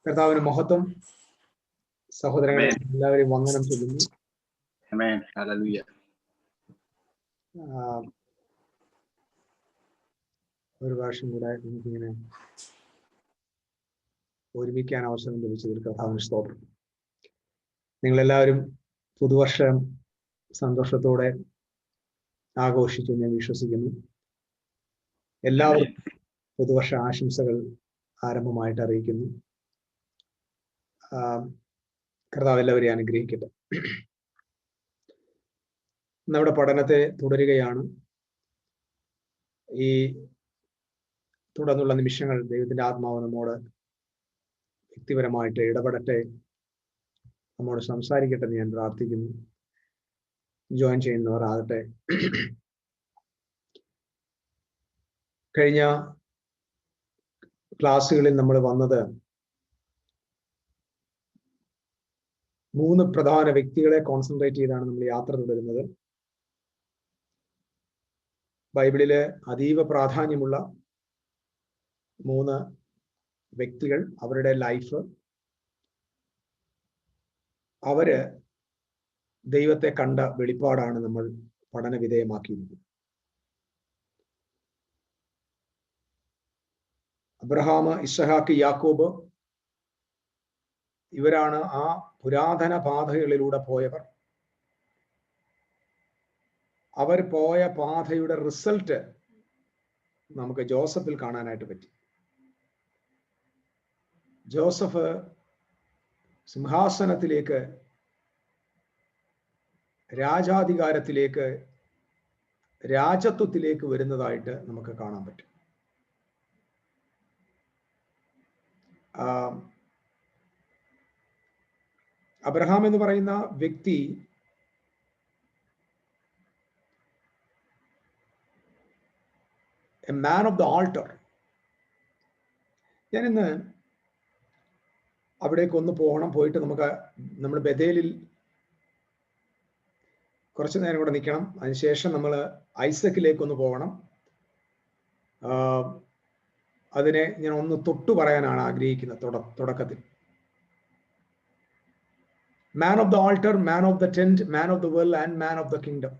കർത്താവിന് മഹത്വം. സഹോദരങ്ങളെ എല്ലാവരെയും വന്ദനം ചൊല്ലുന്നു. ഒരു പ്രാവശ്യം കൂടെ നമുക്കിങ്ങനെ ഒരുമിക്കാൻ അവസരം ലഭിച്ചതിൽ കർത്താവിന് സ്തോത്രം. നിങ്ങളെല്ലാവരും പുതുവർഷം സന്തോഷത്തോടെ ആഘോഷിച്ചു ഞാൻ വിശ്വസിക്കുന്നു. എല്ലാവർക്കും പുതുവർഷ ആശംസകൾ ആരംഭമായിട്ട് അറിയിക്കുന്നു. കർത്താവ് എല്ലാവരെയും അനുഗ്രഹിക്കട്ടെ. നമ്മുടെ പഠനത്തെ തുടരുകയാണ്. ഈ തുടർന്നുള്ള നിമിഷങ്ങൾ ദൈവത്തിന്റെ ആത്മാവ് നമ്മോട് വ്യക്തിപരമായിട്ട് ഇടപെടട്ടെ, നമ്മോട് സംസാരിക്കട്ടെ എന്ന് ഞാൻ പ്രാർത്ഥിക്കുന്നു. ജോയിൻ ചെയ്യുന്നവർ ആകട്ടെ. കഴിഞ്ഞ ക്ലാസ്സുകളിൽ നമ്മൾ വന്നത് 3 പ്രധാന വ്യക്തികളെ കോൺസെൻട്രേറ്റ് ചെയ്താണ് നമ്മൾ യാത്ര തുടരുന്നത്. ബൈബിളില് അതീവ പ്രാധാന്യമുള്ള 3 വ്യക്തികൾ, അവരുടെ ലൈഫ്, അവര് ദൈവത്തെ കണ്ട വെളിപ്പാടാണ് നമ്മൾ പഠന വിധേയമാക്കിയിരുന്നത്. അബ്രഹാം, ഇസ്ഹാക്ക്, യാക്കോബ്, ഇവരാണ് ആ പുരാതന പാതകളിലൂടെ പോയവർ. അവർ പോയ പാതയുടെ റിസൾട്ട് നമുക്ക് ജോസഫിൽ കാണാനായിട്ട് പറ്റി. ജോസഫ് സിംഹാസനത്തിലേക്ക്, രാജാധികാരത്തിലേക്ക്, രാജത്വത്തിലേക്ക് വരുന്നതായിട്ട് നമുക്ക് കാണാൻ പറ്റും. അബ്രഹാം എന്ന് പറയുന്ന വ്യക്തി a man of the alter. ഞാനിന്ന് അവിടേക്ക് ഒന്ന് പോയിട്ട് നമ്മൾ ബഥേലിൽ കുറച്ചു നേരം കൂടെ നിൽക്കണം. അതിനുശേഷം നമ്മൾ ഐസക്കിലേക്ക് ഒന്ന് പോകണം. അതിനെ ഞാൻ ഒന്ന് തൊട്ടു പറയാനാണ് ആഗ്രഹിക്കുന്നത് തുടക്കത്തിൽ. Man of the altar, man of the tent, man of the well and man of the kingdom.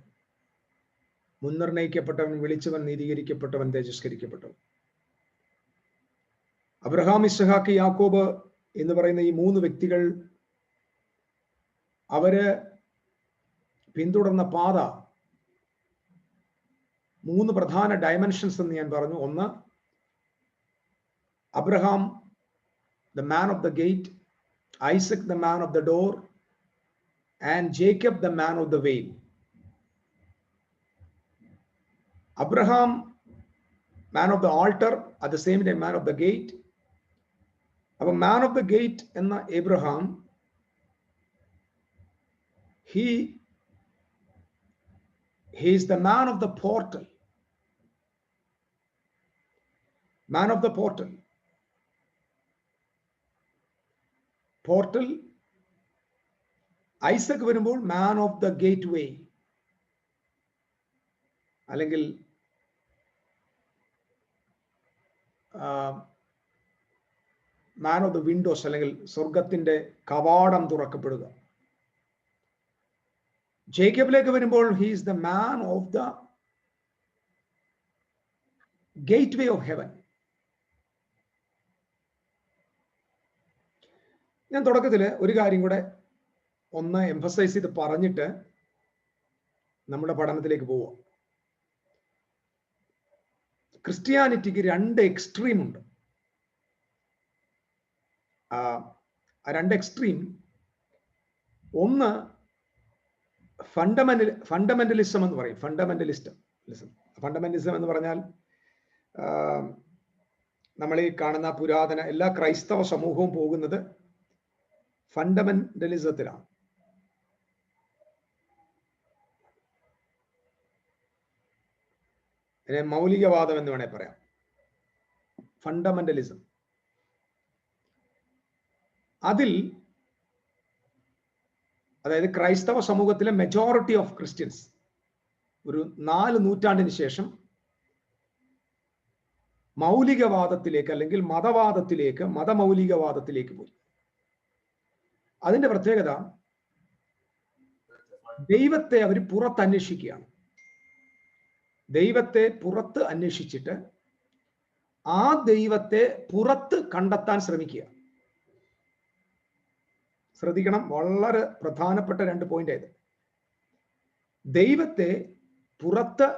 മുൻനിർണയിക്കപ്പെട്ടവൻ, വിളിച്ചവൻ, നീതീകരിക്കപ്പെട്ടവൻ, തേജസ്കരിക്കപ്പെട്ടവൻ. അബ്രഹാം, ഇസ്ഹാക്ക്, യാക്കോബ് എന്ന് പറയുന്ന ഈ 3 വ്യക്തികൾ, അവര് പിന്തുടർന്ന പാത 3 പ്രധാന ഡയമെൻഷൻസ് എന്ന് ഞാൻ പറഞ്ഞു. ഒന്ന്, Abraham the man of the gate, Isaac the man of the door, and Jacob the man of the veil. Abraham, man of the altar, at the same time man of the gate. A man of the gate enna Abraham, he is the man of the portal. Man of the portal. Portal. Isaac വരുമ്പോൾ man of the gateway, അല്ലെങ്കിൽ man of the Windows, അല്ലെങ്കിൽ സ്വർഗത്തിന്റെ കവാടം തുറക്കപ്പെടുക. ജേക്കബിലേക്ക് വരുമ്പോൾ he's the man of the gate way of heaven. ഞാൻ തുടക്കത്തിൽ ഒരു കാര്യം കൂടെ ഒന്ന് എംഫസൈസ് ചെയ്ത് പറഞ്ഞിട്ട് നമ്മുടെ പഠനത്തിലേക്ക് പോവാം. ക്രിസ്ത്യാനിറ്റിക്ക് 2 എക്സ്ട്രീം ഉണ്ട്. ആ 2 എക്സ്ട്രീം, ഒന്ന് ഫണ്ടമെന്റലിസം എന്ന് പറയും. ഫണ്ടമെന്റലിസം എന്ന് പറഞ്ഞാൽ നമ്മൾ ഈ കാണുന്ന പുരാതന എല്ലാ ക്രൈസ്തവ സമൂഹവും പോകുന്നത് ഫണ്ടമെന്റലിസത്തിലാണ്. മൗലികവാദം എന്ന് വേണേൽ പറയാം. ഫണ്ടമെന്റലിസം. അതിൽ, അതായത് ക്രൈസ്തവ സമൂഹത്തിലെ മെജോറിറ്റി ഓഫ് ക്രിസ്ത്യൻസ് ഒരു 4 നൂറ്റാണ്ടിന് ശേഷം മൗലികവാദത്തിലേക്ക് അല്ലെങ്കിൽ മതവാദത്തിലേക്ക്, മതമൗലികവാദത്തിലേക്ക് പോയി. അതിന്റെ പ്രത്യേകത, ദൈവത്തെ അവർ പുറത്ത് അന്വേഷിക്കുകയാണ്. ദൈവത്തെ പുറത്ത് അന്വേഷിച്ചിട്ട് ആ ദൈവത്തെ പുറത്ത് കണ്ടെത്താൻ ശ്രമിക്കുക. ശ്രദ്ധിക്കണം, വളരെ പ്രധാനപ്പെട്ട 2 പോയിന്റ് ആയത്. ദൈവത്തെ പുറത്ത്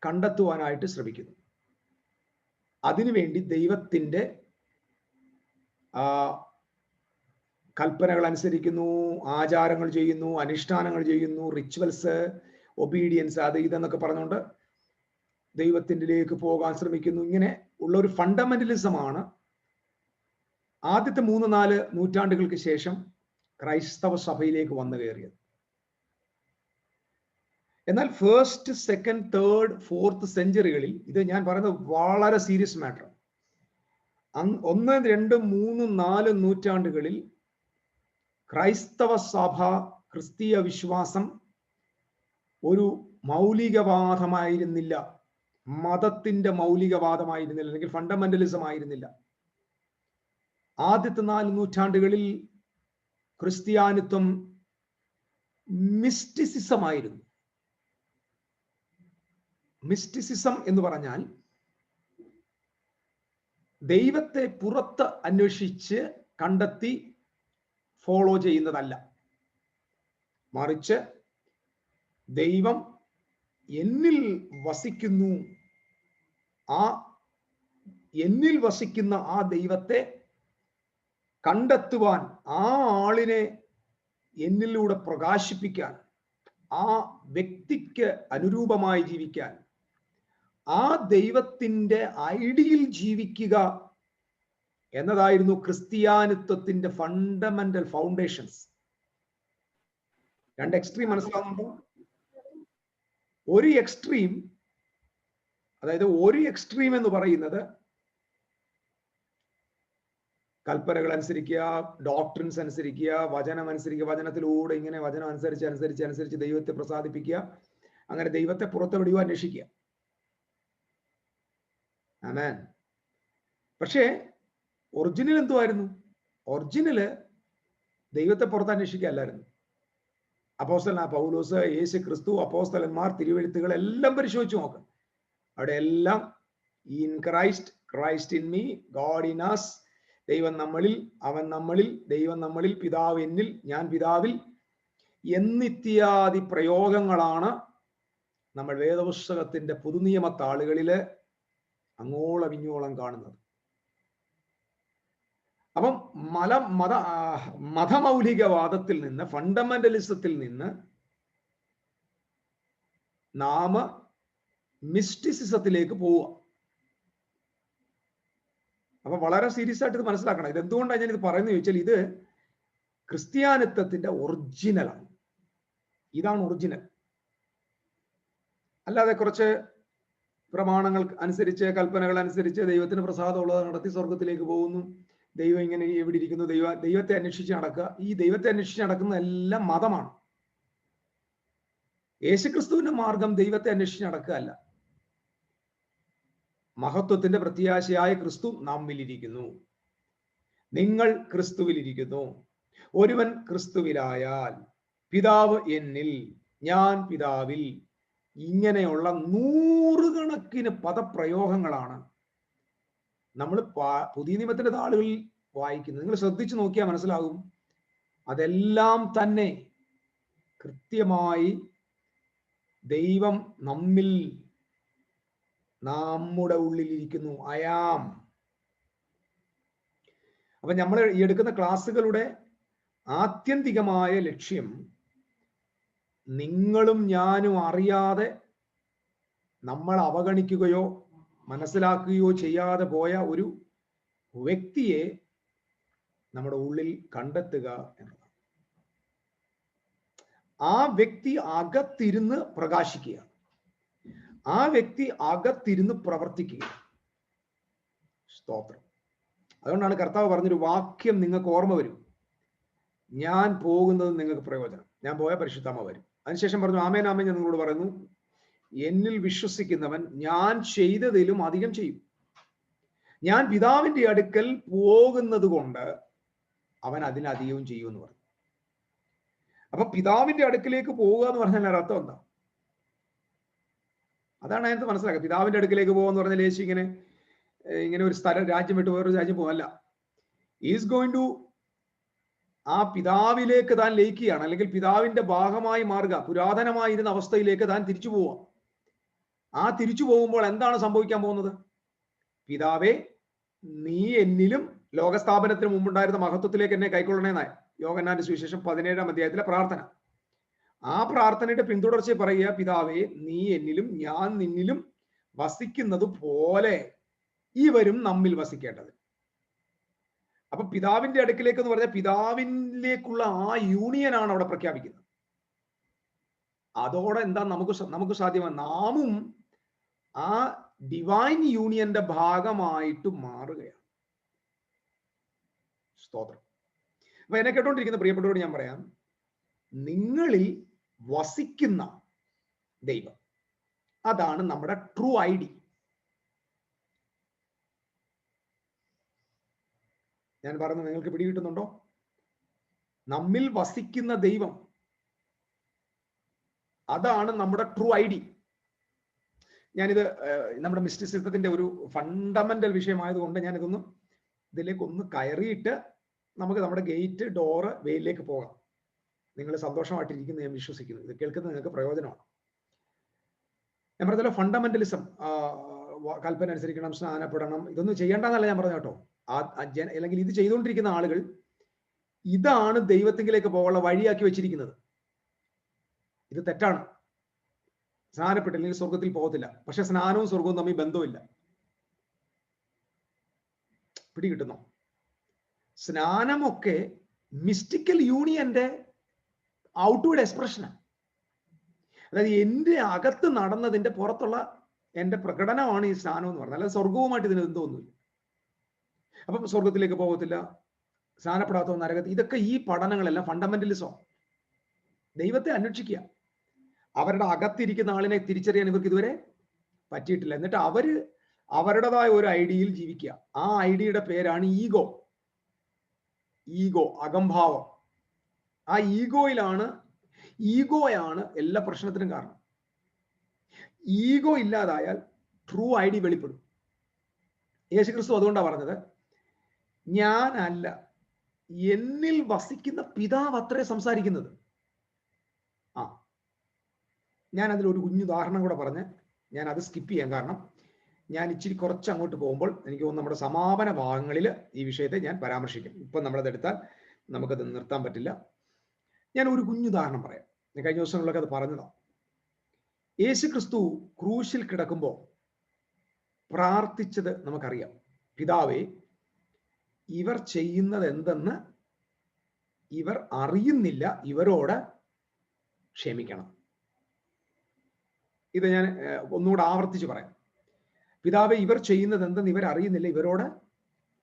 കണ്ടെത്തുവാനായിട്ട് ശ്രമിക്കുന്നു. അതിനുവേണ്ടി ദൈവത്തിൻ്റെ കൽപ്പനകൾ അനുസരിക്കുന്നു, ആചാരങ്ങൾ ചെയ്യുന്നു, അനുഷ്ഠാനങ്ങൾ ചെയ്യുന്നു, റിച്വൽസ്, ഒബീഡിയൻസ്, അത് ഇതെന്നൊക്കെ പറഞ്ഞുകൊണ്ട് ദൈവത്തിൻ്റെലേക്ക് പോകാൻ ശ്രമിക്കുന്നു. ഇങ്ങനെ ഉള്ള ഒരു ഫണ്ടമെന്റലിസമാണ് ആദ്യത്തെ 3-4 നൂറ്റാണ്ടുകൾക്ക് ശേഷം ക്രൈസ്തവ സഭയിലേക്ക് വന്നു കയറിയത്. എന്നാൽ 1st, 2nd, 3rd, 4th സെഞ്ചുറികളിൽ ഇത് ഞാൻ പറയുന്നത് വളരെ സീരിയസ് മാറ്റർ. 1, 2, 3, 4 നൂറ്റാണ്ടുകളിൽ ക്രൈസ്തവ സഭ, ക്രിസ്തീയ വിശ്വാസം ഒരു മൗലികവാദമായിരുന്നില്ല, മതത്തിന്റെ മൗലികവാദമായിരുന്നില്ല, അല്ലെങ്കിൽ ഫണ്ടമെന്റലിസം ആയിരുന്നില്ല. ആദ്യത്തെ 4 നൂറ്റാണ്ടുകളിൽ ക്രിസ്ത്യാനിത്വം മിസ്റ്റിസിസം ആയിരുന്നു. മിസ്റ്റിസിസം എന്ന് പറഞ്ഞാൽ ദൈവത്തെ പുറത്ത് അന്വേഷിച്ച് കണ്ടെത്തി ഫോളോ ചെയ്യുന്നതല്ല, മറിച്ച് ദൈവം എന്നിൽ വസിക്കുന്നു, എന്നിൽ വസിക്കുന്ന ആ ദൈവത്തെ കണ്ടെത്തുവാൻ, ആ ആളിനെ എന്നിലൂടെ പ്രകാശിപ്പിക്കാൻ, ആ വ്യക്തിക്ക് അനുരൂപമായി ജീവിക്കാൻ, ആ ദൈവത്തിൻ്റെ ഐഡിയയിൽ ജീവിക്കുക എന്നതായിരുന്നു ക്രിസ്ത്യാനിത്വത്തിന്റെ ഫണ്ടമെന്റൽ ഫൗണ്ടേഷൻസ്. 2 എക്സ്ട്രീം മനസ്സിലാവുന്നുണ്ടോ? ഒരു എക്സ്ട്രീം, അതായത് ഒരു എക്സ്ട്രീം എന്ന് പറയുന്നത് കൽപ്പനകൾ അനുസരിക്കുക, ഡോക്ട്രിൻസ് അനുസരിക്കുക, വചനം അനുസരിക്കുക, വചനത്തിലൂടെ ഇങ്ങനെ വചനം അനുസരിച്ച് ദൈവത്തെ പ്രസാദിപ്പിക്കുക, അങ്ങനെ ദൈവത്തെ പുറത്തെവിടെയോ അന്വേഷിക്കുക. ആമേൻ. പക്ഷേ ഒറിജിനൽ എന്തുവായിരുന്നു? ഒറിജിനല് ദൈവത്തെ പുറത്ത് അന്വേഷിക്കുകയല്ലായിരുന്നു. അപ്പോസ്തലനായ പൗലോസ്, യേശു ക്രിസ്തു, അപ്പോസ്തലന്മാർ, തിരുവെഴുത്തുകൾ എല്ലാം പരിശോധിച്ച് നോക്കാം. അവിടെ എല്ലാം in Christ, Christ in me, God in us, ദൈവം നമ്മളിൽ, അവൻ നമ്മളിൽ, ദൈവം നമ്മളിൽ, പിതാവ് എന്നിൽ, ഞാൻ പിതാവിൽ എന്നിത്യാദി പ്രയോഗങ്ങളാണ് നമ്മൾ വേദപുസ്തകത്തിന്റെ പുതുനിയമത്താളുകളില് അങ്ങോളം ഇങ്ങോളം കാണുന്നത്. അപ്പം മതമൗലികവാദത്തിൽ നിന്ന്, ഫണ്ടമെന്റലിസത്തിൽ നിന്ന് നാം മിസ്റ്റിസിസത്തിലേക്ക് പോവുക. അപ്പൊ വളരെ സീരിയസ് ആയിട്ട് ഇത് മനസ്സിലാക്കണം. ഇത് എന്തുകൊണ്ടാണ് ഞാൻ ഇത് പറയുന്നത് ചോദിച്ചാൽ, ഇത് ക്രിസ്ത്യാനിത്വത്തിന്റെ ഒറിജിനലാണ്. ഇതാണ് ഒറിജിനൽ. അല്ലാതെ കുറച്ച് പ്രമാണങ്ങൾ അനുസരിച്ച്, കൽപ്പനകൾ അനുസരിച്ച് ദൈവത്തിന് പ്രസാദമുള്ളത് നടത്തി സ്വർഗത്തിലേക്ക് പോകുന്നു, ദൈവം ഇങ്ങനെ എവിടെ ഇരിക്കുന്നു, ദൈവത്തെ അന്വേഷിച്ച് നടക്കുക. ഈ ദൈവത്തെ അന്വേഷിച്ച് നടക്കുന്ന എല്ലാം മതമാണ്. യേശുക്രിസ്തുവിന്റെ മാർഗം ദൈവത്തെ അന്വേഷിച്ച് നടക്കുകയല്ല. മഹത്വത്തിന്റെ പ്രത്യാശയായ ക്രിസ്തു നമ്മിലിരിക്കുന്നു, നിങ്ങൾ ക്രിസ്തുവിലിരിക്കുന്നു, ഒരുവൻ ക്രിസ്തുവിലായാൽ പിതാവ് എന്നിൽ, ഞാൻ പിതാവിൽ, ഇങ്ങനെയുള്ള 100 കണക്കിന് പദപ്രയോഗങ്ങളാണ് നമ്മൾ പുതിയ നിയമത്തിന്റെ താളുകളിൽ വായിക്കുന്നത്. നിങ്ങൾ ശ്രദ്ധിച്ചു നോക്കിയാൽ മനസ്സിലാകും. അതെല്ലാം തന്നെ കൃത്യമായി ദൈവം നമ്മിൽ, നമ്മുടെ ഉള്ളിലിരിക്കുന്നു, അയാം. അപ്പൊ നമ്മൾ ഈ എടുക്കുന്ന ക്ലാസ്സുകളുടെ ആത്യന്തികമായ ലക്ഷ്യം നിങ്ങളും ഞാനും അറിയാതെ നമ്മൾ അവഗണിക്കുകയോ മനസ്സിലാക്കുകയോ ചെയ്യാതെ പോയ ഒരു വ്യക്തിയെ നമ്മുടെ ഉള്ളിൽ കണ്ടെത്തുക എന്നതാണ്. ആ വ്യക്തി അകത്തിരുന്ന് പ്രകാശിക്കുക, ആ വ്യക്തി അകത്തിരുന്ന് പ്രവർത്തിക്കുക. സ്തോത്രം. അതുകൊണ്ടാണ് കർത്താവ് പറഞ്ഞൊരു വാക്യം നിങ്ങൾക്ക് ഓർമ്മ വരും, ഞാൻ പോകുന്നത് നിങ്ങൾക്ക് പ്രയോജനം, ഞാൻ പോയ പരിശുദ്ധാത്മാവ് വരും. അതിനുശേഷം പറഞ്ഞു, ആമേൻ ആമേൻ ഞാൻ നിങ്ങളോട് പറയുന്നു, എന്നിൽ വിശ്വസിക്കുന്നവൻ ഞാൻ ചെയ്തതിലും അധികം ചെയ്യും. ഞാൻ പിതാവിന്റെ അടുക്കൽ പോകുന്നത് കൊണ്ട് അവൻ അതിനധികവും ചെയ്യുമെന്ന് പറഞ്ഞു. അപ്പൊ പിതാവിന്റെ അടുക്കിലേക്ക് പോവുക എന്ന് പറഞ്ഞാൽ അർത്ഥം എന്താ? അതാണ് അതിനകത്ത് മനസ്സിലാക്കുക. പിതാവിന്റെ അടുക്കിലേക്ക് പോകുക എന്ന് പറഞ്ഞാൽ യേശു ഇങ്ങനെ ഒരു സ്ഥലം, രാജ്യം വിട്ട് വേറൊരു രാജ്യം പോകല്ല. ഈസ് ഗോയിങ് ടു, ആ പിതാവിലേക്ക് താൻ ലയിക്കുകയാണ്, അല്ലെങ്കിൽ പിതാവിന്റെ ഭാഗമായി മാറുക, പുരാതനമായിരുന്ന അവസ്ഥയിലേക്ക് താൻ തിരിച്ചു പോവുക. ആ തിരിച്ചു പോകുമ്പോൾ എന്താണ് സംഭവിക്കാൻ പോകുന്നത്? പിതാവേ, നീ എന്നിലും ലോകസ്ഥാപനത്തിന് മുമ്പുണ്ടായിരുന്ന മഹത്വത്തിലേക്ക് എന്നെ കൈക്കൊള്ളണേന്നായി യോഹന്നാന്റെ സുവിശേഷം 17-ാം അധ്യായത്തിലെ പ്രാർത്ഥന. ആ പ്രാർത്ഥനയുടെ പിന്തുടർച്ച പറയുക, പിതാവേ, നീ എന്നിലും ഞാൻ നിന്നിലും വസിക്കുന്നത് പോലെ ഇവരും നമ്മിൽ വസിക്കേണ്ടത്. അപ്പൊ പിതാവിന്റെ അടുക്കിലേക്ക് എന്ന് പറഞ്ഞാൽ പിതാവിലേക്കുള്ള ആ യൂണിയനാണ് അവിടെ പ്രഖ്യാപിക്കുന്നത്. അതോടെ എന്താ നമുക്ക് സാധ്യമാണ്? നാമും ആ ഡിവൈൻ യൂണിയന്റെ ഭാഗമായിട്ട് മാറുകയാണ്. സ്തോത്രം. അപ്പൊ എന്നെ കേട്ടോണ്ടിരിക്കുന്ന പ്രിയപ്പെട്ടവരോട് ഞാൻ പറയാം, നിങ്ങളിൽ വസിക്കുന്ന ദൈവം, അതാണ് നമ്മുടെ ട്രൂ ഐഡി. ഞാൻ പറയുന്നത് നിങ്ങൾക്ക് പിടികിട്ടുന്നുണ്ടോ? നമ്മിൽ വസിക്കുന്ന ദൈവം, അതാണ് നമ്മുടെ ട്രൂ ഐഡി. ഞാനിത് നമ്മുടെ മിസ്റ്റിസിസത്തിന്റെ ഒരു ഫണ്ടമെന്റൽ വിഷയമായതുകൊണ്ട് ഇതിലേക്കൊന്ന് കയറിയിട്ട് നമുക്ക് നമ്മുടെ ഗേറ്റ്, ഡോറ്, വെയിലേക്ക് പോകാം. നിങ്ങൾ സന്തോഷമായിട്ടിരിക്കുന്നു ഞാൻ വിശ്വസിക്കുന്നു. ഇത് കേൾക്കുന്നത് നിങ്ങൾക്ക് പ്രയോജനമാണ്. ഞാൻ പറഞ്ഞല്ലോ, ഫണ്ടമെന്റലിസം, കൽപ്പന അനുസരിക്കണം, സ്നാനപ്പെടണം, ഇതൊന്നും ചെയ്യേണ്ടെന്നല്ല ഞാൻ പറഞ്ഞു കേട്ടോ. അല്ലെങ്കിൽ ഇത് ചെയ്തുകൊണ്ടിരിക്കുന്ന ആളുകൾ ഇതാണ് ദൈവത്തിലേക്ക് പോകാനുള്ള വഴിയാക്കി വെച്ചിരിക്കുന്നത്. ഇത് തെറ്റാണ്. സ്നാനപ്പെട്ടില്ലെങ്കിൽ സ്വർഗത്തിൽ പോകത്തില്ല. പക്ഷെ സ്നാനവും സ്വർഗവും തമ്മിൽ ബന്ധമില്ല. പിടികിട്ടുന്നോ? സ്നാനമൊക്കെ മിസ്റ്റിക്കൽ യൂണിയന്റെ ഔട്ട്വേർഡ് എക്സ്പ്രഷനാണ്. അതായത് എന്റെ അകത്ത് നടന്നതിന്റെ പുറത്തുള്ള എന്റെ പ്രകടനമാണ് ഈ സ്നാനം എന്ന് പറഞ്ഞാൽ. അല്ലാതെ സ്വർഗവുമായിട്ട് ഇതിന് ബന്ധമൊന്നുമില്ല. അപ്പം സ്വർഗത്തിലേക്ക് പോകത്തില്ല, സ്നാനപ്പെടാത്തവൻ നരകത്തിൽ, ഇതൊക്കെ ഈ പഠനങ്ങളെല്ലാം ഫണ്ടമെന്റലിസം. ദൈവത്തെ അന്വേഷിക്കുക. അവരുടെ അകത്തിരിക്കുന്ന ആളിനെ തിരിച്ചറിയാൻ ഇവർക്ക് ഇതുവരെ പറ്റിയിട്ടില്ല. എന്നിട്ട് അവരുടേതായ ഒരു ഐഡിയയിൽ ജീവിക്കുക. ആ ഐഡിയയുടെ പേരാണ് ഈഗോ, അകംഭാവം. ആ ഈഗോയാണ് എല്ലാ പ്രശ്നത്തിനും കാരണം. ഈഗോ ഇല്ലാതായാൽ ട്രൂ ഐഡി വെളിപ്പെടും. യേശുക്രിസ്തു അതുകൊണ്ടാണ് പറഞ്ഞത്, ഞാനല്ല, എന്നിൽ വസിക്കുന്ന പിതാവ് അത്രേ സംസാരിക്കുന്നത്. ഞാൻ അതിലൊരു കുഞ്ഞുദാഹരണം കൂടെ പറഞ്ഞ് ഞാൻ അത് സ്കിപ്പ് ചെയ്യാം. കാരണം ഞാൻ ഇച്ചിരി കുറച്ച് അങ്ങോട്ട് പോകുമ്പോൾ എനിക്ക് തോന്നുന്നു നമ്മുടെ സമാപന ഭാഗങ്ങളിൽ ഈ വിഷയത്തെ ഞാൻ പരാമർശിക്കും. ഇപ്പം നമ്മളതെടുത്താൽ നമുക്കത് നിർത്താൻ പറ്റില്ല. ഞാൻ ഒരു കുഞ്ഞുദാഹരണം പറയാം. ഞാൻ കഴിഞ്ഞ ദിവസങ്ങളിലൊക്കെ അത് പറഞ്ഞതാണ്. യേശുക്രിസ്തു ക്രൂശിൽ കിടക്കുമ്പോൾ പ്രാർത്ഥിച്ചത് നമുക്കറിയാം. പിതാവേ, ഇവർ ചെയ്യുന്നത് എന്തെന്ന് ഇവർ അറിയുന്നില്ല, ഇവരോട് ക്ഷമിക്കണം. ഇത് ഞാൻ ഒന്നുകൂടെ ആവർത്തിച്ച് പറയാം. പിതാവേ, ഇവർ ചെയ്യുന്നത് എന്തെന്ന് ഇവർ അറിയുന്നില്ല, ഇവരോട്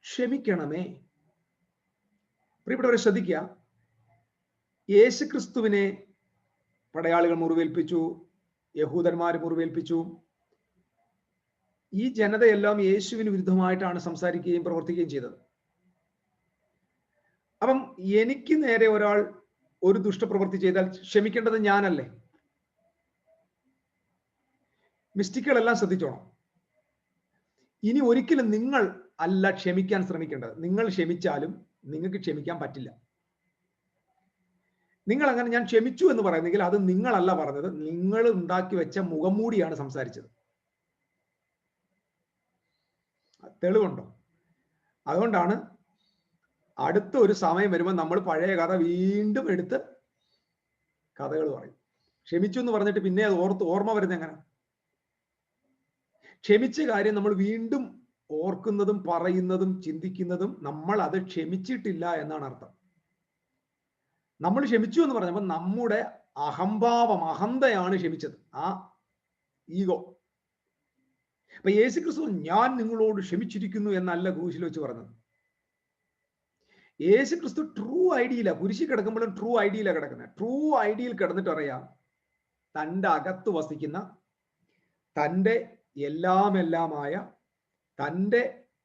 ക്ഷമിക്കണമേ. പ്രിയപ്പെട്ടവരെ ശ്രദ്ധിക്കുക, യേശുക്രിസ്തുവിനെ പടയാളികൾ മുറിവേൽപ്പിച്ചു, യഹൂദന്മാർ മുറിവേൽപ്പിച്ചു. ഈ ജനതയെല്ലാം യേശുവിന് വിരുദ്ധമായിട്ടാണ് സംസാരിക്കുകയും പ്രവർത്തിക്കുകയും ചെയ്തത്. അപ്പം എനിക്ക് നേരെ ഒരാൾ ഒരു ദുഷ്ടപ്രവൃത്തി ചെയ്താൽ ക്ഷമിക്കേണ്ടത് ഞാനല്ലേ? മിസ്റ്റേക്കുകളെല്ലാം ശ്രദ്ധിച്ചോണം. ഇനി ഒരിക്കലും നിങ്ങൾ അല്ല ക്ഷമിക്കാൻ ശ്രമിക്കേണ്ടത്. നിങ്ങൾ ക്ഷമിച്ചാലും നിങ്ങൾക്ക് ക്ഷമിക്കാൻ പറ്റില്ല. നിങ്ങൾ അങ്ങനെ ഞാൻ ക്ഷമിച്ചു എന്ന് പറയുന്നെങ്കിൽ അത് നിങ്ങളല്ല പറഞ്ഞത്, നിങ്ങൾ ഉണ്ടാക്കി വെച്ച മുഖംമൂടിയാണ് സംസാരിച്ചത്. തെളിവുണ്ടോ? അതുകൊണ്ടാണ് അടുത്ത ഒരു സമയം വരുമ്പോൾ നമ്മൾ പഴയ കഥ വീണ്ടും എടുത്ത് കഥകൾ പറയും. ക്ഷമിച്ചു എന്ന് പറഞ്ഞിട്ട് പിന്നെ അത് ഓർമ്മ വരുന്നത് എങ്ങനെ? ക്ഷമിച്ച കാര്യം നമ്മൾ വീണ്ടും ഓർക്കുന്നതും പറയുന്നതും ചിന്തിക്കുന്നതും നമ്മൾ അത് ക്ഷമിച്ചിട്ടില്ല എന്നാണ് അർത്ഥം. നമ്മൾ ക്ഷമിച്ചു എന്ന് പറഞ്ഞപ്പോൾ നമ്മുടെ അഹംഭാവം, അഹന്തയാണ് ക്ഷമിച്ചത്, ആ ഈഗോ. അപ്പൊ യേശുക്രിസ്തു ഞാൻ നിങ്ങളോട് ക്ഷമിച്ചിരിക്കുന്നു എന്നല്ല ക്രൂശിൽ വെച്ച് പറഞ്ഞത്. യേശുക്രിസ്തു ട്രൂ ഐഡിയയില, കുരിശിൽ കിടക്കുമ്പോഴും ട്രൂ ഐഡിയയിലാണ് കിടക്കുന്നത്. ട്രൂ ഐഡിയയിൽ കിടന്നിട്ട് പറയാം, തൻ്റെ അകത്ത് വസിക്കുന്ന, തൻ്റെ എല്ലാമായ, തൻ്റെ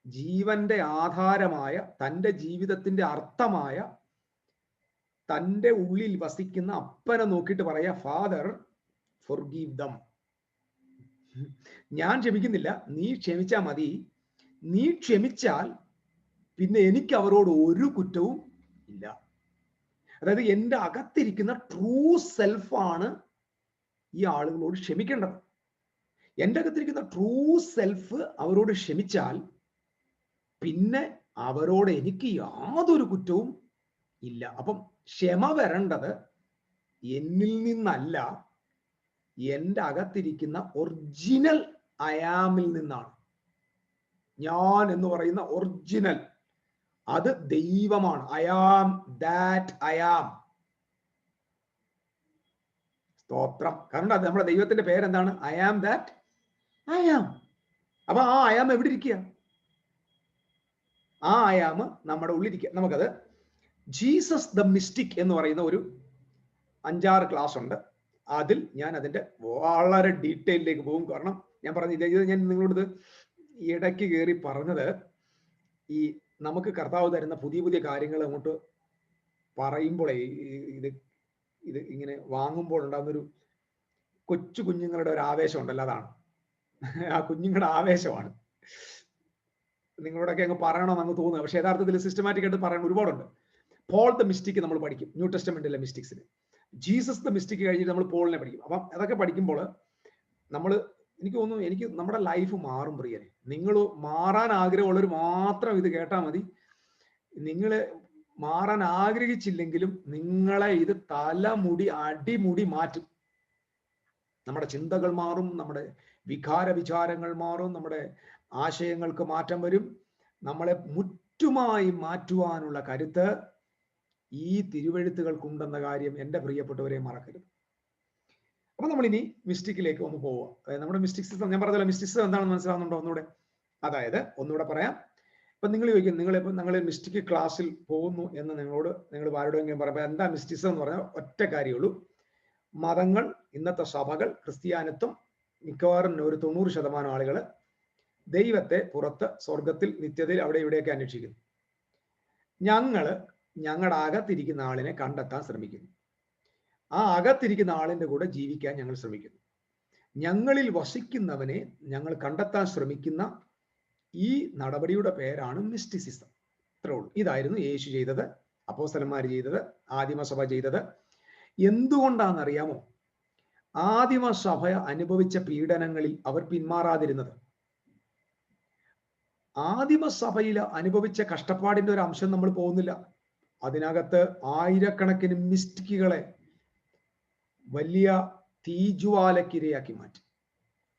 ജീവന്റെ ആധാരമായ, തൻ്റെ ജീവിതത്തിന്റെ അർത്ഥമായ, തൻ്റെ ഉള്ളിൽ വസിക്കുന്ന അപ്പനെ നോക്കിയിട്ട് പറയാ, ഫാദർ forgive them. ഞാൻ ക്ഷമിക്കുന്നില്ല, നീ ക്ഷമിച്ചാൽ മതി. നീ ക്ഷമിച്ചാൽ പിന്നെ എനിക്ക് അവരോട് ഒരു കുറ്റവും ഇല്ല. അതായത് എൻ്റെ അകത്തിരിക്കുന്ന ട്രൂ സെൽഫാണ് ഈ ആളുകളോട് ക്ഷമിക്കേണ്ടത്. എൻ്റെ അകത്തിരിക്കുന്ന ട്രൂ സെൽഫ് അവരോട് ക്ഷമിച്ചാൽ പിന്നെ അവരോട് എനിക്ക് യാതൊരു കുറ്റവും ഇല്ല. അപ്പം ക്ഷമ വരേണ്ടത് എന്നിൽ നിന്നല്ല, എൻ്റെ അകത്തിരിക്കുന്ന ഒറിജിനൽ അയാമിൽ നിന്നാണ്. ഞാൻ എന്ന് പറയുന്ന ഒറിജിനൽ, അത് ദൈവമാണ്. I am that I am. സ്തോത്രം. കാരണം അത് നമ്മുടെ ദൈവത്തിന്റെ പേരെന്താണ്? I am that I am. അപ്പൊ ആ അയാം എവിടെ ഇരിക്കുക? ആ അയാം നമ്മുടെ ഉള്ളിരിക്കുക. നമുക്കത് ജീസസ് ദ മിസ്റ്റിക് എന്ന് പറയുന്ന ഒരു 5-6 ക്ലാസ് ഉണ്ട്. അതിൽ ഞാൻ അതിന്റെ വളരെ ഡീറ്റെയിലേക്ക് പോകും. കാരണം ഞാൻ പറഞ്ഞു, ഇത് ഞാൻ നിങ്ങളോട് ഇടയ്ക്ക് കയറി പറഞ്ഞത്, ഈ നമുക്ക് കർത്താവ് തരുന്ന പുതിയ പുതിയ കാര്യങ്ങൾ അങ്ങോട്ട് പറയുമ്പോഴേ ഇത് ഇത് ഇങ്ങനെ വാങ്ങുമ്പോൾ ഉണ്ടാകുന്നൊരു കൊച്ചു കുഞ്ഞുങ്ങളുടെ ഒരു ആവേശം ഉണ്ടല്ലോ, അതാണ് ആ കുഞ്ഞുങ്ങളുടെ ആവേശമാണ്. നിങ്ങളോടൊക്കെ അങ്ങ് പറയണമെന്ന് അങ്ങ് തോന്നുക, പക്ഷെ യഥാർത്ഥത്തിൽ സിസ്റ്റമാറ്റിക് ആയിട്ട് പറയാൻ ഒരുപാടുണ്ട്. പോൾ ദ മിസ്റ്റിക് നമ്മൾ പഠിക്കും, ന്യൂ ടെസ്റ്റമെന്റിലെ മിസ്റ്റിക്സിന്. ജീസസ് ദ മിസ്റ്റിക് കഴിഞ്ഞിട്ട് നമ്മൾ പോളിനെ പഠിക്കും. അപ്പം അതൊക്കെ പഠിക്കുമ്പോൾ നമ്മൾ, എനിക്ക് തോന്നുന്നു, എനിക്ക് നമ്മുടെ ലൈഫ് മാറും പ്രിയരെ. നിങ്ങൾ മാറാൻ ആഗ്രഹമുള്ളവർ മാത്രം ഇത് കേട്ടാൽ മതി. നിങ്ങൾ മാറാൻ ആഗ്രഹിച്ചില്ലെങ്കിലും നിങ്ങളെ ഇത് തലമുടി അടിമുടി മാറ്റും. നമ്മുടെ ചിന്തകൾ മാറും, നമ്മുടെ വികാര വിചാരങ്ങൾ മാറും, നമ്മുടെ ആശയങ്ങൾക്ക് മാറ്റം വരും. നമ്മളെ മുറ്റുമായി മാറ്റുവാനുള്ള കരുത്ത് ഈ തിരുവെഴുത്തുകൾക്കുണ്ടെന്ന കാര്യം എൻ്റെ പ്രിയപ്പെട്ടവരെ മറക്കരുത്. അപ്പൊ നമ്മളിനി മിസ്റ്റിക്കിലേക്ക് ഒന്ന് പോവുക. അതായത് നമ്മുടെ മിസ്റ്റിക്സിസം, ഞാൻ പറഞ്ഞല്ലോ മിസ്റ്റിക്സിസം എന്താണെന്ന് മനസ്സിലാവുന്നുണ്ടോ ഒന്നുകൂടെ? അതായത് ഒന്നുകൂടെ പറയാം. ഇപ്പൊ നിങ്ങൾ ചോദിക്കും, നിങ്ങൾ മിസ്റ്റിക് ക്ലാസ്സിൽ പോകുന്നു എന്ന് നിങ്ങൾ ആരോടെങ്കിലും പറയുമ്പോൾ എന്താ മിസ്റ്റിക്സം എന്ന് പറഞ്ഞാൽ ഒറ്റ കാര്യമുള്ളൂ. മതങ്ങൾ, ഇന്നത്തെ സഭകൾ, ക്രിസ്ത്യാനിത്വം, മിക്കവാറും ഒരു 90% ആളുകൾ ദൈവത്തെ പുറത്ത്, സ്വർഗത്തിൽ, നിത്യതയിൽ, അവിടെ ഇവിടെയൊക്കെ അന്വേഷിക്കുന്നു. ഞങ്ങളുടെ അകത്തിരിക്കുന്ന ആളിനെ കണ്ടെത്താൻ ശ്രമിക്കുന്നു. ആ അകത്തിരിക്കുന്ന ആളിന്റെ കൂടെ ജീവിക്കാൻ ഞങ്ങൾ ശ്രമിക്കുന്നു. ഞങ്ങളിൽ വസിക്കുന്നവനെ ഞങ്ങൾ കണ്ടെത്താൻ ശ്രമിക്കുന്ന ഈ നടപടിയുടെ പേരാണ് മിസ്റ്റിസിസം. ഇത്രേ ഉള്ളൂ. ഇതായിരുന്നു യേശു ചെയ്തത്, അപ്പോസ്തലന്മാർ ചെയ്തത്, ആദിമസഭ ചെയ്തത്. എന്തുകൊണ്ടാണെന്നറിയാമോ? ആദിമസഭ അനുഭവിച്ച പീഡനങ്ങളിൽ അവർ പിന്മാറാതിരുന്നത്. ആദിമസഭയിൽ അനുഭവിച്ച കഷ്ടപ്പാടിന്റെ ഒരു അംശം നമ്മൾ പോകുന്നില്ല. അതിനകത്ത് ആയിരക്കണക്കിന് മിസ്റ്റിക്കുകളെ വലിയ തീജ്വാലക്കിരയാക്കി മാറ്റി,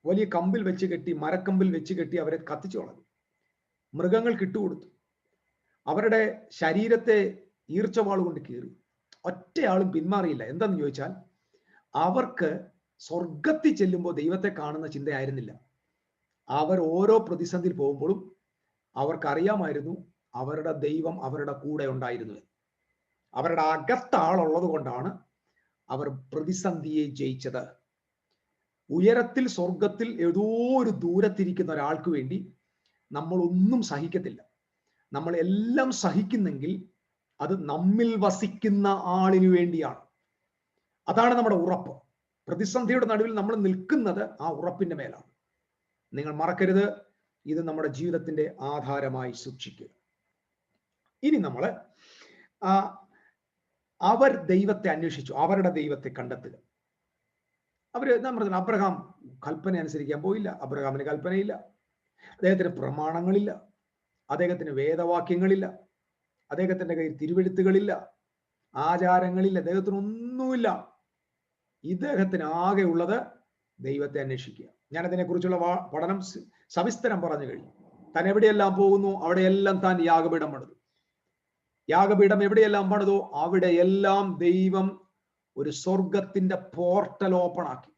വലിയ കമ്പിൽ വെച്ച് കെട്ടി, മരക്കമ്പിൽ വെച്ച് കെട്ടി അവരെ കത്തിച്ചു കളഞ്ഞു. മൃഗങ്ങൾക്ക് ഇട്ടുകൊടുത്തു. അവരുടെ ശരീരത്തെ ഈർച്ചവാൾ കൊണ്ട് കീറി. ഒറ്റയാളും പിന്മാറിയില്ല. എന്താന്ന് ചോദിച്ചാൽ, അവർക്ക് സ്വർഗത്തിൽ ചെല്ലുമ്പോൾ ദൈവത്തെ കാണുന്ന ചിന്തയായിരുന്നില്ല. അവർ ഓരോ പ്രതിസന്ധിയിൽ പോകുമ്പോഴും അവർക്കറിയാമായിരുന്നു അവരുടെ ദൈവം അവരുടെ കൂടെ ഉണ്ടായിരുന്നു. അവരുടെ അകത്താളുള്ളത് കൊണ്ടാണ് അവർ പ്രതിസന്ധിയെ ജയിച്ചത്. ഉയരത്തിൽ, സ്വർഗത്തിൽ, ഏതോ ഒരു ദൂരത്തിരിക്കുന്ന ഒരാൾക്ക് വേണ്ടി നമ്മൾ ഒന്നും സഹിക്കത്തില്ല. നമ്മൾ എല്ലാം സഹിക്കുന്നെങ്കിൽ അത് നമ്മിൽ വസിക്കുന്ന ആളിനു വേണ്ടിയാണ്. അതാണ് നമ്മുടെ ഉറപ്പ്. പ്രതിസന്ധിയുടെ നടുവിൽ നമ്മൾ നിൽക്കുന്നത് ആ ഉറപ്പിന്റെ മേലാണ്. നിങ്ങൾ മറക്കരുത്, ഇത് നമ്മുടെ ജീവിതത്തിന്റെ ആധാരമായി സൂക്ഷിക്കുക. ഇനി നമ്മൾ അവർ ദൈവത്തെ അന്വേഷിച്ചു, അവരുടെ ദൈവത്തെ കണ്ടെത്തുക. നമ്മൾ പറഞ്ഞു, അബ്രഹാം കൽപ്പന അനുസരിക്കാൻ പോയില്ല. അബ്രഹാമിന് കൽപ്പനയില്ല, അദ്ദേഹത്തിന് പ്രമാണങ്ങളില്ല, അദ്ദേഹത്തിന് വേദവാക്യങ്ങളില്ല, അദ്ദേഹത്തിന്റെ കയ്യിൽ തിരുവെഴുത്തുകളില്ല, ആചാരങ്ങളില്ല, അദ്ദേഹത്തിനൊന്നുമില്ല. ഇദ്ദേഹത്തിന് ആകെ ഉള്ളത് ദൈവത്തെ അന്വേഷിക്കുക. ഞാൻ അതിനെക്കുറിച്ചുള്ള പഠനം സവിസ്തരം പറഞ്ഞു കഴിഞ്ഞു. താൻ എവിടെയെല്ലാം പോകുന്നു അവിടെയെല്ലാം താൻ യാഗപീഠം പണിതു. യാഗപീഠം എവിടെയെല്ലാം പണിതോ അവിടെയെല്ലാം ദൈവം ഒരു സ്വർഗത്തിന്റെ പോർട്ടൽ ഓപ്പൺ ആക്കി.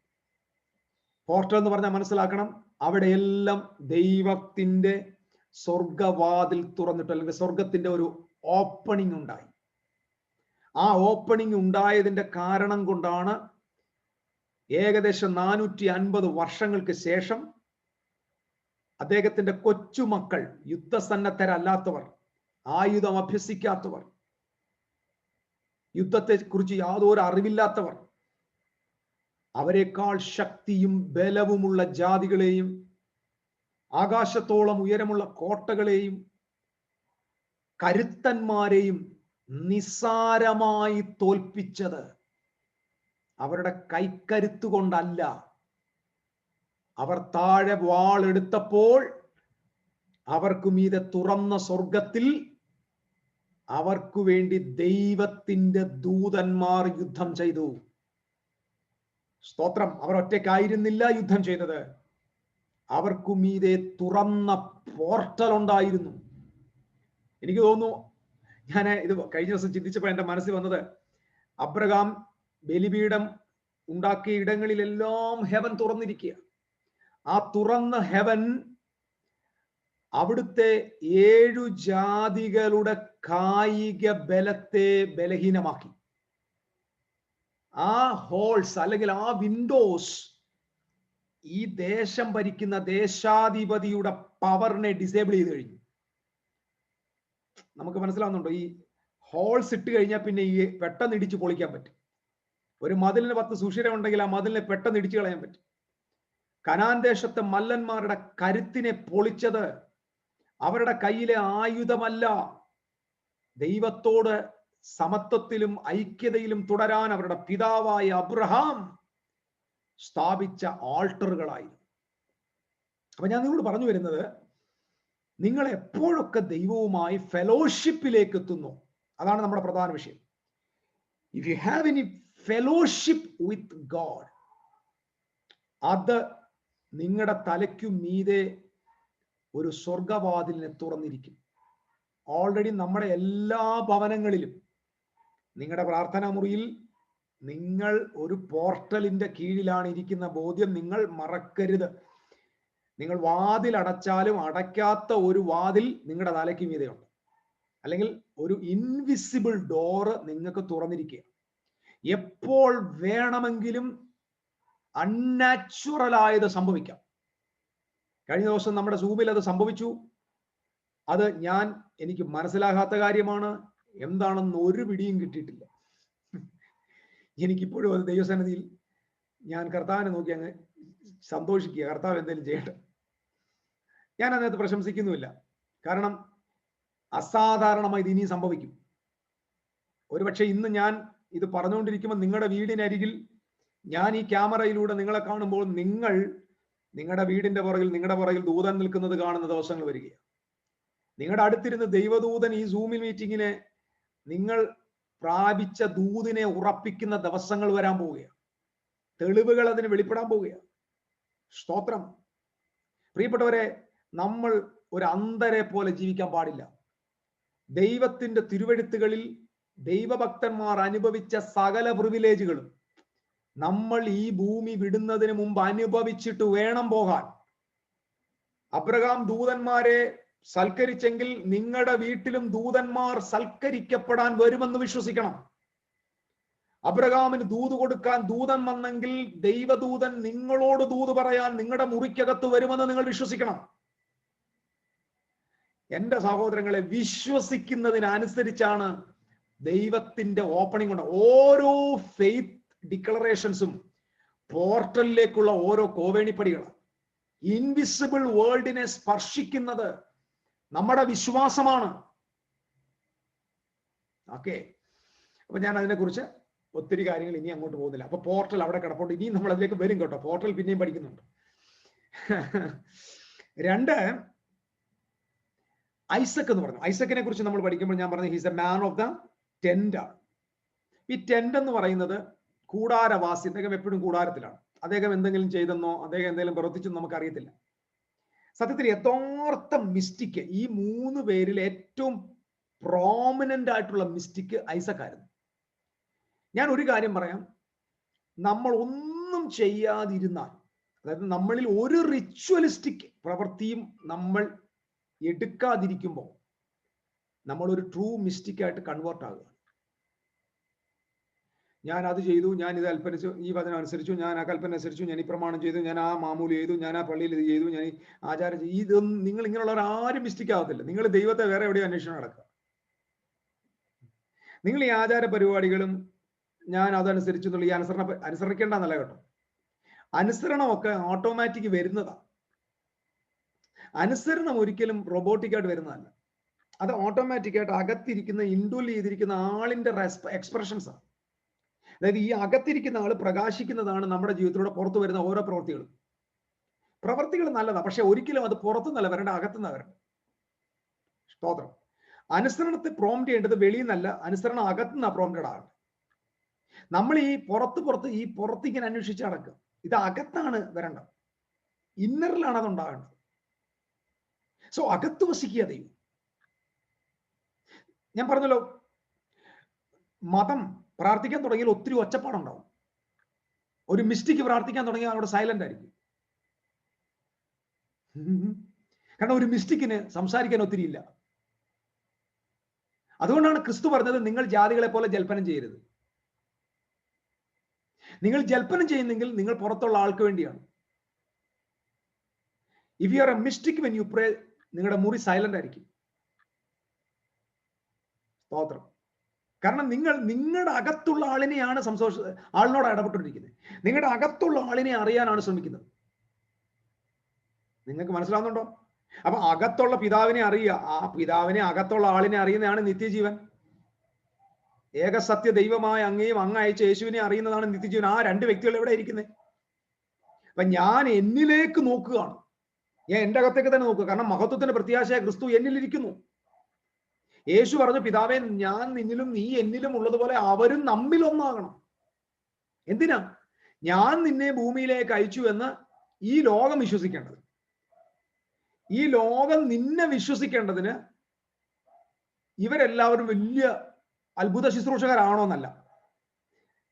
പോർട്ടൽ എന്ന് പറഞ്ഞാൽ മനസ്സിലാക്കണം, അവിടെയെല്ലാം ദൈവത്തിന്റെ സ്വർഗവാതിൽ തുറന്നിട്ട്, അല്ലെങ്കിൽ സ്വർഗത്തിന്റെ ഒരു ഓപ്പണിംഗ് ഉണ്ടായി. ആ ഓപ്പണിംഗ് ഉണ്ടായതിന്റെ കാരണം കൊണ്ടാണ് ഏകദേശം 450 വർഷങ്ങൾക്ക് ശേഷം അദ്ദേഹത്തിന്റെ കൊച്ചുമക്കൾ, യുദ്ധസന്നദ്ധരല്ലാത്തവർ, ആയുധം അഭ്യസിക്കാത്തവർ, യുദ്ധത്തെ കുറിച്ച് യാതൊരു അറിവില്ലാത്തവർ, അവരെക്കാൾ ശക്തിയും ബലവുമുള്ള ജാതികളെയും ആകാശത്തോളം ഉയരമുള്ള കോട്ടകളെയും കരുത്തന്മാരെയും നിസ്സാരമായി തോൽപ്പിച്ചത് അവരുടെ കൈക്കരുത്തുകൊണ്ടല്ല. അവർ താഴെ വാളെടുത്തപ്പോൾ അവർക്കു മീതെ തുറന്ന സ്വർഗത്തിൽ അവർക്കു വേണ്ടി ദൈവത്തിന്റെ ദൂതന്മാർ യുദ്ധം ചെയ്തു. സ്തോത്രം. അവർ ഒറ്റയ്ക്കായിരുന്നില്ല യുദ്ധം ചെയ്തത്. അവർക്കു മീതെ തുറന്ന പോർട്ടൽ ഉണ്ടായിരുന്നു. എനിക്ക് തോന്നുന്നു, ഞാൻ ഇത് കഴിഞ്ഞ ദിവസം ചിന്തിച്ചപ്പോൾ എന്റെ മനസ്സിൽ വന്നത്, അബ്രഹാം ബലിപീഠം ഉണ്ടാക്കിയ ഇടങ്ങളിലെല്ലാം ഹെവൻ തുറന്നിരിക്കുക. ആ തുറന്ന ഹെവൻ അവിടുത്തെ 7 ജാതികളുടെ കായിക ബലത്തെ ബലഹീനമാക്കി. ആ ഹോൾസ് അല്ലെങ്കിൽ ആ വിൻഡോസ് ഈ ദേശം ഭരിക്കുന്ന ദേശാധിപതിയുടെ പവറിനെ ഡിസേബിൾ ചെയ്ത് കഴിഞ്ഞു. നമുക്ക് മനസ്സിലാവുന്നുണ്ടോ? ഈ ഹോൾസ് ഇട്ട് കഴിഞ്ഞാൽ പിന്നെ ഈ പെട്ടെന്ന് ഇടിച്ച് പൊളിക്കാൻ പറ്റും. ഒരു മതിലിന് 10 സുഷിരം ഉണ്ടെങ്കിൽ ആ മതിലിനെ പെട്ടെന്ന് ഇടിച്ചു കളയാൻ പറ്റും. കനാൻ ദേശത്തെ മല്ലന്മാരുടെ കരുത്തിനെ പൊളിച്ചത് അവരുടെ കയ്യിലെ ആയുധമല്ല, ദൈവത്തോട് സമത്വത്തിലും ഐക്യതയിലും തുടരാൻ അവരുടെ പിതാവായ അബ്രഹാം സ്ഥാപിച്ച ആൾട്ടറുകളായി. അപ്പൊ ഞാൻ നിങ്ങളോട് പറഞ്ഞു വരുന്നത്, നിങ്ങൾ എപ്പോഴൊക്കെ ദൈവവുമായി ഫെലോഷിപ്പിലേക്ക് എത്തുന്നു, അതാണ് നമ്മുടെ പ്രധാന വിഷയം. If you have any fellowship with God, അത് നിങ്ങളുടെ തലയ്ക്കു മീതെ ഒരു സ്വർഗവാതിലിനെ തുറന്നിരിക്കും. ഓൾറെഡി നമ്മുടെ എല്ലാ ഭവനങ്ങളിലും, നിങ്ങളുടെ പ്രാർത്ഥനാ മുറിയിൽ നിങ്ങൾ ഒരു പോർട്ടലിന്റെ കീഴിലാണ് ഇരിക്കുന്ന ബോധ്യം നിങ്ങൾ മറക്കരുത്. നിങ്ങൾ വാതിൽ അടച്ചാലും അടയ്ക്കാത്ത ഒരു വാതിൽ നിങ്ങളുടെ തലയ്ക്ക് മീതെയുണ്ട്. അല്ലെങ്കിൽ ഒരു ഇൻവിസിബിൾ ഡോറ് നിങ്ങൾക്ക് തുറന്നിരിക്കുക. എപ്പോൾ വേണമെങ്കിലും അൺനാച്ചുറൽ ആയത് സംഭവിക്കാം. കഴിഞ്ഞ ദിവസം നമ്മുടെ സൂമിൽ അത് സംഭവിച്ചു. അത് എനിക്ക് മനസ്സിലാകാത്ത കാര്യമാണ്. എന്താണെന്ന് ഒരു പിടിയും കിട്ടിയിട്ടില്ല. എനിക്കിപ്പോഴും അത് ദൈവസന്നിധിയിൽ ഞാൻ കർത്താവിനെ നോക്കി അങ്ങ് സന്തോഷിക്കുക, കർത്താവ് എന്തെങ്കിലും ചെയ്യട്ടെ. ഞാൻ അതിനകത്ത് പ്രശംസിക്കുന്നുമില്ല. കാരണം അസാധാരണമായി ഇത് ഇനിയും സംഭവിക്കും. ഒരുപക്ഷെ ഇന്ന് ഞാൻ ഇത് പറഞ്ഞുകൊണ്ടിരിക്കുമ്പോൾ നിങ്ങളുടെ വീടിനരികിൽ ഞാൻ ഈ ക്യാമറയിലൂടെ നിങ്ങളെ കാണുമ്പോൾ നിങ്ങളുടെ വീടിന്റെ പുറകിൽ ദൂതൻ നിൽക്കുന്നത് കാണുന്ന ദിവസങ്ങൾ വരികയാണ്. നിങ്ങളുടെ അടുത്തിരുന്ന് ദൈവദൂതൻ ഈ സൂമിൽ മീറ്റിങ്ങിനെ നിങ്ങൾ പ്രാപിച്ച ദൂതിനെ ഉറപ്പിക്കുന്ന ദിവസങ്ങൾ വരാൻ പോവുകയാണ്. തെളിവുകൾ അതിന് വെളിപ്പെടാൻ പോവുകയാണ്. സ്തോത്രം. പ്രിയപ്പെട്ടവരെ, നമ്മൾ ഒരു അന്ധരെ പോലെ ജീവിക്കാൻ പാടില്ല. ദൈവത്തിന്റെ തിരുവെഴുത്തുകളിൽ ദൈവഭക്തന്മാർ അനുഭവിച്ച സകല പ്രിവിലേജുകളും നമ്മൾ ഈ ഭൂമി വിടുന്നതിന് മുമ്പ് അനുഭവിച്ചിട്ട് വേണം പോകാൻ. അബ്രഹാം ദൂതന്മാരെ സൽക്കരിച്ചെങ്കിൽ നിങ്ങളുടെ വീട്ടിലും ദൂതന്മാർ സൽക്കരിക്കപ്പെടാൻ വരുമെന്ന് വിശ്വസിക്കണം. അബ്രഹാമിന് ദൂത് കൊടുക്കാൻ ദൂതൻ വന്നെങ്കിൽ ദൈവദൂതൻ നിങ്ങളോട് ദൂത് പറയാൻ നിങ്ങളുടെ മുറിക്കകത്ത് വരുമെന്ന് നിങ്ങൾ വിശ്വസിക്കണം. എന്റെ സഹോദരങ്ങളെ, വിശ്വസിക്കുന്നതിനനുസരിച്ചാണ് ദൈവത്തിന്റെ ഓപ്പണിംഗ് ഉണ്ട്. ഓരോ ഫെയ്ത്ത് ഡിക്ലറേഷൻസും പോർട്ടലിലേക്കുള്ള ഓരോ കോവേണിപ്പടികളാണ്. ഇൻവിസിബിൾ വേൾഡിനെ സ്പർശിക്കുന്നത് നമ്മുടെ വിശ്വാസമാണ്. ഓക്കെ, അപ്പൊ ഞാൻ അതിനെക്കുറിച്ച് ഒത്തിരി കാര്യങ്ങൾ ഇനി അങ്ങോട്ട് പോകുന്നില്ല. അപ്പൊ പോർട്ടൽ അവിടെ കിടപ്പുണ്ട്. ഇനിയും നമ്മൾ അതിലേക്ക് വരും കേട്ടോ. പോർട്ടൽ പിന്നെയും പഠിക്കുന്നുണ്ട്. 2, ഐസക് എന്ന് പറഞ്ഞു. ഐസക്കിനെ കുറിച്ച് നമ്മൾ പഠിക്കുമ്പോൾ ഞാൻ പറഞ്ഞു he's a man of the tent ആണ്. ഈ ടെന്റ് എന്ന് പറയുന്നത് കൂടാരവാസി. അദ്ദേഹം എപ്പോഴും കൂടാരത്തിലാണ്. അദ്ദേഹം എന്തെങ്കിലും ചെയ്തെന്നോ അദ്ദേഹം എന്തെങ്കിലും പ്രവർത്തിച്ചെന്നോ നമുക്ക് അറിയത്തില്ല. സത്യത്തിൽ യഥാർത്ഥ മിസ്റ്റിക്ക്, ഈ 3 പേരിൽ ഏറ്റവും പ്രോമിനന്റ് ആയിട്ടുള്ള മിസ്റ്റിക്ക് ഐസക് ആയിരുന്നു. ഞാൻ ഒരു കാര്യം പറയാം, നമ്മൾ ഒന്നും ചെയ്യാതിരുന്നാൽ, അതായത് നമ്മളിൽ ഒരു റിച്വലിസ്റ്റിക് പ്രവൃത്തിയും നമ്മൾ എടുക്കാതിരിക്കുമ്പോൾ നമ്മൾ ഒരു ട്രൂ മിസ്റ്റിക് ആയിട്ട് കൺവേർട്ട് ആകുക. ഞാൻ അത് ചെയ്തു, ഞാൻ ഇത് കൽപ്പനിച്ചു, ഈ വചനം അനുസരിച്ചു, ഞാൻ ആ കൽപ്പന അനുസരിച്ചു, ഞാൻ ഈ പ്രമാണം ചെയ്തു, ഞാൻ ആ മാമൂല് ചെയ്തു, ഞാൻ ആ പള്ളിയിൽ ഇത് ചെയ്തു, ഞാൻ ഈ ആചാരം ചെയ്തു. ഇതൊന്നും നിങ്ങൾ ഇങ്ങനെയുള്ളവർ ആരും മിസ്റ്റേക്ക് ആവത്തില്ല. നിങ്ങൾ ദൈവത്തെ വേറെ എവിടെയോ അന്വേഷണം നടക്കുക. നിങ്ങൾ ഈ ആചാര പരിപാടികളും ഞാൻ അതനുസരിച്ചു എന്നുള്ള ഈ അനുസരിക്കേണ്ടെന്നല്ല കേട്ടോ. അനുസരണമൊക്കെ ഓട്ടോമാറ്റിക് വരുന്നതാണ്. അനുസരണം ഒരിക്കലും റോബോട്ടിക്കായിട്ട് വരുന്നതല്ല. അത് ഓട്ടോമാറ്റിക്കായിട്ട് അകത്തിരിക്കുന്ന ഇൻഡുവൽ ചെയ്തിരിക്കുന്ന ആളിന്റെ എക്സ്പ്രഷൻസ് ആണ്. അതായത് ഈ അകത്തിരിക്കുന്ന ആള് പ്രകാശിക്കുന്നതാണ് നമ്മുടെ ജീവിതത്തിലൂടെ പുറത്തു വരുന്ന ഓരോ പ്രവൃത്തികളും. പ്രവൃത്തികൾ നല്ലതാണ്, പക്ഷെ ഒരിക്കലും അത് പുറത്തുനിന്നല്ല വരേണ്ട, അകത്തുനിന്ന് വരണ്ട. സ്തോത്രം. അനുസരണത്തെ പ്രോംപ്റ്റ് ചെയ്യേണ്ടത് വെളിയിൽ നിന്നല്ല, അനുസരണം അകത്തുനിന്ന് പ്രോംപ്റ്റഡ് ആകണം. നമ്മൾ ഈ പുറത്തിങ്ങനെ അന്വേഷിച്ച് നടക്കുക. ഇത് അകത്താണ് വരേണ്ടത്, ഇന്നറിലാണ് അത് ഉണ്ടാകേണ്ടത്. സോ അകത്ത് വസിക്കുക ദൈവം. ഞാൻ പറഞ്ഞല്ലോ, മതം പ്രാർത്ഥിക്കാൻ തുടങ്ങിയാൽ ഒത്തിരി ഒച്ചപ്പാടുണ്ടാവും. ഒരു മിസ്റ്റിക്ക് പ്രാർത്ഥിക്കാൻ തുടങ്ങിയാൽ അവിടെ സൈലന്റ് ആയിരിക്കും. കാരണം ഒരു മിസ്റ്റിക്കിന് സംസാരിക്കാൻ ഒത്തിരി ഇല്ല. അതുകൊണ്ടാണ് ക്രിസ്തു പറഞ്ഞത്, നിങ്ങൾ ജാതികളെ പോലെ ജൽപ്പനം ചെയ്യരുത്. നിങ്ങൾ ജൽപ്പനം ചെയ്യുന്നെങ്കിൽ നിങ്ങൾ പുറത്തുള്ള ആൾക്ക് വേണ്ടിയാണ്. If you are A mystic when you pray, നിങ്ങളുടെ മുറി സൈലന്റ് ആയിരിക്കും. സ്തോത്രം. കാരണം നിങ്ങളുടെ അകത്തുള്ള ആളിനെയാണ് ആളിനോട് ഇടപെട്ടുകൊണ്ടിരിക്കുന്നത്. നിങ്ങളുടെ അകത്തുള്ള ആളിനെ അറിയാനാണ് ശ്രമിക്കുന്നത്. നിങ്ങൾക്ക് മനസ്സിലാവുന്നുണ്ടോ? അപ്പൊ അകത്തുള്ള പിതാവിനെ അറിയുക, ആ പിതാവിനെ അകത്തുള്ള ആളിനെ അറിയുന്നതാണ് നിത്യജീവൻ. ഏകസത്യ ദൈവമായ അങ്ങേയും അങ്ങ് അയച്ച യേശുവിനെ അറിയുന്നതാണ് നിത്യജീവൻ. ആ രണ്ട് വ്യക്തികൾ എവിടെ ഇരിക്കുന്നത്? അപ്പൊ ഞാൻ എന്നിലേക്ക് നോക്കുകയാണ്, ഞാൻ എന്റെ അകത്തേക്ക് തന്നെ നോക്കുക. കാരണം മഹത്വത്തിന്റെ പ്രത്യാശയായ ക്രിസ്തു എന്നിലിരിക്കുന്നു. യേശു പറഞ്ഞു, പിതാവേ, ഞാൻ നിന്നിലും നീ എന്നിലും ഉള്ളതുപോലെ അവരും നമ്മിൽ ഒന്നാകണം. എന്തിനാ? ഞാൻ നിന്നെ ഭൂമിയിലേക്ക് അയച്ചു എന്ന് ഈ ലോകം വിശ്വസിക്കേണ്ടത്. ഈ ലോകം നിന്നെ വിശ്വസിക്കേണ്ടതിന് ഇവരെല്ലാവരും വലിയ അത്ഭുത ശുശ്രൂഷകരാണോന്നല്ല.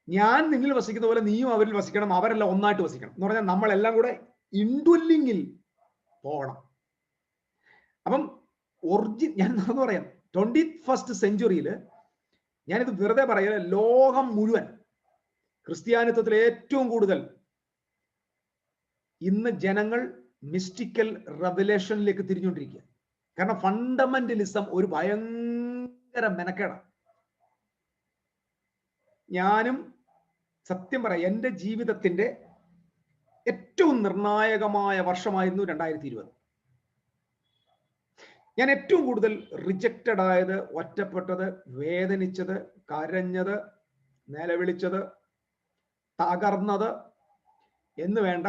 ഞാൻ നിന്നിൽ വസിക്കുന്ന പോലെ നീയും അവരിൽ വസിക്കണം, അവരെല്ലാം ഒന്നായിട്ട് വസിക്കണം എന്ന് പറഞ്ഞാൽ നമ്മളെല്ലാം കൂടെ ഇൻഡ്വെല്ലിങ്ങിൽ പോകണം. അപ്പം ഞാൻ എന്ന് പറയാം, 21st സെഞ്ചുറിയിൽ ഞാനിത് വെറുതെ പറയില്ല, ലോകം മുഴുവൻ ക്രിസ്ത്യാനിത്വത്തിൽ ഏറ്റവും കൂടുതൽ ഇന്ന് ജനങ്ങൾ മിസ്റ്റിക്കൽ റെവലേഷനിലേക്ക് തിരിഞ്ഞുകൊണ്ടിരിക്കുക. കാരണം ഫണ്ടമെന്റലിസം ഒരു ഭയങ്കര മെനക്കേടാണ്. ഞാനും സത്യം പറയാം, എൻ്റെ ജീവിതത്തിന്റെ ഏറ്റവും നിർണായകമായ വർഷമായിരുന്നു 2020. ഞാൻ ഏറ്റവും കൂടുതൽ റിജക്റ്റഡ് ആയത്, ഒറ്റപ്പെട്ടത്, വേദനിച്ചത്, കരഞ്ഞത്, നിലവിളിച്ചത്, തകർന്നത് എന്ന് വേണ്ട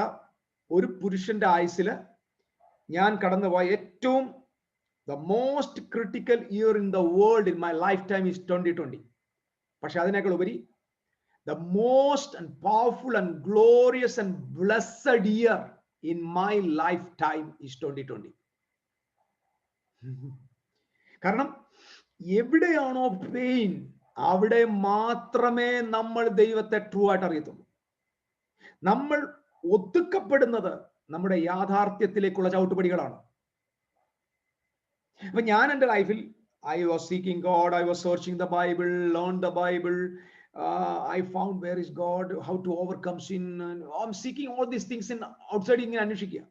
ഒരു പുരുഷന്റെ ആയുസ്സിൽ ഞാൻ കടന്നുപോയ ഏറ്റവും the most critical year in the world in my life time is 2020. പക്ഷെ അതിനേക്കാൾ ഉപരി the most and powerful and glorious and blessed year in my life time is 2020. കാരണം എവിടെയാണോ പെയിൻ, അവിടെ മാത്രമേ നമ്മൾ ദൈവത്തെ ട്രൂ ആയിട്ട് അറിയത്തുള്ളൂ. നമ്മൾ ഒതുക്കപ്പെടുന്നത് നമ്മുടെ യാഥാർത്ഥ്യത്തിലേക്കുള്ള ചവിട്ടുപടികളാണ്. അപ്പൊ ഞാൻ എൻ്റെ ലൈഫിൽ I was seeking God, I was searching the Bible, learned the Bible, I found where is God, how to overcome sin, and I'm seeking all these things in outside ഇങ്ങനെ അന്വേഷിക്കുക.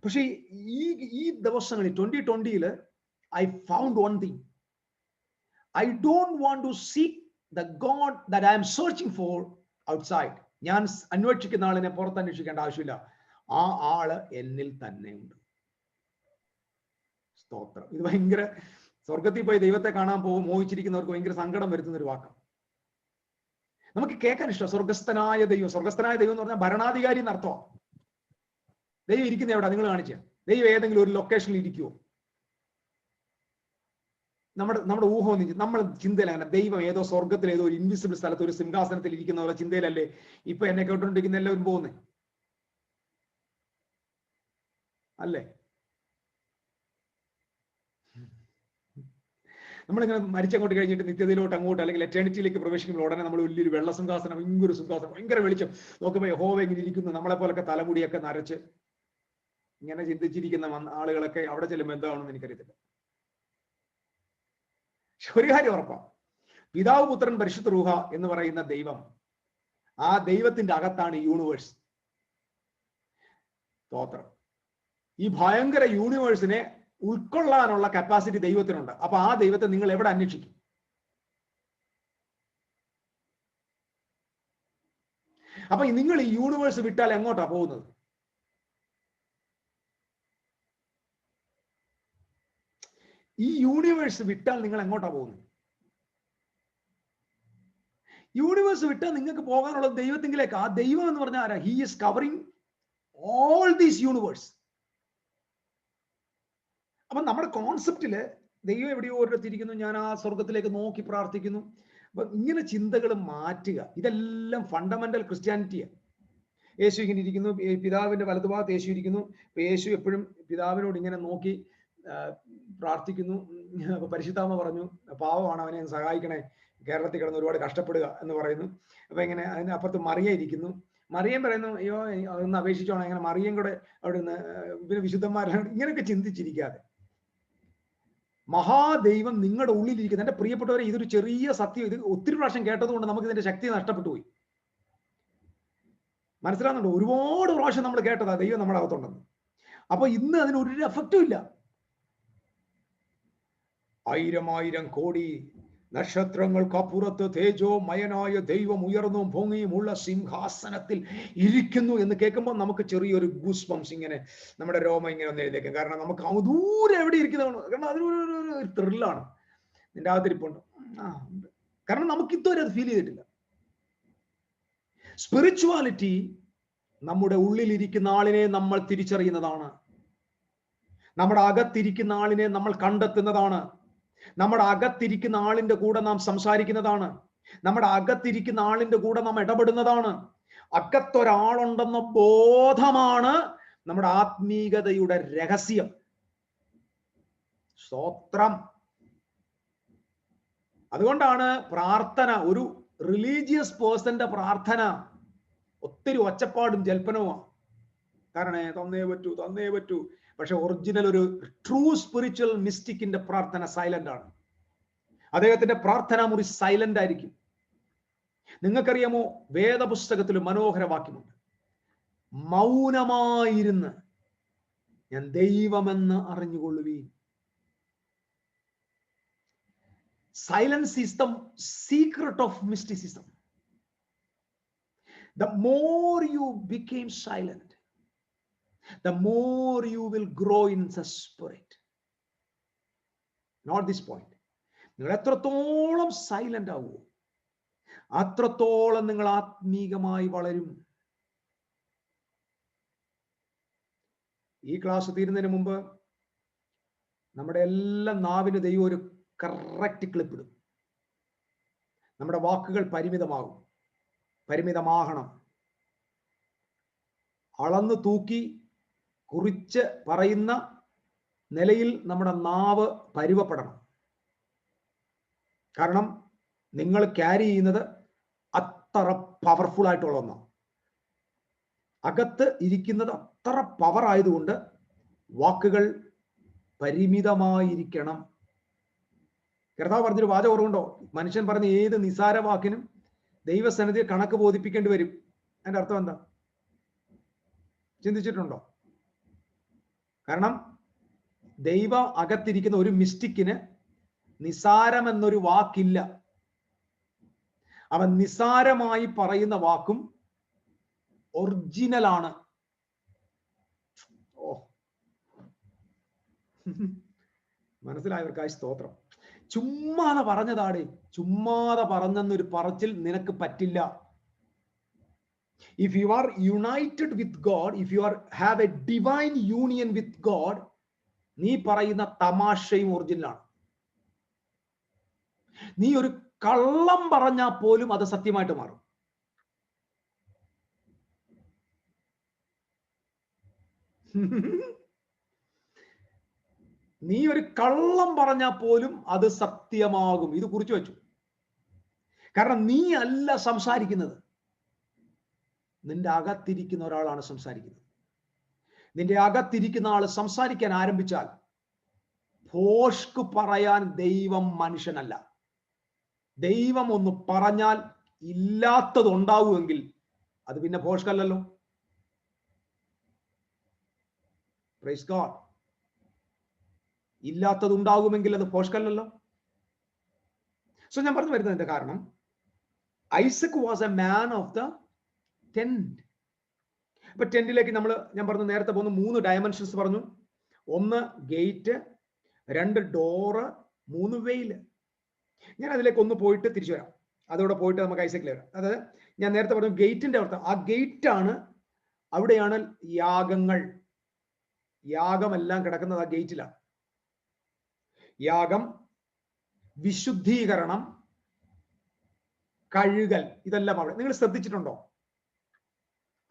പക്ഷെ ഈ ദിവസങ്ങളിൽ 2020 I found one thing. I don't want to seek the God that I am searching for outside. ഞാൻ അന്വേഷിക്കുന്ന ആളിനെ പുറത്ത് അന്വേഷിക്കേണ്ട ആവശ്യമില്ല, ആ ആള് എന്നിൽ തന്നെ ഉണ്ട്. സ്തോത്രം. ഇത് ഭയങ്കര, സ്വർഗത്തിൽ പോയി ദൈവത്തെ കാണാൻ പോകും മോഹിച്ചിരിക്കുന്നവർക്ക് ഭയങ്കര സങ്കടം വരുത്തുന്ന ഒരു വാക്കാണ്. നമുക്ക് കേൾക്കാൻ ഇഷ്ടം സ്വർഗസ്ഥനായ ദൈവം. സ്വർഗസ്ഥനായ ദൈവം എന്ന് പറഞ്ഞാൽ ഭരണാധികാരി എന്നർത്ഥമാണ്. ദൈവം ഇരിക്കുന്ന എവിടെ? നിങ്ങൾ കാണിച്ച ദൈവം ഏതെങ്കിലും ഒരു ലൊക്കേഷനിൽ ഇരിക്കുവോ? നമ്മുടെ ഊഹം, നമ്മൾ ചിന്തയിലാണ് ദൈവം ഏതോ സ്വർഗത്തിൽ ഏതോ ഒരു ഇൻവിസിബിൾ സ്ഥലത്ത് ഒരു സിംഹാസനത്തിൽ ഇരിക്കുന്ന പോലെ ചിന്തയിലല്ലേ ഇപ്പൊ എന്നെ കേട്ടോണ്ടിരിക്കുന്ന എല്ലാവരും പോകുന്നേ അല്ലേ? നമ്മളിങ്ങനെ മരിച്ചങ്ങോട്ട് കഴിഞ്ഞിട്ട് നിത്യതയിലോട്ട് അങ്ങോട്ട് അല്ലെങ്കിൽ എറ്റേണിറ്റിയിലേക്ക് പ്രവേശിക്കുമ്പോൾ ഉടനെ നമ്മൾ വലിയൊരു വെള്ള സിംഹാസനം, ഭയങ്കര സിംഹാസനം, ഭയങ്കര വെളിച്ചം നോക്കുമ്പോൾ യഹോവ ഇങ്ങനെ ഇരിക്കുന്നു, നമ്മളെ പോലൊക്കെ തലമുടിയൊക്കെ നരച്ച് ഇങ്ങനെ ചിന്തിച്ചിരിക്കുന്ന ആളുകളൊക്കെ അവിടെ ചെല്ലുമ്പോൾ എന്താണെന്ന് എനിക്കറിയത്തില്ല. പക്ഷെ ഒരു കാര്യം ഉറപ്പാണ്, പിതാവ്, പുത്രൻ, പരിശുദ്ധ റൂഹ എന്ന് പറയുന്ന ദൈവം, ആ ദൈവത്തിന്റെ അകത്താണ് യൂണിവേഴ്സ്. സ്തോത്രം. ഈ ഭയങ്കര യൂണിവേഴ്സിനെ ഉൾക്കൊള്ളാനുള്ള കപ്പാസിറ്റി ദൈവത്തിനുണ്ട്. അപ്പൊ ആ ദൈവത്തെ നിങ്ങൾ എവിടെ അന്വേഷിക്കും? അപ്പൊ നിങ്ങൾ ഈ യൂണിവേഴ്സ് വിട്ടാൽ എങ്ങോട്ടാ പോകുന്നത്? ഈ യൂണിവേഴ്സ് വിട്ടാൽ നിങ്ങൾ എങ്ങോട്ടാ പോകുന്നത്? യൂണിവേഴ്സ് വിട്ടാൽ നിങ്ങൾക്ക് പോകാനുള്ളത് ദൈവത്തിങ്കിലേക്ക്. ആ ദൈവം എന്ന് പറഞ്ഞാൽ ആരാ? He is covering all these universe. അപ്പൊ നമ്മുടെ കോൺസെപ്റ്റില് ദൈവം എവിടെയോ ഓരോരുത്തിരിക്കുന്നു, ഞാൻ ആ സ്വർഗത്തിലേക്ക് നോക്കി പ്രാർത്ഥിക്കുന്നു. അപ്പൊ ഇങ്ങനെ ചിന്തകൾ മാറ്റുക. ഇതെല്ലാം ഫണ്ടമെന്റൽ ക്രിസ്ത്യാനിറ്റിയാണ്. യേശു ഇങ്ങനെ ഇരിക്കുന്നു, പിതാവിന്റെ വലതുഭാഗത്ത് യേശു ഇരിക്കുന്നു. അപ്പൊ യേശു എപ്പോഴും പിതാവിനോട് ഇങ്ങനെ നോക്കി പ്രാർത്ഥിക്കുന്നു. അപ്പൊ പരിശുദ്ധാമ്മ പറഞ്ഞു, പാവമാണ്, അവനെ സഹായിക്കണേ, കേരളത്തിൽ കിടന്ന് ഒരുപാട് കഷ്ടപ്പെടുക എന്ന് പറയുന്നു. അപ്പൊ ഇങ്ങനെ അതിന് അപ്പുറത്ത് മറിയ ഇരിക്കുന്നു. മറിയം പറയുന്നു, അയ്യോ അതൊന്ന് അപേക്ഷിച്ചോണം. അങ്ങനെ മറിയം കൂടെ അവിടെ നിന്ന് പിന്നെ വിശുദ്ധന്മാരാണ്. ഇങ്ങനെയൊക്കെ ചിന്തിച്ചിരിക്കാതെ മഹാദൈവം നിങ്ങളുടെ ഉള്ളിലിരിക്കുന്നത്. എന്റെ പ്രിയപ്പെട്ടവരെ, ഇതൊരു ചെറിയ സത്യം. ഇത് ഒത്തിരി പ്രാവശ്യം കേട്ടതുകൊണ്ട് നമുക്ക് ഇതിന്റെ ശക്തി നഷ്ടപ്പെട്ടു പോയി. മനസ്സിലാകുന്നുണ്ടോ? ഒരുപാട് പ്രാവശ്യം നമ്മൾ കേട്ടതാ ദൈവം നമ്മുടെ അകത്തുണ്ടെന്ന്. അപ്പൊ ഇന്ന് അതിനൊരു എഫക്റ്റും ഇല്ല. 1000 കോടി നക്ഷത്രങ്ങൾക്കപ്പുറത്ത് തേജോമയനായ ദൈവം ഉയർന്നും പൊങ്ങിയുമുള്ള സിംഹാസനത്തിൽ ഇരിക്കുന്നു എന്ന് കേൾക്കുമ്പോൾ നമുക്ക് ചെറിയൊരു ഗൂസ് ബംസ്, ഇങ്ങനെ നമ്മുടെ രോമം ഇങ്ങനെ ഒന്ന് എഴുതേക്കും. കാരണം നമുക്ക് ദൂരെ എവിടെ ഇരിക്കുന്നതാണ്. കാരണം അതൊരു ത്രില്ലാണ്. നിന്റെ അകത്തിരിപ്പുണ്ട്. കാരണം നമുക്ക് ഇതുവരെ അത് ഫീൽ ചെയ്തിട്ടില്ല. സ്പിരിച്വാലിറ്റി നമ്മുടെ ഉള്ളിലിരിക്കുന്ന ആളിനെ നമ്മൾ തിരിച്ചറിയുന്നതാണ്. നമ്മുടെ അകത്തിരിക്കുന്ന ആളിനെ നമ്മൾ കണ്ടെത്തുന്നതാണ്. നമ്മുടെ അകത്തിരിക്കുന്ന ആളിന്റെ കൂടെ നാം സംസാരിക്കുന്നതാണ്. നമ്മുടെ അകത്തിരിക്കുന്ന ആളിന്റെ കൂടെ നാം ഇടപെടുന്നതാണ്. അകത്തൊരാളുണ്ടെന്ന ബോധമാണ് നമ്മുടെ ആത്മീകതയുടെ രഹസ്യം. സ്തോത്രം. അതുകൊണ്ടാണ് പ്രാർത്ഥന, ഒരു റിലീജിയസ് പേഴ്സന്റെ പ്രാർത്ഥന ഒത്തിരി ഒച്ചപ്പാടും ജൽപ്പനവുമാണ്. കാരണം തന്നേ പറ്റൂ, തന്നേ പറ്റൂ. പക്ഷെ ഒറിജിനൽ ഒരു ട്രൂ സ്പിരിച്വൽ മിസ്റ്റിക്കിന്റെ പ്രാർത്ഥന സൈലന്റ് ആണ്. അദ്ദേഹത്തിന്റെ പ്രാർത്ഥനാ മുറി സൈലന്റ് ആയിരിക്കും. നിങ്ങൾക്കറിയാമോ, വേദപുസ്തകത്തിൽ മനോഹര വാക്യമുണ്ട്, മൗനമായിരുന്ന് ഞാൻ ദൈവമെന്ന് അറിഞ്ഞുകൊള്ളുവീൻ. Silence is the secret of mysticism. The more you became silent, the more you will grow in the spirit. Not this point. നിങ്ങൾ എത്രത്തോളം സൈലന്റ് ആവൂ, അത്രത്തോളം നിങ്ങൾ ആത്മീകമായി വളരും. ഈ ക്ലാസ് തീരുന്നതിന് മുമ്പ് നമ്മുടെ എല്ലാ നാവിന് ദൈവം ഒരു കറക്റ്റ് ക്ലിപ്പിടും. നമ്മുടെ വാക്കുകൾ പരിമിതമാകണം. അളന്ന് തൂക്കി കുറിച്ച് പറയുന്ന നിലയിൽ നമ്മുടെ നാവ് പരുവപ്പെടണം. കാരണം നിങ്ങൾ ക്യാരി ചെയ്യുന്നത് അത്ര പവർഫുൾ ആയിട്ടുള്ള ഒന്നാണ്. അകത്ത് ഇരിക്കുന്നത് അത്ര പവർ ആയതുകൊണ്ട് വാക്കുകൾ പരിമിതമായിരിക്കണം. കർത്താവ് പറഞ്ഞൊരു വാചകം ഓർമ്മയുണ്ടോ? മനുഷ്യൻ പറഞ്ഞ ഏത് നിസാര വാക്കിനും ദൈവസന്നിധിയിൽ കണക്ക് ബോധിപ്പിക്കേണ്ടി വരും. അതിന്റെ അർത്ഥം എന്താ? ചിന്തിച്ചിട്ടുണ്ടോ? കാരണം ദൈവ അകത്തിരിക്കുന്ന ഒരു മിസ്റ്റിക്കിന് നിസാരം എന്നൊരു വാക്കില്ല. അവൻ നിസാരമായി പറയുന്ന വാക്കും ഒറിജിനലാണ്. ഓ, മനസ്സിലായവർക്കായി സ്തോത്രം. ചുമ്മാതെ പറഞ്ഞതാടേ, ചുമ്മാതെ പറഞ്ഞെന്നൊരു പറച്ചിൽ നിനക്ക് പറ്റില്ല. If you are united with God, if you have a divine union with God, നീ പറയുന്ന തമാശയും ഒറിജിനലാണ്. നീ ഒരു കള്ളം പറഞ്ഞാൽ പോലും അത് സത്യമായിട്ട് മാറും. നീ ഒരു കള്ളം പറഞ്ഞാൽ പോലും അത് സത്യമാകും. ഇത് കുറിച്ചു വെച്ചു. കാരണം നീ അല്ല സംസാരിക്കുന്നത്, നിന്റെ അകത്തിരിക്കുന്ന ഒരാളാണ് സംസാരിക്കുന്നത്. നിന്റെ അകത്തിരിക്കുന്ന ആൾ സംസാരിക്കാൻ ആരംഭിച്ചാൽ ഭോഷ്ക് പറയാൻ ദൈവം മനുഷ്യനല്ല. ദൈവം ഒന്ന് പറഞ്ഞാൽ ഇല്ലാത്തത് ഉണ്ടാവുമെങ്കിൽ അത് പിന്നെ ഭോഷ്കല്ലല്ലോ. Praise God. ഇല്ലാത്തത് ഉണ്ടാകുമെങ്കിൽ അത് ഭോഷ്കല്ലല്ലോ. സോ ഞാൻ പറഞ്ഞു വരുന്നതിന്റെ കാരണം, Isaac was a man of the tent. അപ്പൊ ടെന്റിലേക്ക് ഞാൻ പറഞ്ഞു നേരത്തെ പോകുന്ന 3 ഡയമെൻഷൻസ് പറഞ്ഞു. 1 ഗേറ്റ്, 2 ഡോറ്, 3 വെയിൽ. ഞാൻ അതിലേക്ക് ഒന്ന് പോയിട്ട് തിരിച്ചു വരാം. അതോടെ പോയിട്ട് നമുക്ക് ഐസക്കിൽ വരാം. അതായത് ഞാൻ നേരത്തെ പറഞ്ഞു ഗേറ്റിന്റെ അർത്ഥം, ആ ഗേറ്റ് ആണ്, അവിടെയാണ് യാഗമെല്ലാം കിടക്കുന്നത് ആ ഗേറ്റിലാണ്. യാഗം, വിശുദ്ധീകരണം, കഴുകൽ, ഇതെല്ലാം അവിടെ. നിങ്ങൾ ശ്രദ്ധിച്ചിട്ടുണ്ടോ?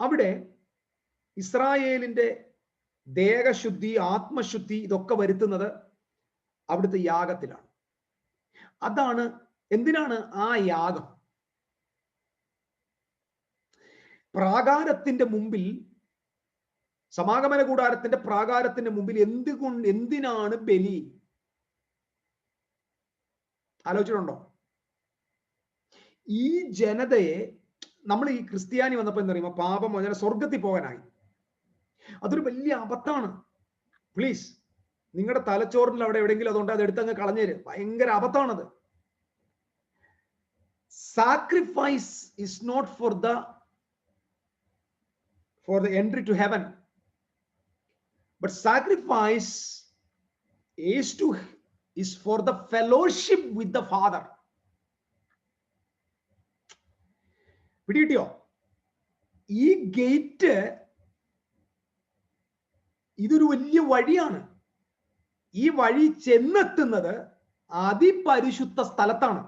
അവിടെ ഇസ്രായേലിന്റെ ദേഹശുദ്ധി, ആത്മശുദ്ധി ഇതൊക്കെ വരുത്തുന്നത് അവിടുത്തെ യാഗത്തിലാണ്. അതാണ് എന്തിനാണ് ആ യാഗം? പ്രാകാരത്തിന്റെ മുമ്പിൽ, സമാഗമന കൂടാരത്തിന്റെ പ്രാകാരത്തിന്റെ മുമ്പിൽ എന്തിനാണ് ബലി? ആലോചിച്ചിട്ടുണ്ടോ? ഈ ജനതയെ നമ്മൾ ഈ ക്രിസ്ത്യാനി വന്നപ്പോ എന്താ പറയുമ്പോ പാപമോചന സ്വർഗത്തിൽ പോകാനായി. അതൊരു വലിയ അബദ്ധമാണ്. പ്ലീസ്, നിങ്ങളുടെ തലച്ചോറിൽ അവിടെ എവിടെയെങ്കിലും അതുകൊണ്ട് അത് എടുത്തങ്ങ് കളഞ്ഞേര്. ഭയങ്കര അബദ്ധമാണത്. Sacrifice is not for the entry to heaven, but sacrifice is for the fellowship with the Father. പിടികിട്ടിയോ? ഈ ഗേറ്റ് ഇതൊരു വലിയ വഴിയാണ്. ഈ വഴി ചെന്നെത്തുന്നത് അതിപരിശുദ്ധ സ്ഥലത്താണ്.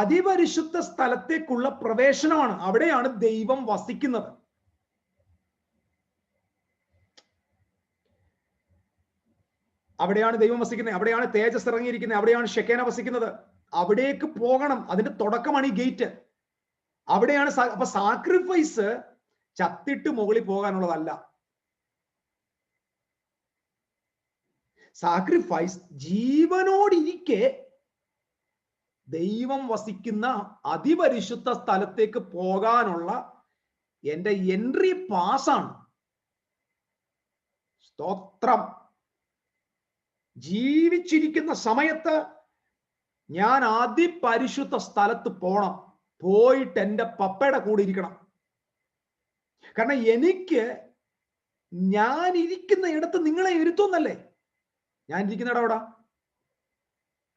അതിപരിശുദ്ധ സ്ഥലത്തേക്കുള്ള പ്രവേശനമാണ്. അവിടെയാണ് ദൈവം വസിക്കുന്നത്. അവിടെയാണ് ദൈവം വസിക്കുന്നത്. അവിടെയാണ് തേജസ് ഇറങ്ങിയിരിക്കുന്നത്. അവിടെയാണ് ഷെക്കേന വസിക്കുന്നത്. അവിടേക്ക് പോകണം. അതിന്റെ തുടക്കമാണ് ഈ ഗേറ്റ്. അവിടെയാണ്. അപ്പൊ സാക്രിഫൈസ് ചത്തിട്ട് മുകളിൽ പോകാനുള്ളതല്ല. സാക്രിഫൈസ് ജീവനോടിരിക്കെ ദൈവം വസിക്കുന്ന അതിപരിശുദ്ധ സ്ഥലത്തേക്ക് പോകാനുള്ള എന്റെ എൻട്രി പാസ്സാണ്. സ്തോത്രം. ജീവിച്ചിരിക്കുന്ന സമയത്ത് ഞാൻ അതിപരിശുദ്ധ സ്ഥലത്ത് പോണം. പോയിട്ട് എൻ്റെ പപ്പയുടെ കൂടെ ഇരിക്കണം. കാരണം ഞാൻ ഇരിക്കുന്ന ഇടത്ത് നിങ്ങളെ ഇരുത്തുന്നല്ലേ. ഞാൻ ഇരിക്കുന്ന ഇടം എവിടാ?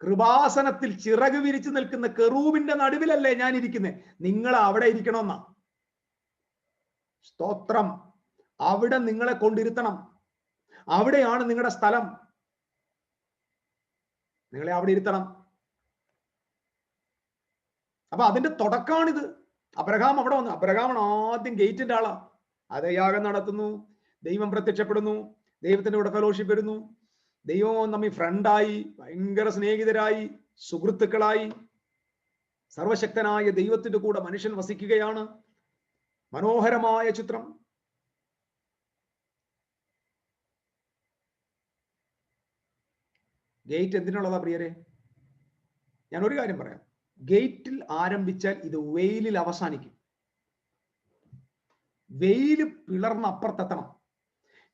കൃപാസനത്തിൽ ചിറക് വിരിച്ചു നിൽക്കുന്ന കെറൂബിന്റെ നടുവിലല്ലേ ഞാൻ ഇരിക്കുന്നത്. നിങ്ങൾ അവിടെ ഇരിക്കണമെന്നാ. സ്തോത്രം. അവിടെ നിങ്ങളെ കൊണ്ടിരുത്തണം. അവിടെയാണ് നിങ്ങളുടെ സ്ഥലം. നിങ്ങളെ അവിടെ ഇരുത്തണം. അപ്പൊ അതിന്റെ തുടക്കമാണിത്. അബ്രഹാം അവിടെ വന്നു. അബ്രഹാമാണ് ആദ്യം ഗേറ്റിന്റെ ആളാ. അത് യാഗം നടത്തുന്നു. ദൈവം പ്രത്യക്ഷപ്പെടുന്നു. ദൈവത്തിന്റെ കൂടെ ഫെലോഷിപ്പ് വരുന്നു. ദൈവവും നമ്മി ഫ്രണ്ടായി, ഭയങ്കര സ്നേഹിതരായി, സുഹൃത്തുക്കളായി. സർവശക്തനായ ദൈവത്തിന്റെ കൂടെ മനുഷ്യൻ വസിക്കുകയാണ്. മനോഹരമായ ചിത്രം. ഗേറ്റ് എന്തിനുള്ളതാ പ്രിയരെ? ഞാൻ ഒരു കാര്യം പറയാം. ഗേറ്റിൽ ആരംഭിച്ചാൽ ഇത് വെയിലിൽ അവസാനിക്കും. വെയിൽ പിളർന്ന് അപ്പുറത്തെത്തണം.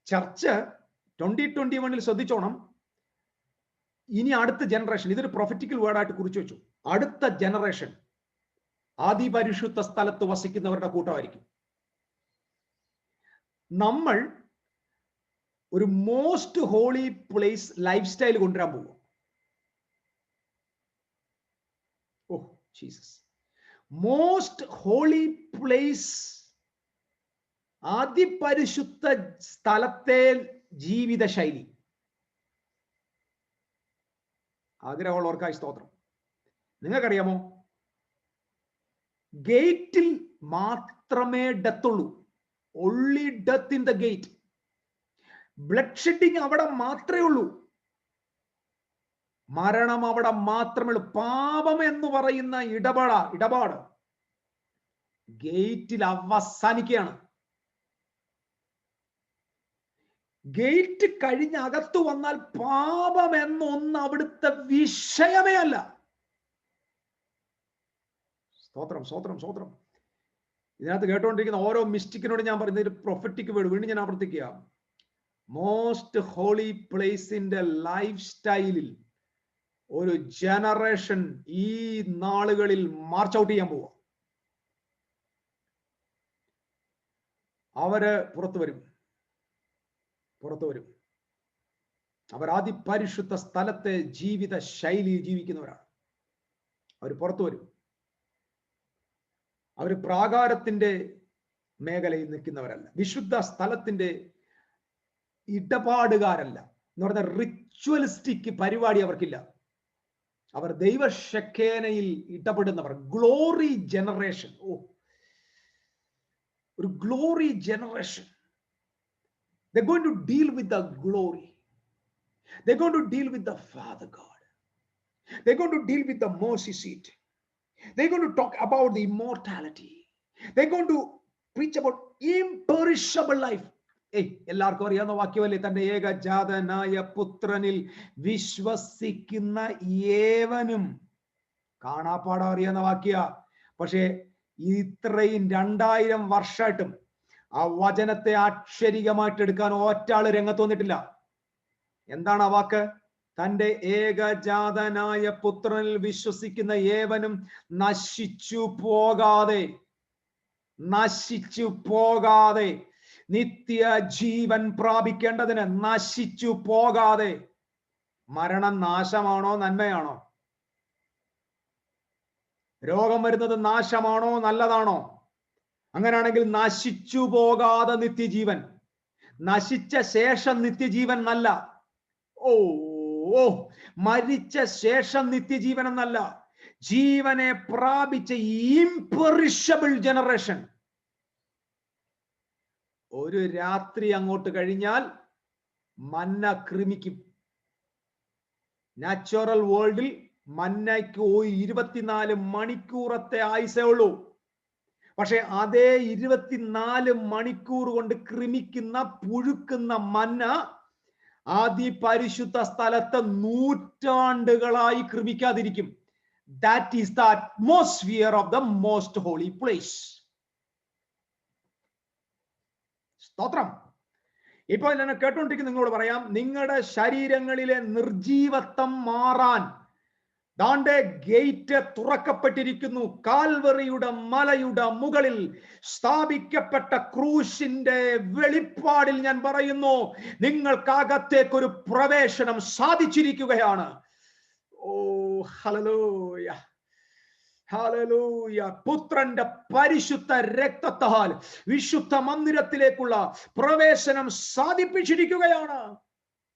ചർച്ച് 2021 ശ്രദ്ധിച്ചോണം. ഇനി അടുത്ത ജനറേഷൻ, ഇതൊരു പ്രൊഫറ്റിക്കൽ വേർഡായിട്ട് കുറിച്ചു വെച്ചു. അടുത്ത ജനറേഷൻ അതിപരിശുദ്ധ സ്ഥലത്ത് വസിക്കുന്നവരുടെ കൂട്ടമായിരിക്കും. നമ്മൾ ഒരു most holy place lifestyle കൊണ്ടുവരാൻ പോകും. Oh Jesus. Most holy place, അതിപരിശുദ്ധ സ്ഥലത്തെ ജീവിത ശൈലി. ആഗ്രഹമുള്ളവർക്കായി സ്തോത്രം. നിങ്ങൾക്കറിയാമോ, ഗേറ്റിൽ മാത്രമേ ഡെത്ത് ഉള്ളൂ. only death in the gate. Blood shedding അവിടെ മാത്രമേ ഉള്ളൂ. മരണം അവിടെ മാത്രമേ ഉള്ളൂ. പാപം എന്ന് പറയുന്ന ഇടപാട് ഗേറ്റിൽ അവസാനിക്കുകയാണ്. ഗേറ്റ് കഴിഞ്ഞ് അകത്തു വന്നാൽ പാപം എന്നൊന്ന് അവിടുത്തെ വിഷയമേ അല്ല. സ്തോത്രം, സ്തോത്രം, സ്തോത്രം. ഇതിനകത്ത് കേട്ടുകൊണ്ടിരിക്കുന്ന ഓരോ മിസ്റ്റിക്കിനോട് ഞാൻ പറയുന്ന ഒരു പ്രൊഫറ്റിക് വേർഡ് വീണ്ടും ഞാൻ ആവർത്തിക്കുക. മോസ്റ്റ് ഹോളി പ്ലേസിന്റെ ലൈഫ് സ്റ്റൈലിൽ ഒരു ജനറേഷൻ ഈ നാളുകളിൽ മാർച്ച് ഔട്ട് ചെയ്യാൻ പോവുക. അവര് പുറത്തു വരും. അവർ അതിപരിശുദ്ധ സ്ഥലത്തെ ജീവിത ശൈലിയിൽ ജീവിക്കുന്നവരാണ്. അവർ പുറത്തു വരും. അവർ പ്രാകാരത്തിന്റെ മേഖലയിൽ നിൽക്കുന്നവരല്ല, വിശുദ്ധ സ്ഥലത്തിന്റെ ഇടപാടുകാരല്ല എന്ന് പറഞ്ഞ റിച്വലിസ്റ്റിക് പരിപാടി അവർക്കില്ല. അവർ ദൈവശക്കേനയിൽ ഇടപെടുന്നവർ. Glory generation. ഒരു glory generation. They're going to deal with the glory. They're going to deal with the Father God. They're going to deal with the mercy seat. They're going to talk about the immortality. They're going to preach about imperishable life. എല്ലാവർക്കും അറിയാവുന്ന വാക്യമല്ലേ, തന്റെ ഏകജാതനായ പുത്രനിൽ വിശ്വസിക്കുന്ന ഏവനും. കാണാപ്പാടം അറിയാവുന്ന വാക്യ. പക്ഷേ ഇത്രയും 2000 വർഷമായിട്ടും ആ വചനത്തെ അക്ഷരികമായിട്ട് എടുക്കാൻ ഒറ്റാള് രംഗത്ത് വന്നിട്ടില്ല. എന്താണ് ആ വാക്ക്? തന്റെ ഏകജാതനായ പുത്രനിൽ വിശ്വസിക്കുന്ന ഏവനും നശിച്ചു പോകാതെ നിത്യ ജീവൻ പ്രാപിക്കേണ്ടതിന് നശിച്ചു പോകാതെ. മരണം നാശമാണോ നന്മയാണോ? രോഗം വരുന്നത് നാശമാണോ നല്ലതാണോ? അങ്ങനെയാണെങ്കിൽ നശിച്ചു പോകാതെ നിത്യജീവൻ. നശിച്ച ശേഷം നിത്യജീവൻ എന്നല്ല. മരിച്ച ശേഷം നിത്യജീവൻ എന്നല്ല, ജീവനെ പ്രാപിച്ച ഇംപെറിഷബിൾ ജനറേഷൻ. ഒരു രാത്രി അങ്ങോട്ട് കഴിഞ്ഞാൽ മന്ന കൃമിക്കും. നാച്ചുറൽ വേൾഡിൽ മന്നയ്ക്ക് 24 മണിക്കൂറത്തെ ആയുസേ ഉള്ളൂ. പക്ഷെ അതേ 24 മണിക്കൂർ കൊണ്ട് ക്രമിക്കുന്ന പുഴുക്കുന്ന മന്ന അതിപരിശുദ്ധ സ്ഥലത്ത് നൂറ്റാണ്ടുകളായി ക്രമിക്കാതിരിക്കും. That is the atmosphere of the most holy place. സ്തോത്രം. ഇപ്പോൾ എന്നെ കേട്ടുകൊണ്ടിരിക്കുന്ന നിങ്ങളോട് പറയാം, നിങ്ങളുടെ ശരീരങ്ങളിലെ നിർജീവത്വം മാറാൻ ദാണ്ടെ ഗേറ്റ് തുറക്കപ്പെട്ടിരിക്കുന്നു. കാൽവറിയുടെ മലയുടെ മുകളിൽ സ്ഥാപിക്കപ്പെട്ട ക്രൂശിന്റെ വെളിപ്പാടിൽ ഞാൻ പറയുന്നു, നിങ്ങൾക്കകത്തേക്കൊരു പ്രവേശനം സാധിച്ചിരിക്കുകയാണ്. Hallelujah, hallelujah. പുത്രന്റെ പരിശുദ്ധ രക്തത്താൽ വിശുദ്ധ മന്ദിരത്തിലേക്കുള്ള പ്രവേശനം സാധിപ്പിച്ചിരിക്കുകയാണ്.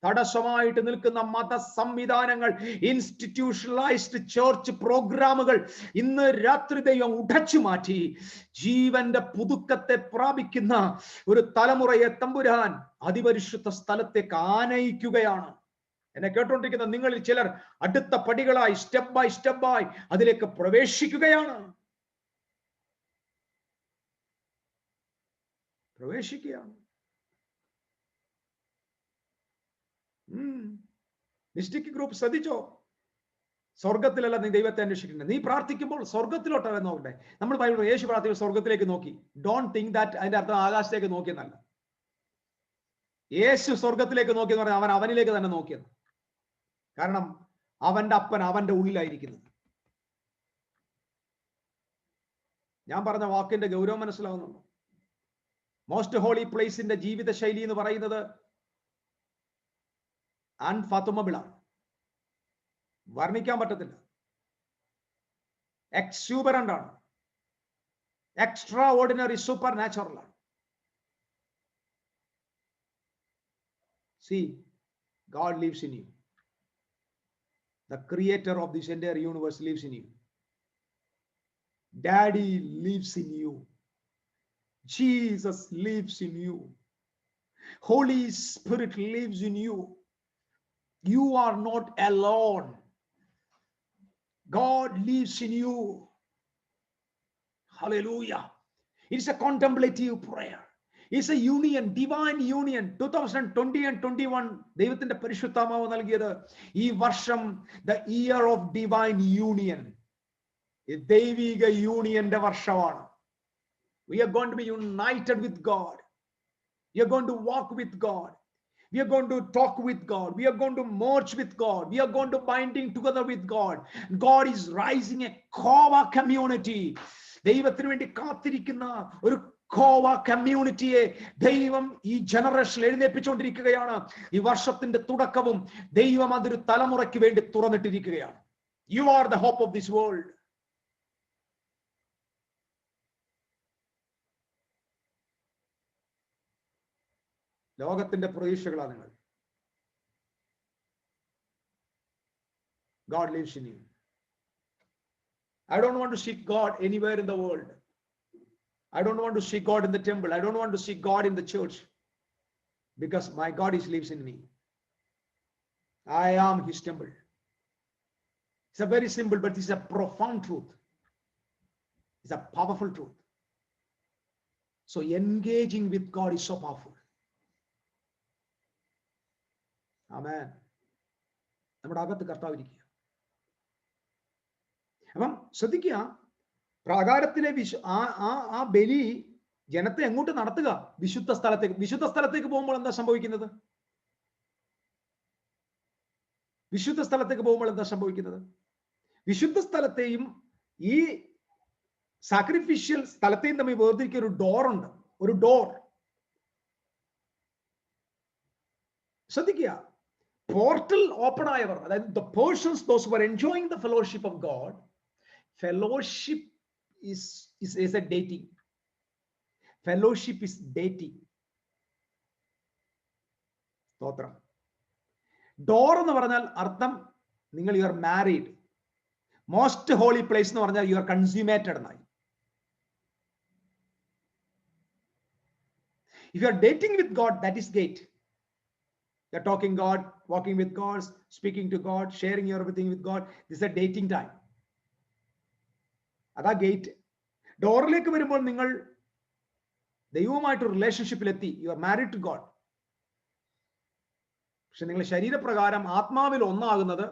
തടസ്സമായിട്ട് നിൽക്കുന്ന മത സംവിധാനങ്ങൾ, ഇൻസ്റ്റിറ്റ്യൂഷണലൈസ്ഡ് ചർച്ച് പ്രോഗ്രാമുകൾ ഇന്ന് രാത്രി ദൈവം ഉടച്ചു മാറ്റി ജീവന്റെ പുതുക്കത്തെ പ്രാപിക്കുന്ന ഒരു തലമുറയെ തമ്പുരാൻ അതിപരിശുദ്ധ സ്ഥലത്തേക്ക് ആനയിക്കുകയാണ്. എന്നെ കേട്ടുകൊണ്ടിരിക്കുന്ന നിങ്ങളിൽ ചിലർ അടുത്ത പടികളായി സ്റ്റെപ്പ് ബൈ അതിലേക്ക് പ്രവേശിക്കുകയാണ്. മിസ്റ്റിക് ഗ്രൂപ്പ് ശ്രദ്ധിച്ചോ? സ്വർഗത്തിലല്ല നീ ദൈവത്തെ അന്വേഷിക്കുന്നത്. നീ പ്രാർത്ഥിക്കുമ്പോൾ സ്വർഗത്തിലോട്ടാണ് നോക്കട്ടെ. നമ്മൾ ബൈബിൾ യേശു പ്രാർത്ഥിക്കുമ്പോൾ സ്വർഗത്തിലേക്ക് നോക്കി. ഡോണ്ട് തിങ്ക് ദാറ്റ് അതിന്റെ അർത്ഥം ആകാശത്തേക്ക് നോക്കിയെന്നല്ല. യേശു സ്വർഗത്തിലേക്ക് നോക്കിയെന്ന് പറഞ്ഞാൽ അവൻ അവനിലേക്ക് തന്നെ നോക്കിയെന്ന്. കാരണം അവന്റെ അപ്പൻ അവന്റെ ഉള്ളിലായിരിക്കുന്നത്. ഞാൻ പറഞ്ഞ വാക്കിന്റെ ഗൗരവം മനസ്സിലാവുന്നുണ്ടോ? മോസ്റ്റ് ഹോളി പ്ലേസിന്റെ ജീവിത ശൈലി എന്ന് പറയുന്നത് അൺഫാത്തുമബിളാണ്, വർണ്ണിക്കാൻ പറ്റത്തില്ല. എക്സ്യൂബറന്റ് ആണ്, എക്സ്ട്രാ ഓർഡിനറി, സൂപ്പർ നാച്ചുറൽ ആണ്. See, God lives in you. The creator of this entire universe lives in you. Daddy lives in you. Jesus lives in you. Holy Spirit lives in you. You are not alone. God lives in you. Hallelujah. It's a contemplative prayer. It's a union, divine union. 2020 and 21 ദൈവത്തിന്റെ പരിശുദ്ധാത്മാവ് നൽകിയത് ഈ വർഷം the year of divine union. ദൈവിക യൂണിയന്റെ വർഷമാണ്. We are going to be united with God. We are going to walk with God. We are going to talk with God. We are going to merge with God. We are going to binding together with God. God is rising a Kova community. ദൈവത്തിന് വേണ്ടി കാത്തിരിക്കുന്ന ഒരു കോവ കമ്മ്യൂണിറ്റിയെ ദൈവം ഈ generation എഴുന്നേൽപ്പിച്ചുകൊണ്ടിരിക്കുകയാണ്. ഈ വർഷത്തിന്റെ തുടക്കവും ദൈവം അതൊരു തലമുറയ്ക്ക് വേണ്ടി തുറന്നിട്ടിരിക്കുകയാണ്. You are the hope of this world. ലോകത്തിന്റെ പ്രതീക്ഷകളാണ് നിങ്ങൾ. God lives in you. I don't want to seek God anywhere in the world. I don't want to seek God in the temple. I don't want to seek God in the church, because my God lives in me. I am his temple. It's a very simple, but it's a profound truth. It's a powerful truth. So engaging with God is so powerful. Amen. നമ്മുടെ അകത്ത് കർത്താവ് ഇരിക്കുക. അപ്പം ശ്രദ്ധിക്കുക, പ്രാകാരത്തിലെ ആ ബലി ജനത്തെ എങ്ങോട്ട് നടത്തുക? വിശുദ്ധ സ്ഥലത്തേക്ക്. വിശുദ്ധ സ്ഥലത്തേക്ക് പോകുമ്പോൾ എന്താ സംഭവിക്കുന്നത്? വിശുദ്ധ സ്ഥലത്തേക്ക് പോകുമ്പോൾ എന്താ സംഭവിക്കുന്നത്? വിശുദ്ധ സ്ഥലത്തെയും ഈ സാക്രിഫിഷ്യൽ സ്ഥലത്തെയും തമ്മിൽ വേർതിരിക്കുന്ന ഒരു ഡോർ ഉണ്ട്. ഒരു ഡോർ. ശ്രദ്ധിക്കുക, പോർട്ടൽ ഓപ്പൺ ആയവർ, അതായത് the persons, those who are enjoying the fellowship of God, fellowship is a dating. Fellowship is dating. സ്തോത്രം. ഡോർ എന്ന് പറഞ്ഞാൽ അർത്ഥം നിങ്ങൾ you are married. Most holy place എന്ന് പറഞ്ഞാൽ യു ആർ കൺസ്യൂമേറ്റഡ് എന്നായി. If you are dating with God, that is gate. You are talking God, walking with God, speaking to God, sharing everything with God. This is a dating time. അതാ gate. ഡോറിലേക്ക് വരുമ്പോൾ നിങ്ങൾ ദൈവവുമായിട്ട് റിലേഷൻഷിപ്പിലെത്തി. You are married to God. പക്ഷെ നിങ്ങൾ ശരീരപ്രകാരം ആത്മാവിൽ ഒന്നാകുന്നത്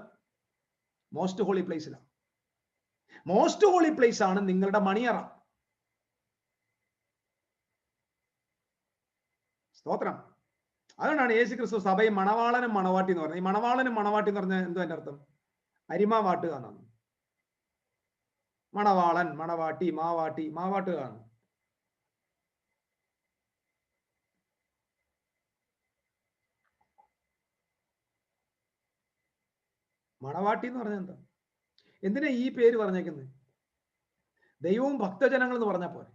മോസ്റ്റ് ഹോളി പ്ലേസിലാണ്. മോസ്റ്റ് ഹോളി പ്ലേസ് ആണ് നിങ്ങളുടെ മണിയറ. സ്തോത്രം. അതുകൊണ്ടാണ് യേശു ക്രിസ്തു സഭയെ മണവാളനും മണവാട്ടി എന്ന് പറഞ്ഞത്. ഈ മണവാളനും മണവാട്ടി എന്ന് പറഞ്ഞാൽ എന്തോ എൻ്റെ അർത്ഥം? അരിമ വാട്ടുക എന്നാണ്. മണവാളൻ, മണവാട്ടി, മാവാട്ടി, മാവാട്ടുക ആണ്. മണവാട്ടി എന്ന് പറഞ്ഞാൽ എന്താ? എന്തിനാ ഈ പേര് പറഞ്ഞേക്കുന്നത്? ദൈവവും ഭക്തജനങ്ങൾ എന്ന് പറഞ്ഞാൽ പോലെ.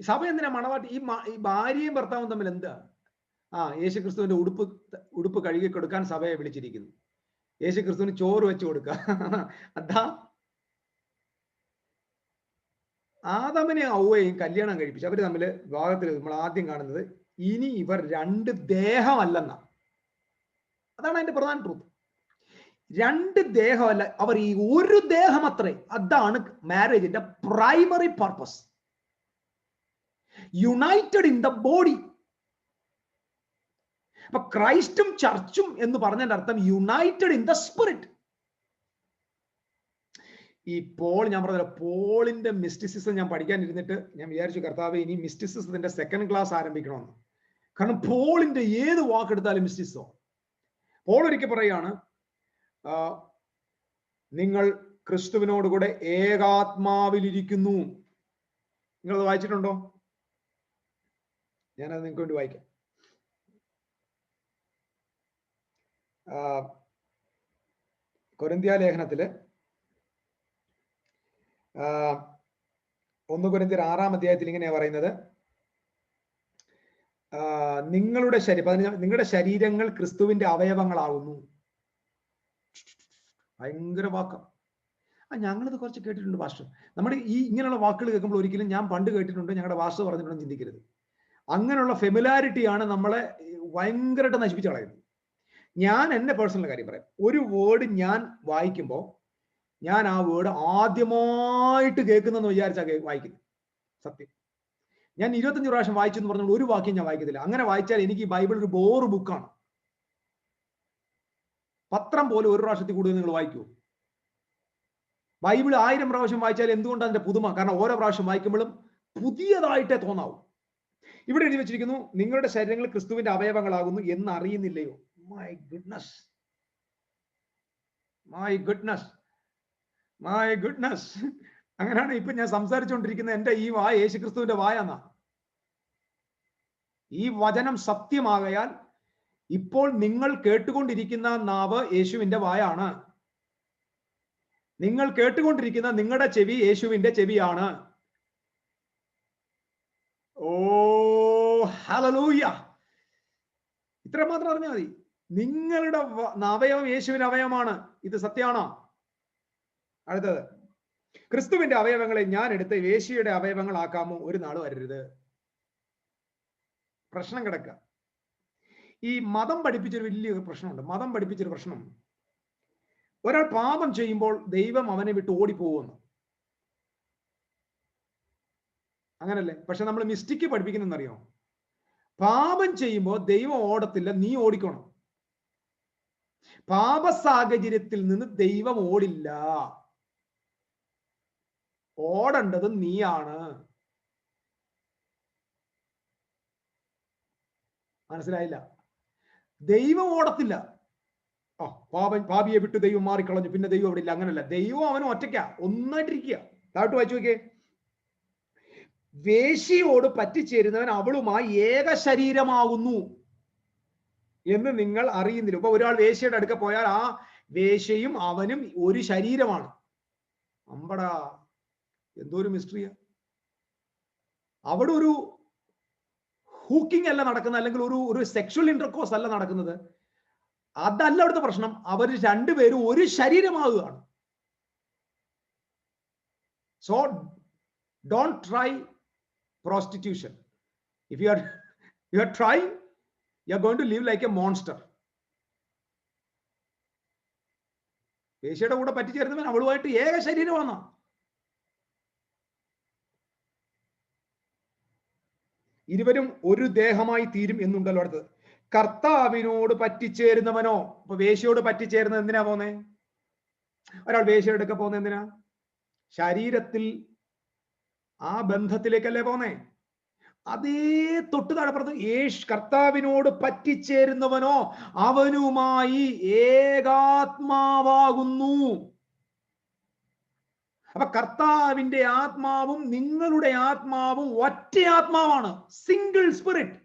സഭ എന്തിനാ മണവാട്ടി? ഈ ഭാര്യയും ഭർത്താവും തമ്മിൽ എന്താ? യേശു ക്രിസ്തുവിന്റെ ഉടുപ്പ് കഴുകി കൊടുക്കാൻ സഭയെ വിളിച്ചിരിക്കുന്നു. യേശു ക്രിസ്തുവിന് ചോറ് വെച്ച് കൊടുക്കുക. അതാ ആദാമിനെ ഔവ്വയും കല്യാണം കഴിപ്പിച്ചു. അവര് തമ്മിൽ വിവാഹത്തിൽ നമ്മൾ ആദ്യം കാണുന്നത് ഇനി ഇവർ രണ്ട് ദേഹമല്ലെന്ന. അതാണ് അതിന്റെ പ്രധാന ട്രൂത്ത്. രണ്ട് ദേഹമല്ല, അവർ ഈ ഒരു ദേഹം അത്രേ. അതാണ് മാരേജിന്റെ primary purpose. United in the body. അപ്പൊ ക്രൈസ്റ്റും ചർച്ചും എന്ന് പറഞ്ഞതിന്റെ അർത്ഥം യുണൈറ്റഡ് ഇൻ ദ സ്പിരിറ്റ്. ഈ ഞാൻ പറഞ്ഞ പോളിന്റെ മിസ്റ്റിസിസം ഞാൻ പഠിക്കാനിരുന്നിട്ട് ഞാൻ വിചാരിച്ചു, കർത്താവ് ഇനി മിസ്റ്റിസിസത്തിന്റെ സെക്കൻഡ് ക്ലാസ് ആരംഭിക്കണമെന്ന്. കാരണം പോളിന്റെ ഏത് വാക്കെടുത്താലും മിസ്റ്റിസിസം. പോൾ ഒരിക്കൽ പറയാണ്, നിങ്ങൾ ക്രിസ്തുവിനോടുകൂടെ ഏകാത്മാവിലിരിക്കുന്നു. നിങ്ങളത് വായിച്ചിട്ടുണ്ടോ? ഞാനത് നിങ്ങൾക്ക് വേണ്ടി വായിക്കാം. കൊരിന്ത്യ ലേഖനത്തില് 1 കൊരിന്ത്യർ 6-ാം അധ്യായത്തിൽ ഇങ്ങനെയാ പറയുന്നത്, നിങ്ങളുടെ ശരീരങ്ങൾ ക്രിസ്തുവിന്റെ അവയവങ്ങളാകുന്നു. ഭയങ്കര വാക്കം. ഞങ്ങളത് കുറച്ച് കേട്ടിട്ടുണ്ട് പാസ്റ്റർ. നമ്മുടെ ഇങ്ങനെയുള്ള വാക്കുകൾ കേൾക്കുമ്പോൾ ഒരിക്കലും ഞാൻ പണ്ട് കേട്ടിട്ടുണ്ട്, ഞങ്ങളുടെ പാസ്റ്റർ പറഞ്ഞിട്ടുണ്ടെന്ന് ചിന്തിക്കരുത്. അങ്ങനെയുള്ള ഫെമിലാരിറ്റിയാണ് നമ്മളെ ഭയങ്കരമായിട്ട് നശിപ്പിച്ച് കളയുന്നത്. ഞാൻ എന്റെ പേഴ്സണൽ കാര്യം പറയാം. ഒരു വേർഡ് ഞാൻ വായിക്കുമ്പോൾ ഞാൻ ആ വേർഡ് ആദ്യമായിട്ട് കേൾക്കുന്നെന്ന് വിചാരിച്ചാ വായിക്കുന്നത്. സത്യം. ഞാൻ 25 പ്രാവശ്യം വായിച്ചു എന്ന് പറഞ്ഞാൽ ഒരു വാക്യം ഞാൻ വായിക്കത്തില്ല. അങ്ങനെ വായിച്ചാൽ എനിക്ക് ഈ ബൈബിൾ ഒരു ബോറ് ബുക്കാണ്. പത്രം പോലെ ഒരു പ്രാവശ്യത്തിൽ കൂടുതൽ നിങ്ങൾ വായിക്കൂ. ബൈബിൾ 1000 പ്രാവശ്യം വായിച്ചാൽ എന്തുകൊണ്ട് അതിന്റെ പുതുമ? കാരണം ഓരോ പ്രാവശ്യം വായിക്കുമ്പോഴും പുതിയതായിട്ടേ തോന്നാവൂ. ഇവിടെ എഴുതി വെച്ചിരിക്കുന്നു, നിങ്ങളുടെ ശരീരങ്ങൾ ക്രിസ്തുവിന്റെ അവയവങ്ങളാകുന്നു എന്ന് അറിയുന്നില്ലയോ? My goodness, my goodness, my goodness. അങ്ങനെയാണ് ഇപ്പൊ ഞാൻ സംസാരിച്ചുകൊണ്ടിരിക്കുന്ന എന്റെ ഈ വായ യേശുക്രിസ്തുവിന്റെ വായെന്നാ. ഈ വചനം സത്യമാകയാൽ ഇപ്പോൾ നിങ്ങൾ കേട്ടുകൊണ്ടിരിക്കുന്ന നാവ് യേശുവിന്റെ വായാണ്. നിങ്ങൾ കേട്ടുകൊണ്ടിരിക്കുന്ന നിങ്ങളുടെ ചെവി യേശുവിന്റെ ചെവിയാണ്. ഓ ഹല്ലേലൂയ! ഇത്ര മാത്രം അറിഞ്ഞാൽ മതി. നിങ്ങളുടെ അവയവം യേശുവിന്റെ അവയവമാണ്. ഇത് സത്യമാണോ? അടുത്തത്, ക്രിസ്തുവിന്റെ അവയവങ്ങളെ ഞാൻ എടുത്ത് വേശ്യയുടെ അവയവങ്ങളാക്കാമോ? ഒരു നാളും വരരുത്. പ്രശ്നം കിടക്കുക. ഈ മതം പഠിപ്പിച്ചൊരു വലിയൊരു പ്രശ്നമുണ്ട്. മതം പഠിപ്പിച്ചൊരു പ്രശ്നം, ഒരാൾ പാപം ചെയ്യുമ്പോൾ ദൈവം അവനെ വിട്ട് ഓടിപ്പോകുന്നു. അങ്ങനല്ലേ? പക്ഷെ നമ്മൾ മിസ്റ്റിക്ക് പഠിപ്പിക്കുന്നറിയോ? പാപം ചെയ്യുമ്പോൾ ദൈവം ഓടത്തില്ല, നീ ഓടിക്കണം. പാപ സാഹചര്യത്തിൽ നിന്ന് ദൈവം ഓടില്ല. ഓടേണ്ടത് നീയാണ്. മനസ്സിലായില്ല? ദൈവം ഓടത്തില്ല. പാപിയെ വിട്ട് ദൈവം മാറിക്കളഞ്ഞു, പിന്നെ ദൈവം അവിടെ ഇല്ല. അങ്ങനല്ല. ദൈവം അവനും ഒറ്റയ്ക്കാ, ഒന്നായിട്ടിരിക്കുക. താഴോട്ട് വായിച്ചു നോക്കിയേ. വേശ്യയോട് പറ്റിച്ചേരുന്നവൻ അവളുമായി ഏക ശരീരമാകുന്നു എന്ന് നിങ്ങൾ അറിയുന്നില്ല. ഇപ്പൊ ഒരാൾ വേശ്യയുടെ അടുക്ക പോയാൽ ആ വേശ്യയും അവനും ഒരു ശരീരമാണ്. അമ്പടാ, എന്തോ ഒരു മിസ്റ്ററിയാ. അവിടെ ഒരു ഹൂക്കിംഗ് അല്ല നടക്കുന്നത്, അല്ലെങ്കിൽ ഒരു സെക്ഷൽ ഇന്റർകോഴ്സ് അല്ല നടക്കുന്നത്. അതല്ല അവിടുത്തെ പ്രശ്നം. അവർ രണ്ടുപേരും ഒരു ശരീരമാകുകയാണ്. So don't try prostitution. If you are trying, you are going to live like a monster. വേശ്യയുടെ കൂടെ പറ്റിച്ചേരുന്നവൻ അവളുമായിട്ട് ഏക ശരീരമാണ്. ഇരുവരും ഒരു ദേഹമായി തീരും എന്നുണ്ടല്ലോ. അടുത്തത്, കർത്താവിനോട് പറ്റിച്ചേരുന്നവനോ? ഇപ്പൊ വേശ്യയോട് പറ്റിച്ചേരുന്നത് എന്തിനാ പോന്നേ? ഒരാൾ വേശ്യയുടെ അടുക്ക പോകുന്നത് എന്തിനാ? ശരീരത്തിൽ ആ ബന്ധത്തിലേക്കല്ലേ പോന്നേ? അതേ തൊട്ട് താഴെ കർത്താവിനോട് പറ്റിച്ചേരുന്നവനോ അവനുമായി ഏകാത്മാവാകുന്നു. അപ്പൊ കർത്താവിന്റെ ആത്മാവും നിങ്ങളുടെ ആത്മാവും ഒറ്റ ആത്മാവാണ്. Single spirit.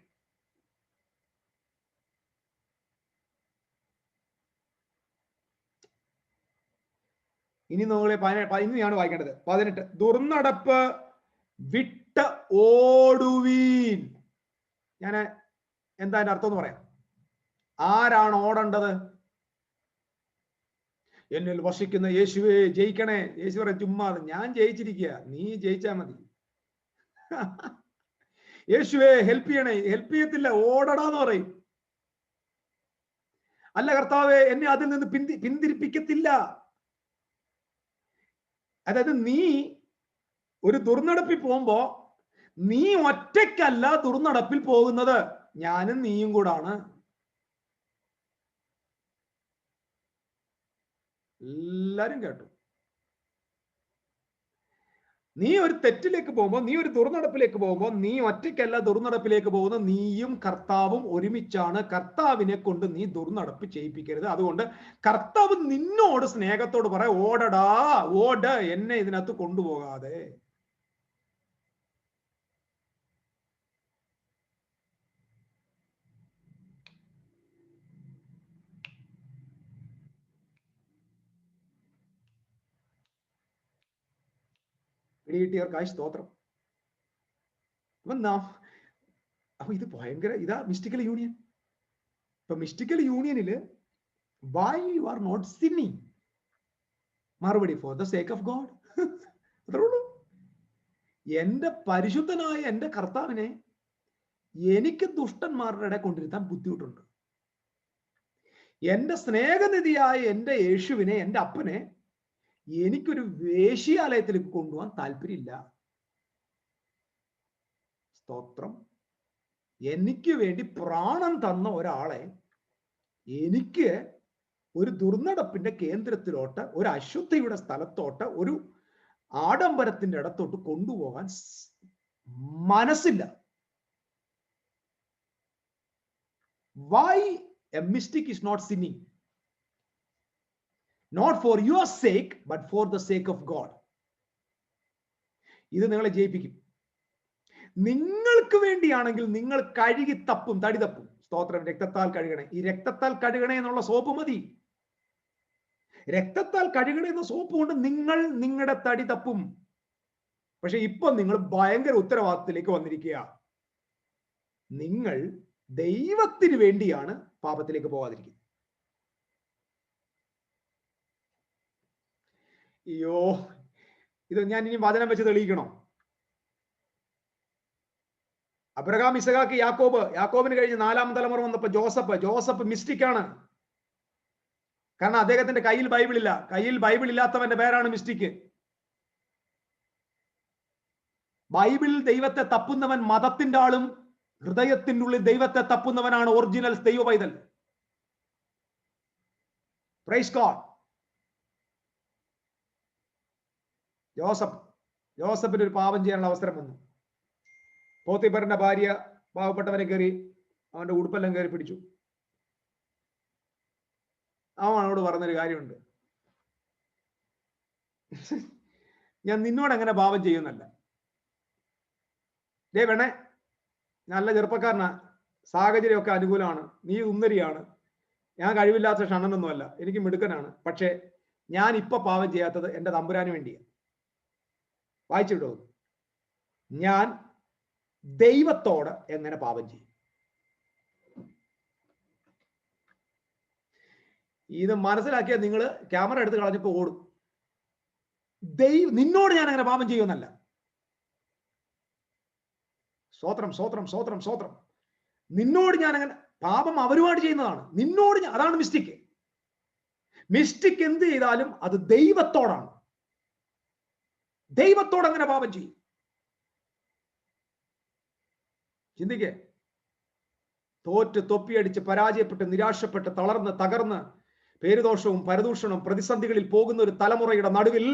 ഇനി നിങ്ങളെ ഇനിയാണ് വായിക്കേണ്ടത്. 18, ദുർനടപ്പ് വിട്ട ഓടുവീൻ. ഞാൻ എന്താ അതിന്റെ അർത്ഥം എന്ന് പറയാം. ആരാണ് ഓടേണ്ടത്? എന്നിൽ വസിക്കുന്ന യേശുവേ ജയിക്കണേ. യേശു പറയും, ചുമ്മാ ഞാൻ ജയിച്ചിരിക്കുക, നീ ജയിച്ചാ മതി. യേശുവേ ഹെൽപ്പ് ചെയ്യണേ. ഹെൽപ്പ് ചെയ്യത്തില്ല, ഓടടാന്ന് പറയും. അല്ല കർത്താവേ എന്നെ അതിൽ നിന്ന് പിന്തിരിപ്പിക്കത്തില്ല. അതായത് നീ ഒരു ദുർനടപ്പിൽ പോകുമ്പോ നീ ഒറ്റയ്ക്കല്ല ദുർനടപ്പിൽ പോകുന്നത്, ഞാനും നീയും കൂടാണ്. എല്ലാരും കേട്ടു. നീ ഒരു തെറ്റിലേക്ക് പോകുമ്പോൾ, നീ ഒരു ദുർനടപ്പിലേക്ക് പോകുമ്പോൾ നീ ഒറ്റയ്ക്കല്ല ദുർനടപ്പിലേക്ക് പോകുന്നത്, നീയും കർത്താവും ഒരുമിച്ചാണ്. കർത്താവിനെ കൊണ്ട് നീ ദുർനടപ്പ് ചെയ്യിപ്പിക്കരുത്. അതുകൊണ്ട് കർത്താവ് നിന്നോട് സ്നേഹത്തോട് പറയാം, ഓടടാ, ഓട്, എന്നെ ഇതിനകത്ത് കൊണ്ടുപോകാതെ. പിടികിട്ടിയവർക്കായി സ്തോത്രം. അപ്പൊ ഇത് ഭയങ്കര ഇതാ മിസ്റ്റിക്കൽ യൂണിയൻ. ഇപ്പൊ mystical യൂണിയനില് why you are not sinning? മറുപടി, for the sake of God. അത്രേ ഉള്ളൂ. എന്റെ പരിശുദ്ധനായ എന്റെ കർത്താവിനെ എനിക്ക് ദുഷ്ടന്മാരുടെ ഇടയിൽ കൊണ്ടിരുത്താൻ ബുദ്ധിമുട്ടുണ്ട്. എന്റെ സ്നേഹനിധിയായ എന്റെ യേശുവിനെ, എന്റെ അപ്പനെ എനിക്കൊരു വേശ്യാലയത്തിലേക്ക് കൊണ്ടുപോകാൻ താല്പര്യമില്ല. സ്തോത്രം. എനിക്ക് വേണ്ടി പ്രാണൻ തന്ന ഒരാളെ എനിക്ക് ഒരു ദുർനടപ്പിന്റെ കേന്ദ്രത്തിലോട്ട്, ഒരു അശുദ്ധിയുടെ സ്ഥലത്തോട്ട്, ഒരു ആഡംബരത്തിന്റെ ഇടത്തോട്ട് കൊണ്ടുപോകാൻ മനസ്സില്ല. Why a mystic is not sinning? Not for your sake, but for the sake of God. ഇത് നിങ്ങളെ ജയിപ്പിക്കും. നിങ്ങൾക്ക് വേണ്ടിയാണെങ്കിൽ നിങ്ങൾ കഴുകി തപ്പും, തടി തപ്പും. സ്തോത്രം. രക്തത്താൽ കഴുകണേ. ഈ രക്തത്താൽ കഴുകണേ എന്നുള്ള സോപ്പ് മതി. രക്തത്താൽ കഴുകണേ എന്ന സോപ്പ് കൊണ്ട് നിങ്ങൾ നിങ്ങളുടെ തടി തപ്പും. പക്ഷെ ഇപ്പൊ നിങ്ങൾ ഭയങ്കര ഉത്തരവാദിത്തത്തിലേക്ക് വന്നിരിക്കുക. നിങ്ങൾ ദൈവത്തിന് വേണ്ടിയാണ് പാപത്തിലേക്ക് പോകാതിരിക്കുന്നത്. അയ്യോ, ഇത് ഞാൻ ഇനി വചനം വെച്ച് തെളിയിക്കണോ? അബ്രഹാം, ഇസഹാക്ക്, യാക്കോബ്. യാക്കോബിന് കഴിഞ്ഞ് 4-ാം തലമുറ വന്നപ്പോ ജോസഫ് മിസ്റ്റിക്കാണ്. കാരണം അദ്ദേഹത്തിന്റെ കയ്യിൽ ബൈബിൾ ഇല്ല. കയ്യിൽ ബൈബിൾ ഇല്ലാത്തവന്റെ പേരാണ് മിസ്റ്റിക്ക്. ബൈബിളിൽ ദൈവത്തെ തപ്പുന്നവൻ മതത്തിന്റെ ആളും, ഹൃദയത്തിന്റെ ഉള്ളിൽ ദൈവത്തെ തപ്പുന്നവനാണ് ഒറിജിനൽ ദൈവ പൈതൽ. Praise God. ജോസഫിന് ഒരു പാപം ചെയ്യാനുള്ള അവസരം വന്നു. പോത്തിഫറിന്റെ ഭാര്യ പാവപ്പെട്ടവനെ കയറി അവന്റെ ഉടുപ്പെല്ലാം കയറി പിടിച്ചു. അവനോട് പറഞ്ഞൊരു കാര്യമുണ്ട്, ഞാൻ നിന്നോട് എങ്ങനെ പാപം ചെയ്യുന്നല്ല. വേണേ നല്ല ചെറുപ്പക്കാരനാ, സാഹചര്യമൊക്കെ അനുകൂലമാണ്, നീ ഉന്നരിയാണ്, ഞാൻ കഴിവില്ലാത്ത ഷണ്ണനൊന്നുമല്ല, എനിക്ക് മിടുക്കനാണ്. പക്ഷെ ഞാൻ ഇപ്പൊ പാപം ചെയ്യാത്തത് എന്റെ തമ്പുരാന് വേണ്ടിയാണ്. വായിച്ചിട്ടോ, ഞാൻ ദൈവത്തോട് എങ്ങനെ പാപം ചെയ്യും? ഇത് മനസ്സിലാക്കിയാൽ നിങ്ങൾ ക്യാമറ എടുത്ത് കളഞ്ഞപ്പോ ഓടും. നിന്നോട് ഞാൻ അങ്ങനെ പാപം ചെയ്യുമെന്നല്ല. സ്വോത്രം സ്വോത്രം സ്വോത്രം സ്വോത്രം. നിന്നോട് ഞാൻ അങ്ങനെ പാപം അവരുമായിട്ട് ചെയ്യുന്നതാണ്. നിന്നോട് അതാണ് മിസ്റ്റേക്ക്. മിസ്റ്റേക്ക് എന്ത് ചെയ്താലും അത് ദൈവത്തോടാണ്. ദൈവത്തോട് അങ്ങനെ പാപം ചെയ്യും. ചിന്തിക്കേ, തോറ്റ് തൊപ്പിയടിച്ച് പരാജയപ്പെട്ട് നിരാശപ്പെട്ട് തളർന്ന് തകർന്ന് പേരുദോഷവും പരദൂഷണവും പ്രതിസന്ധികളിൽ പോകുന്ന ഒരു തലമുറയുടെ നടുവിൽ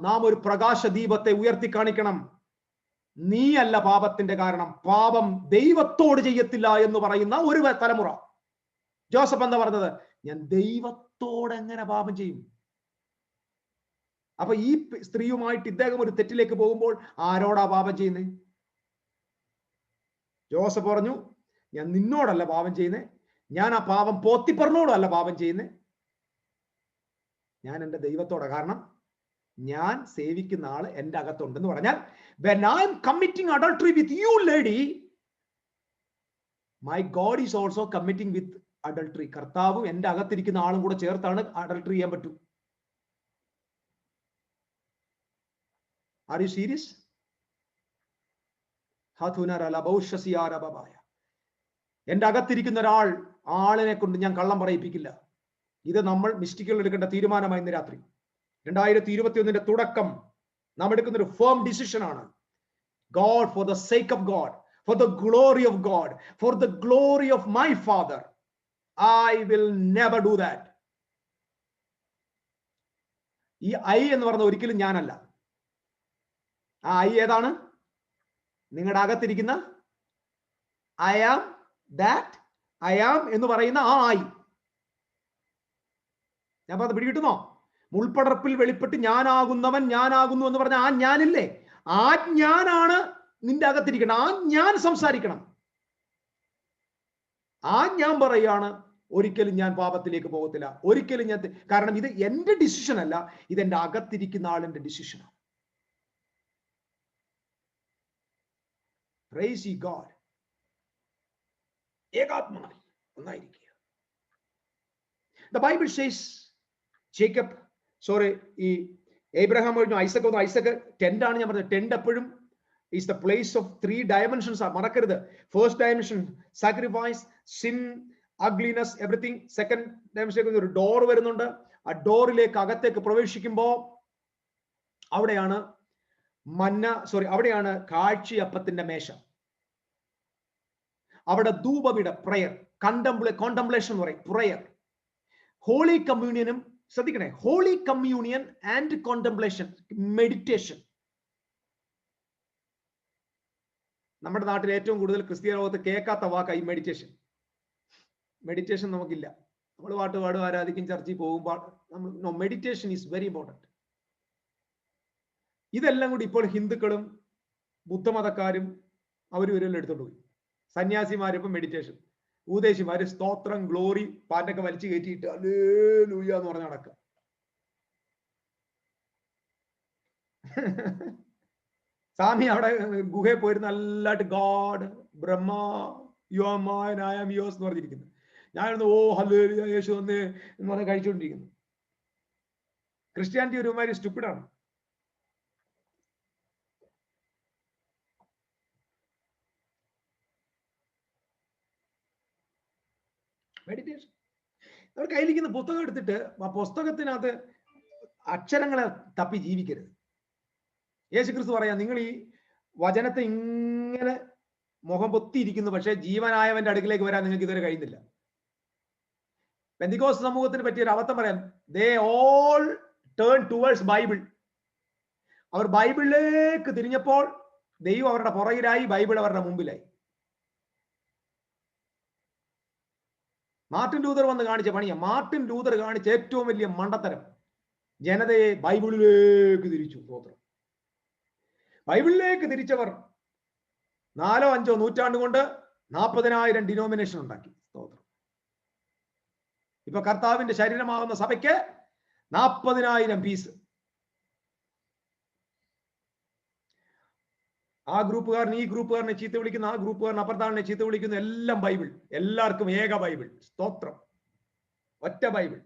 നാം ഒരു പ്രകാശ ദീപത്തെ ഉയർത്തി കാണിക്കണം. നീയല്ല പാപത്തിന്റെ കാരണം, പാപം ദൈവത്തോട് ചെയ്യത്തില്ല എന്ന് പറയുന്ന ഒരു തലമുറ. ജോസഫ് എന്താ പറഞ്ഞത്? ഞാൻ ദൈവത്തോട് എങ്ങനെ പാപം ചെയ്യും? അപ്പൊ ഈ സ്ത്രീയുമായിട്ട് ഇദ്ദേഹം ഒരു തെറ്റിലേക്ക് പോകുമ്പോൾ ആരോടാ പാപം ചെയ്യുന്നത്? ജോസഫ് പറഞ്ഞു, ഞാൻ നിന്നോടല്ല പാപം ചെയ്യുന്നത്, ഞാൻ ആ പാപം പോത്തിഫറിനോടല്ല പാപം ചെയ്യുന്നത്, ഞാൻ എൻ്റെ ദൈവത്തോടെ. കാരണം ഞാൻ സേവിക്കുന്ന ആള് എൻ്റെ അകത്തുണ്ടെന്ന് പറഞ്ഞാൽ, when I am committing adultery with you lady, my God is also committing with adultery. കർത്താവും എൻ്റെ അകത്തിരിക്കുന്ന ആളും കൂടെ ചേർത്താണ് അഡൾട്ടറി ചെയ്യാൻ പറ്റൂ. Are you serious? എൻ്റെ അകത്തിരിക്കുന്ന ഒരാൾ, ആളിനെ കൊണ്ട് ഞാൻ കള്ളം പറയിപ്പിക്കില്ല. ഇത് നമ്മൾ മിസ്റ്റിക്കുകൾ എടുക്കേണ്ട തീരുമാനമായി ഇന്ന് രാത്രി. 2021 തുടക്കം നാം എടുക്കുന്ന ഒരു ഫേം ഡിസിഷൻ ആണ്. God, for the sake of God, for the glory of God, for the glory of my Father, I will never do that. ഈ ഐ എന്ന് പറഞ്ഞ ഒരിക്കലും ഞാനല്ല. ആ ഐ ഏതാണ്? നിങ്ങളുടെ അകത്തിരിക്കുന്ന I am that, I am എന്ന് പറയുന്ന ആ ഐ. ഞാൻ പറഞ്ഞത് പിടികിട്ടുന്നോ? മുൾപ്പടർപ്പിൽ വെളിപ്പെട്ട് ഞാനാകുന്നവൻ ഞാനാകുന്നു എന്ന് പറഞ്ഞ ആ ഞാനില്ലേ, ആ ഞാനാണ് നിന്റെ അകത്തിരിക്കണം. ആ ഞാൻ സംസാരിക്കണം. ആ ഞാൻ പറയാണ്, ഒരിക്കലും ഞാൻ പാപത്തിലേക്ക് പോകത്തില്ല, ഒരിക്കലും ഞാൻ. കാരണം ഇത് എന്റെ ഡിസിഷൻ അല്ല, ഇത് എന്റെ അകത്തിരിക്കുന്ന ആളിന്റെ ഡിസിഷനാണ്. Praise ye God. ഏകാത്മാവിൽ ഒന്നായിരിക്കുക. The Bible says Jacob, ഈ ഏബ്രഹാം കഴിഞ്ഞു, ഐസക് വന്നു. ഐസക് ടെന്റ് ആണ്. ഞാൻ പറഞ്ഞത് ടെന്റ് എപ്പോഴും is the place of 3 dimensions. മറക്കരുത്. First dimension sacrifice, sin, ugliness, everything. Second ഡയമെൻഷനിലേക്ക് ഒരു ഡോർ വരുന്നുണ്ട്. ആ ഡോറിലേക്ക് അകത്തേക്ക് പ്രവേശിക്കുമ്പോൾ അവിടെയാണ് അവിടെയാണ് കാഴ്ചയപ്പത്തിന്റെ മേശ. അവിടെ ധൂപവിട, പ്രയർ, കോണ്ടംപ്ലേഷൻ എന്ന് പറയും, പ്രയർ. ഹോളി കമ്മ്യൂണിയനും ശ്രദ്ധിക്കണേ, holy communion and contemplation, meditation. നമ്മുടെ നാട്ടിൽ ഏറ്റവും കൂടുതൽ ക്രിസ്തീയ ലോകത്ത് കേൾക്കാത്ത വാക്കായി മെഡിറ്റേഷൻ. മെഡിറ്റേഷൻ നമുക്കില്ല. നമ്മൾ പാട്ട് പാടും, ആരാധിക്കും, ചർച്ചയിൽ പോകുമ്പോൾ നമ്മൾ മെഡിറ്റേഷൻ ഈസ് വെരി ഇമ്പോർട്ടൻറ്റ്. ഇതെല്ലാം കൂടി ഇപ്പോൾ ഹിന്ദുക്കളും ബുദ്ധമതക്കാരും അവരെല്ലാം എടുത്തോണ്ട് പോയി. സന്യാസിമാരിപ്പം മെഡിറ്റേഷൻ, ഉപദേശിമാര് സ്തോത്രം, ഗ്ലോറി, പാറ്റൊക്കെ വലിച്ചു കയറ്റിയിട്ട് ഹല്ലേലൂയ എന്ന് പറഞ്ഞ് നടക്കുക. സ്വാമി അവിടെ ഗുഹയിൽ പോയിരുന്ന നല്ലതായിട്ട് God Brahma you are mine I am yours എന്ന് പറഞ്ഞിരിക്കുന്നു. ഞാനൊന്ന് ഓ ഹല്ലേലൂയ യേശു വന്ന് എന്ന് പറഞ്ഞ് കഴിച്ചുകൊണ്ടിരിക്കുന്നു. ക്രിസ്ത്യാനിറ്റി ഒരുമാതിരി സ്റ്റുപ്പിഡാണ്. മെഡിറ്റേഷൻ. അവർ കയ്യിലിരിക്കുന്ന പുസ്തകം എടുത്തിട്ട് ആ പുസ്തകത്തിനകത്ത് അക്ഷരങ്ങളെ തപ്പി ജീവിക്കരുത്. യേശു ക്രിസ്തു പറയാം, നിങ്ങൾ ഈ വചനത്തെ ഇങ്ങനെ മുഖം പൊത്തിയിരിക്കുന്നു, പക്ഷെ ജീവനായവന്റെ അടുക്കിലേക്ക് വരാൻ നിങ്ങൾക്ക് ഇതുവരെ കഴിയുന്നില്ല. പെന്തിക്കോസ്ത് സമൂഹത്തിന് പറ്റിയ ഒരു അബദ്ധം പറയാം. They all turn towards Bible. അവർ ബൈബിളിലേക്ക് തിരിഞ്ഞപ്പോൾ ദൈവം അവരുടെ പുറകിലായി, ബൈബിൾ അവരുടെ മുമ്പിലായി. മാർട്ടിൻ ലൂതർ വന്ന് കാണിച്ച പണിയാ. മാർട്ടിൻ ലൂതർ കാണിച്ച ഏറ്റവും വലിയ മണ്ടത്തരം ജനതയെ ബൈബിളിലേക്ക് തിരിച്ചു. സ്തോത്രം. ബൈബിളിലേക്ക് തിരിച്ചവർ 4 5 നൂറ്റാണ്ട് കൊണ്ട് 40,000 ഡിനോമിനേഷൻ ഉണ്ടാക്കി. സ്തോത്രം. ഇപ്പൊ കർത്താവിന്റെ ശരീരമാകുന്ന സഭയ്ക്ക് 40,000 പീസ്. ആ ഗ്രൂപ്പുകാരൻ ഈ ഗ്രൂപ്പുകാരനെ ചീത്ത വിളിക്കുന്ന, ആ ഗ്രൂപ്പുകാരൻ അപ്പുറത്താളിനെ ചീത്ത വിളിക്കുന്ന, എല്ലാം ബൈബിൾ. എല്ലാവർക്കും ഏക ബൈബിൾ. സ്തോത്രം. ഒറ്റ ബൈബിൾ,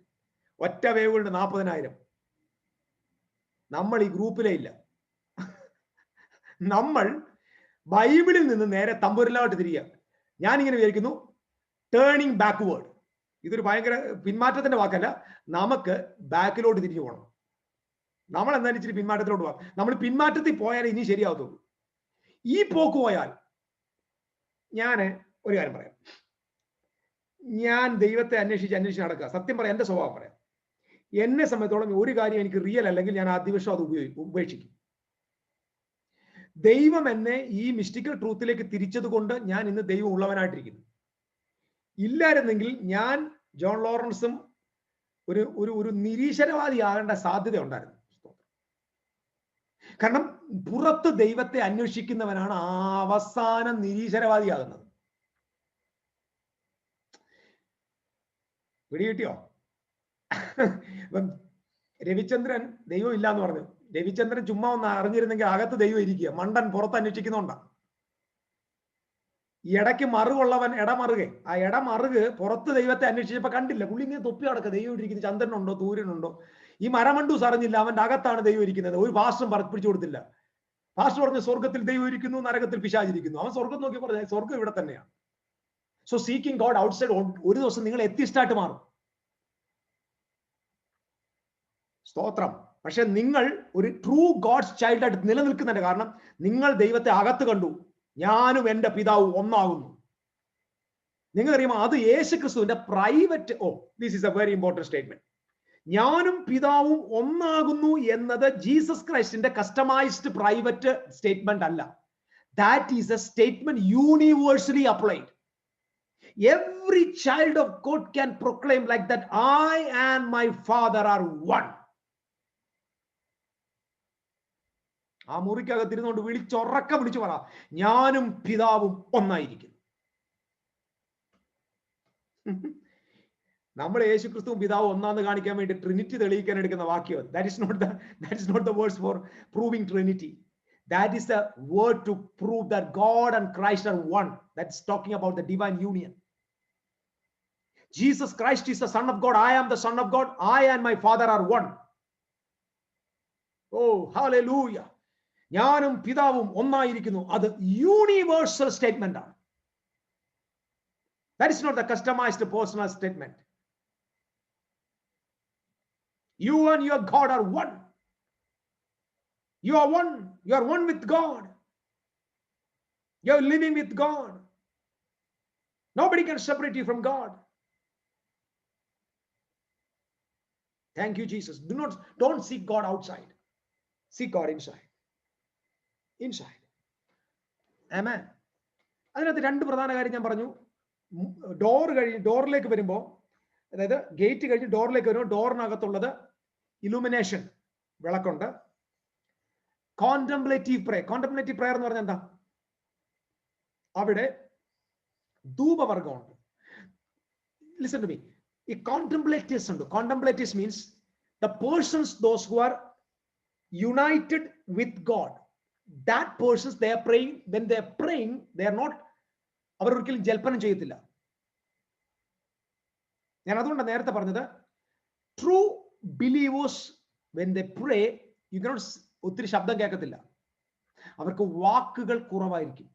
ഒറ്റ വേവുകളുടെ 40,000. നമ്മൾ ഈ ഗ്രൂപ്പിലേ ഇല്ല. നമ്മൾ ബൈബിളിൽ നിന്ന് നേരെ തമ്പുരിലോട്ട് തിരിയുക. ഞാനിങ്ങനെ വിചാരിക്കുന്നു, ടേണിംഗ് ബാക്ക്വേർഡ്. ഇതൊരു ഭയങ്കര പിന്മാറ്റത്തിന്റെ വാക്കല്ല. നമുക്ക് ബാക്കിലോട്ട് തിരിഞ്ഞു പോകണം. നമ്മൾ എന്തായാലും ഇച്ചിരി പിന്മാറ്റത്തിലോട്ട് പോകാം. നമ്മൾ പിന്മാറ്റത്തിൽ പോയാൽ ഇനി ശരിയാവത്തുള്ളൂ. ഈ പോക്ക് പോയാൽ, ഞാൻ ഒരു കാര്യം പറയാം. ഞാൻ ദൈവത്തെ അന്വേഷിച്ച് നടക്കുക. സത്യം പറയാം, എന്റെ സ്വഭാവം പറയാം. എന്നെ സംബന്ധിച്ചോളം ഒരു കാര്യം എനിക്ക് റിയൽ അല്ലെങ്കിൽ ഞാൻ ആദ്യവശം അത് ഉപേക്ഷിക്കും. ദൈവം എന്നെ ഈ മിസ്റ്റിക്കൽ ട്രൂത്തിലേക്ക് തിരിച്ചത് കൊണ്ട് ഞാൻ ഇന്ന് ദൈവം ഉള്ളവനായിട്ടിരിക്കുന്നു. ഇല്ലായിരുന്നെങ്കിൽ ഞാൻ ജോൺ ലോറൻസും ഒരു ഒരു ഒരു നിരീശ്വരവാദി ആകേണ്ട സാധ്യത ഉണ്ടായിരുന്നു. കാരണം പുറത്ത് ദൈവത്തെ അന്വേഷിക്കുന്നവനാണ് അവസാനം നിരീശ്വരവാദിയാകുന്നത്. പിടികിട്ടിയോ? രവിചന്ദ്രൻ ദൈവം ഇല്ല എന്ന് പറഞ്ഞു. രവിചന്ദ്രൻ ചുമ്മാ ഒന്ന് അറിഞ്ഞിരുന്നെങ്കിൽ അകത്ത് ദൈവം ഇരിക്കുക. മണ്ടൻ പുറത്ത് അന്വേഷിക്കുന്നുണ്ടാണ്. ഈ ഇടയ്ക്ക് മറുകൊള്ളവൻ ഇടമറുകെ. ആ ഇടമറുക് പുറത്ത് ദൈവത്തെ അന്വേഷിച്ചപ്പോ കണ്ടില്ല. പുള്ളി ഇങ്ങനെ തൊപ്പി അടക്കം ദൈവം ഇരിക്കുന്നത്. ചന്ദ്രനുണ്ടോ സൂര്യനുണ്ടോ? ഈ മരമണ്ടൂസ് അറിഞ്ഞില്ല അവന്റെ അകത്താണ് ദൈവം ഇരിക്കുന്നത്. ഒരു പാസ്റ്ററും പിടിച്ചു കൊടുത്തില്ല. പാസ്റ്റർ പറഞ്ഞു സ്വർഗത്തിൽ ദൈവം ഇരിക്കുന്നു, നരകത്തിൽ പിശാചിരിക്കുന്നു. അവൻ സ്വർഗം നോക്കി പറഞ്ഞു സ്വർഗം ഇവിടെ തന്നെയാണ്. So seeking God outside. ഒരു ദിവസം നിങ്ങൾ എത്തിസ്റ്റായിട്ട് മാറും. സ്തോത്രം. പക്ഷെ നിങ്ങൾ ഒരു ട്രൂ ഗോഡ്സ് ചൈൽഡ് ആയിട്ട് നിലനിൽക്കുന്നുണ്ട്. കാരണം നിങ്ങൾ ദൈവത്തെ അകത്ത് കണ്ടു. ഞാനും എന്റെ പിതാവും ഒന്നാകുന്നു. നിങ്ങൾക്കറിയുമോ, അത് യേശു ക്രിസ്തുവിന്റെ private. This is A very important statement. ഞാനും പിതാവും ഒന്നാകുന്നു എന്നത് ജീസസ് ക്രൈസ്റ്റിന്റെ കസ്റ്റമൈസ്ഡ് പ്രൈവറ്റ് സ്റ്റേറ്റ്മെന്റ് അല്ല. That is A statement universally applied. Every child of God can proclaim like that, I and my Father are one. ആ മുറിക്കകത്തിരുന്നുകൊണ്ട് വിളിച്ചുറക്കം വിളിച്ചു പറ, ഞാനും പിതാവും ഒന്നായിരിക്കുന്നു. നമ്മൾ യേശു ക്രിസ്തുവും പിതാവും ഒന്നാന്ന് കാണിക്കാൻ വേണ്ടി ട്രിനിറ്റി തെളിയിക്കാൻ എടുക്കുന്ന വാക്യം. That is not the words for proving Trinity. That is the word to prove that God and Christ are one. That's talking about the divine union. Jesus Christ is the Son of God. I am the Son of God. I and my Father are one. Oh, hallelujah. ഞാനും പിതാവും ഒന്നായിരിക്കുന്നു. അത് universal statement ആണ്. That is not the customized personal statement. You and your God are one. You are one. You are one with God. You are living with God. Nobody can separate you from God. Thank you, Jesus. Don't seek God outside. Seek God inside. Inside. Amen. അതിനകത്ത് രണ്ട് പ്രധാന കാര്യം ഞാൻ പറഞ്ഞു. ഡോറിലേക്ക് വരുമ്പോൾ, അതായത് gate കഴിഞ്ഞ് ഡോറിലേക്ക് വരുമ്പോൾ ഡോറിനകത്തുള്ളത് ഇലുമിനേഷൻ, വിളക്കുണ്ട്. കോണ്ടംപ്ലേറ്റീവ് പ്രയർ എന്ന് പറഞ്ഞാൽ എന്താ? അവിടെ ധൂപവർഗമുണ്ട്. Listen to me. ഈ കോണ്ടംപ്ലേറ്റീവ്സ് ഉണ്ട്. Contemplatives means the persons those who are united with God. That persons, they are praying. When they are praying, they are not, അവർ ഒരിക്കലും ജൽപ്പനം ചെയ്യത്തില്ല. ഞാൻ അതുകൊണ്ട് നേരത്തെ പറഞ്ഞത്, true believers when they pray, you cannot, ഒത്തിരി ശബ്ദം കേൾക്കത്തില്ല. അവർക്ക് വാക്കുകൾ കുറവായിരിക്കും.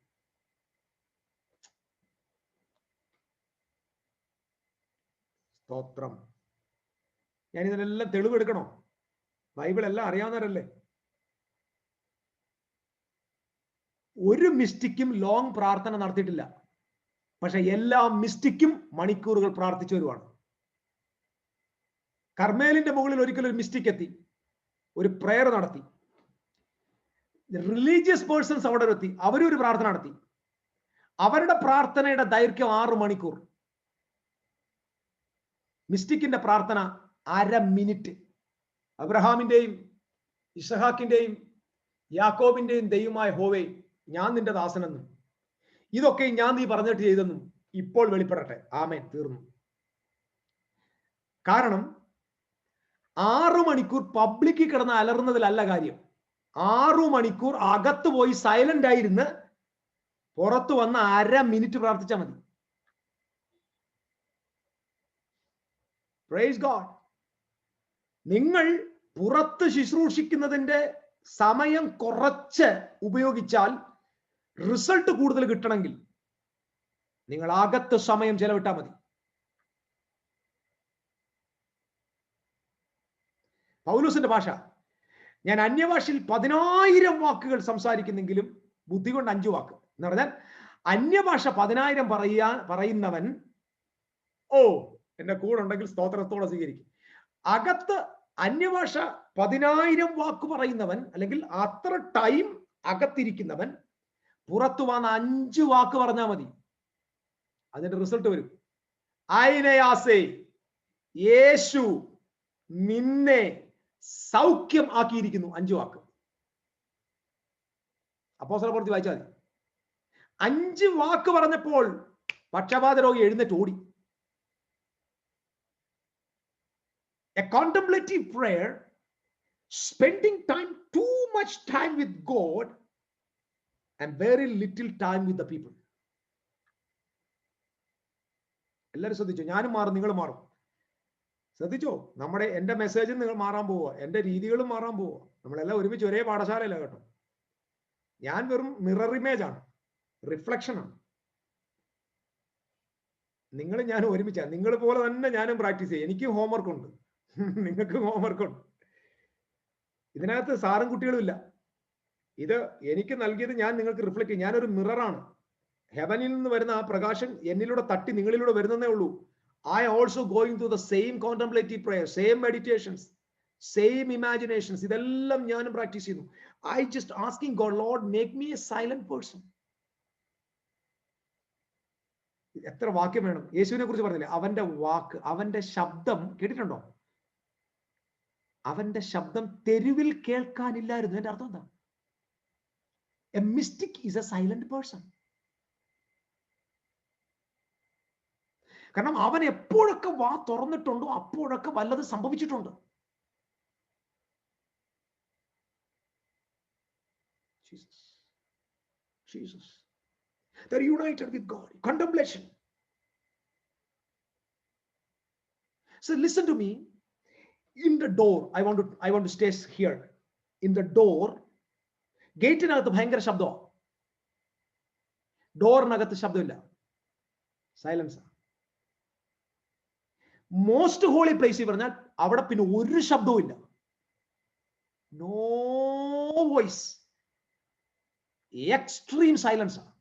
സ്തോത്രം. ഞാൻ ഇതിനെല്ലാം തെളിവെടുക്കണോ? ബൈബിൾ എല്ലാം അറിയാവുന്നവരല്ലേ? ഒരു മിസ്റ്റിക്കും ലോങ് പ്രാർത്ഥന നടത്തിയിട്ടില്ല. പക്ഷെ എല്ലാ മിസ്റ്റിക്കും മണിക്കൂറുകൾ പ്രാർത്ഥിച്ചവരുമാണ്. കർമ്മേലിന്റെ മുകളിൽ ഒരിക്കലും ഒരു മിസ്റ്റിക് എത്തി, ഒരു പ്രയർ നടത്തി. റിലീജിയസ് പേഴ്സൺസ് അവിടെ എത്തി, അവരൊരു പ്രാർത്ഥന നടത്തി. അവരുടെ പ്രാർത്ഥനയുടെ ദൈർഘ്യം 6 മണിക്കൂർ. മിസ്റ്റിക്കിന്റെ പ്രാർത്ഥന 1/2 മിനിറ്റ്. അബ്രഹാമിന്റെയും ഇസഹാക്കിന്റെയും യാക്കോബിന്റെയും ദൈവമായ ഹോവേ, ഞാൻ നിന്റെ ദാസനെന്നും ഇതൊക്കെ ഞാൻ നീ പറഞ്ഞിട്ട് ചെയ്തെന്നും ഇപ്പോൾ വെളിപ്പെടട്ടെ. ആമേൻ. തീർന്നു. കാരണം 6 മണിക്കൂർ പബ്ലിക്കിൽ കിടന്ന് അലറുന്നതിലല്ല കാര്യം. 6 മണിക്കൂർ അകത്ത് പോയി സൈലന്റ് ആയിരുന്ന് പുറത്തു വന്ന 1/2 മിനിറ്റ് പ്രാർത്ഥിച്ചാൽ മതി. Praise God. നിങ്ങൾ പുറത്ത് ശുശ്രൂഷിക്കുന്നതിന്റെ സമയം കുറച്ച് ഉപയോഗിച്ചാൽ റിസൾട്ട് കൂടുതൽ കിട്ടണമെങ്കിൽ നിങ്ങൾ അകത്ത് സമയം ചെലവിട്ടാൽ മതി. പൗലോസിന്റെ ഭാഷ, ഞാൻ അന്യഭാഷയിൽ 10,000 വാക്കുകൾ സംസാരിക്കുന്നെങ്കിലും ബുദ്ധി കൊണ്ട് 5 വാക്ക് എന്ന് പറഞ്ഞാൽ, അന്യഭാഷ 10,000 പറയുന്നവൻ എന്റെ കൂടെ ഉണ്ടെങ്കിൽ സ്തോത്രത്തോടെ സ്വീകരിക്കും. അകത്ത് അന്യഭാഷ 10,000 വാക്ക് പറയുന്നവൻ, അല്ലെങ്കിൽ അത്ര ടൈം അകത്തിരിക്കുന്നവൻ പുറത്തു വന്ന 5 വാക്ക് പറഞ്ഞാൽ മതി, അതിന്റെ റിസൾട്ട് വരും. ഐനയാസേ, യേശു നിന്നെ സൗഖ്യം ആക്കിയിരിക്കുന്നു. 5 വാക്ക്. അപ്പോസ്തലപ്രവൃത്തി വായിച്ചാൽ മതി. 5 വാക്ക് പറഞ്ഞപ്പോൾ പക്ഷപാത രോഗി എഴുന്നേറ്റ് ഓടി. A contemplative prayer, spending too much time with God and very little time with the people. എല്ലാവരും ശ്രദ്ധിച്ചോ? ഞാനും മാറും, നിങ്ങൾ മാറും. ശ്രദ്ധിച്ചോ? എന്റെ മെസ്സേജും നിങ്ങൾ മാറാൻ പോവുക, എന്റെ രീതികളും മാറാൻ പോവുക. നമ്മളെല്ലാം ഒരുമിച്ച് ഒരേ പാഠശാലയില്ല കേട്ടോ. ഞാൻ വെറും മിറർ ഇമേജ് ആണ്, റിഫ്ലക്ഷൻ ആണ്. നിങ്ങൾ ഞാനും ഒരുമിച്ചാണ്. നിങ്ങൾ പോലെ തന്നെ ഞാനും പ്രാക്ടീസ് ചെയ്യും. എനിക്കും ഹോംവർക്ക് ഉണ്ട്, നിങ്ങൾക്ക് ഹോംവർക്ക് ഉണ്ട്. ഇതിനകത്ത് സാറും കുട്ടികളും ഇല്ല. ഇത് എനിക്ക് നൽകിയത് ഞാൻ നിങ്ങൾക്ക് റിഫ്ലക്ട് ചെയ്യും. ഞാനൊരു മിററാണ്. ഹെവനിൽ നിന്ന് വരുന്ന ആ പ്രകാശം എന്നിലൂടെ തട്ടി നിങ്ങളിലൂടെ വരുന്നതേ ഉള്ളൂ. I also going through the same contemplative prayer, same meditations, same imaginations. ഇതെല്ലാം ഞാനും പ്രാക്ടീസ് ചെയ്യുന്നു. I just asking God, Lord, make me a silent person. എത്ര വാക്യം വേണം? യേശുവിനെ കുറിച്ച് പറഞ്ഞില്ലേ, അവന്റെ വാക്ക്, അവന്റെ ശബ്ദം കേട്ടിട്ടുണ്ടോ? അവന്റെ ശബ്ദം തെരുവിൽ കേൾക്കാനില്ലായിരുന്നു. എന്റെ അർത്ഥം എന്താ? A mystic is a silent person. കാരണം അവൻ എപ്പോഴൊക്കെ വാ തുറന്നിട്ടുണ്ടോ അപ്പോഴൊക്കെ വല്ലത് സംഭവിച്ചിട്ടുണ്ട്. Jesus. They're united with God. Contemplation. So listen to me. In the door, I want to stay here. In the door, ഗേറ്റിനകത്ത് ഭയങ്കര ശബ്ദമാണ്. ഡോറിനകത്ത് ശബ്ദമില്ല, സൈലൻസ്. മോസ്റ്റ് ഹോളി പ്ലേസിൽ പറഞ്ഞാൽ അവിടെ പിന്നെ ഒരു ശബ്ദവും ഇല്ല. നോ വോയിസ്, എക്സ്ട്രീം സൈലൻസ് ആണ്.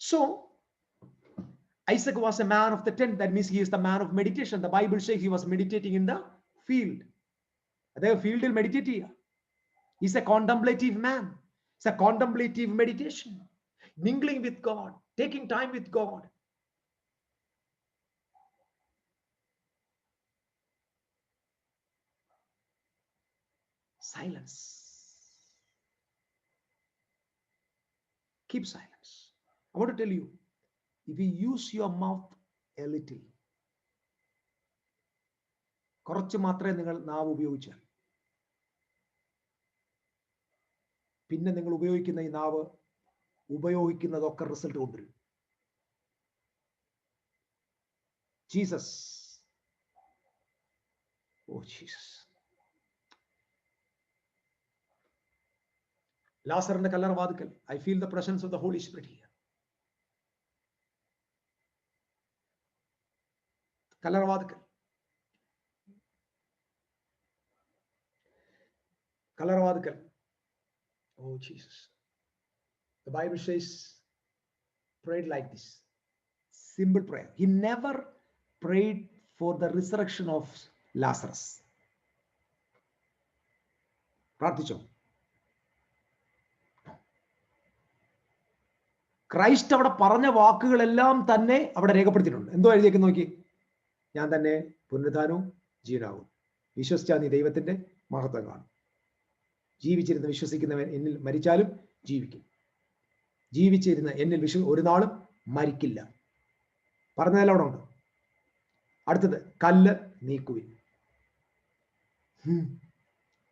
So Isaac was a man of the tent. That means he is the man of meditation. The Bible says he was meditating in the field. അദ്ദേഹം ഫീൽഡിൽ മെഡിറ്റേറ്റ് ചെയ്യുക. He's a contemplative man. It's a contemplative meditation. Mingling with God, taking time with God. Silence. Keep silence. I want to tell you, if you use your mouth a little, കുറച്ച് മാത്രമേ നിങ്ങൾ നാവ് ഉപയോഗിച്ചാൽ, പിന്നെ നിങ്ങൾ ഉപയോഗിക്കുന്ന ഈ നാവ് ഉപയോഗിക്കുന്നതൊക്കെ റിസൾട്ട് കൊണ്ടുവരും. Jesus, oh Jesus. ലാസറിന്റെ കല്ലറ വാതിക്കൽ, I feel the presence of the holy spirit here. കല്ലറ വാതിക്കൽ, കല്ലറ വാതിക്കൽ. Oh Jesus. The Bible says, prayed like this. Simple prayer. He never prayed for the resurrection of Lazarus. പ്രാർത്ഥിച്ചോ? Christ അവിടെ പറഞ്ഞ വാക്കുകളെല്ലാം തന്നെ അവിടെ രേഖപ്പെടുത്തിയിട്ടുണ്ട്. എന്തോ എഴുതിയേക്ക് നോക്കി, ഞാൻ തന്നെ പുനരുദ്ധാനവും ജീവനാവും, വിശ്വസിച്ചാൽ നീ ദൈവത്തിന്റെ മഹത്വം കാണും. ജീവിച്ചിരുന്ന് വിശ്വസിക്കുന്നവൻ എന്നിൽ മരിച്ചാലും ജീവിക്കും, ജീവിച്ചിരുന്ന് എന്നിൽ ഒരു നാളും മരിക്കില്ല. പറഞ്ഞതെല്ലാം അവിടെ ഉണ്ട്. അടുത്തത്, കല്ല് നീക്കുവിൻ.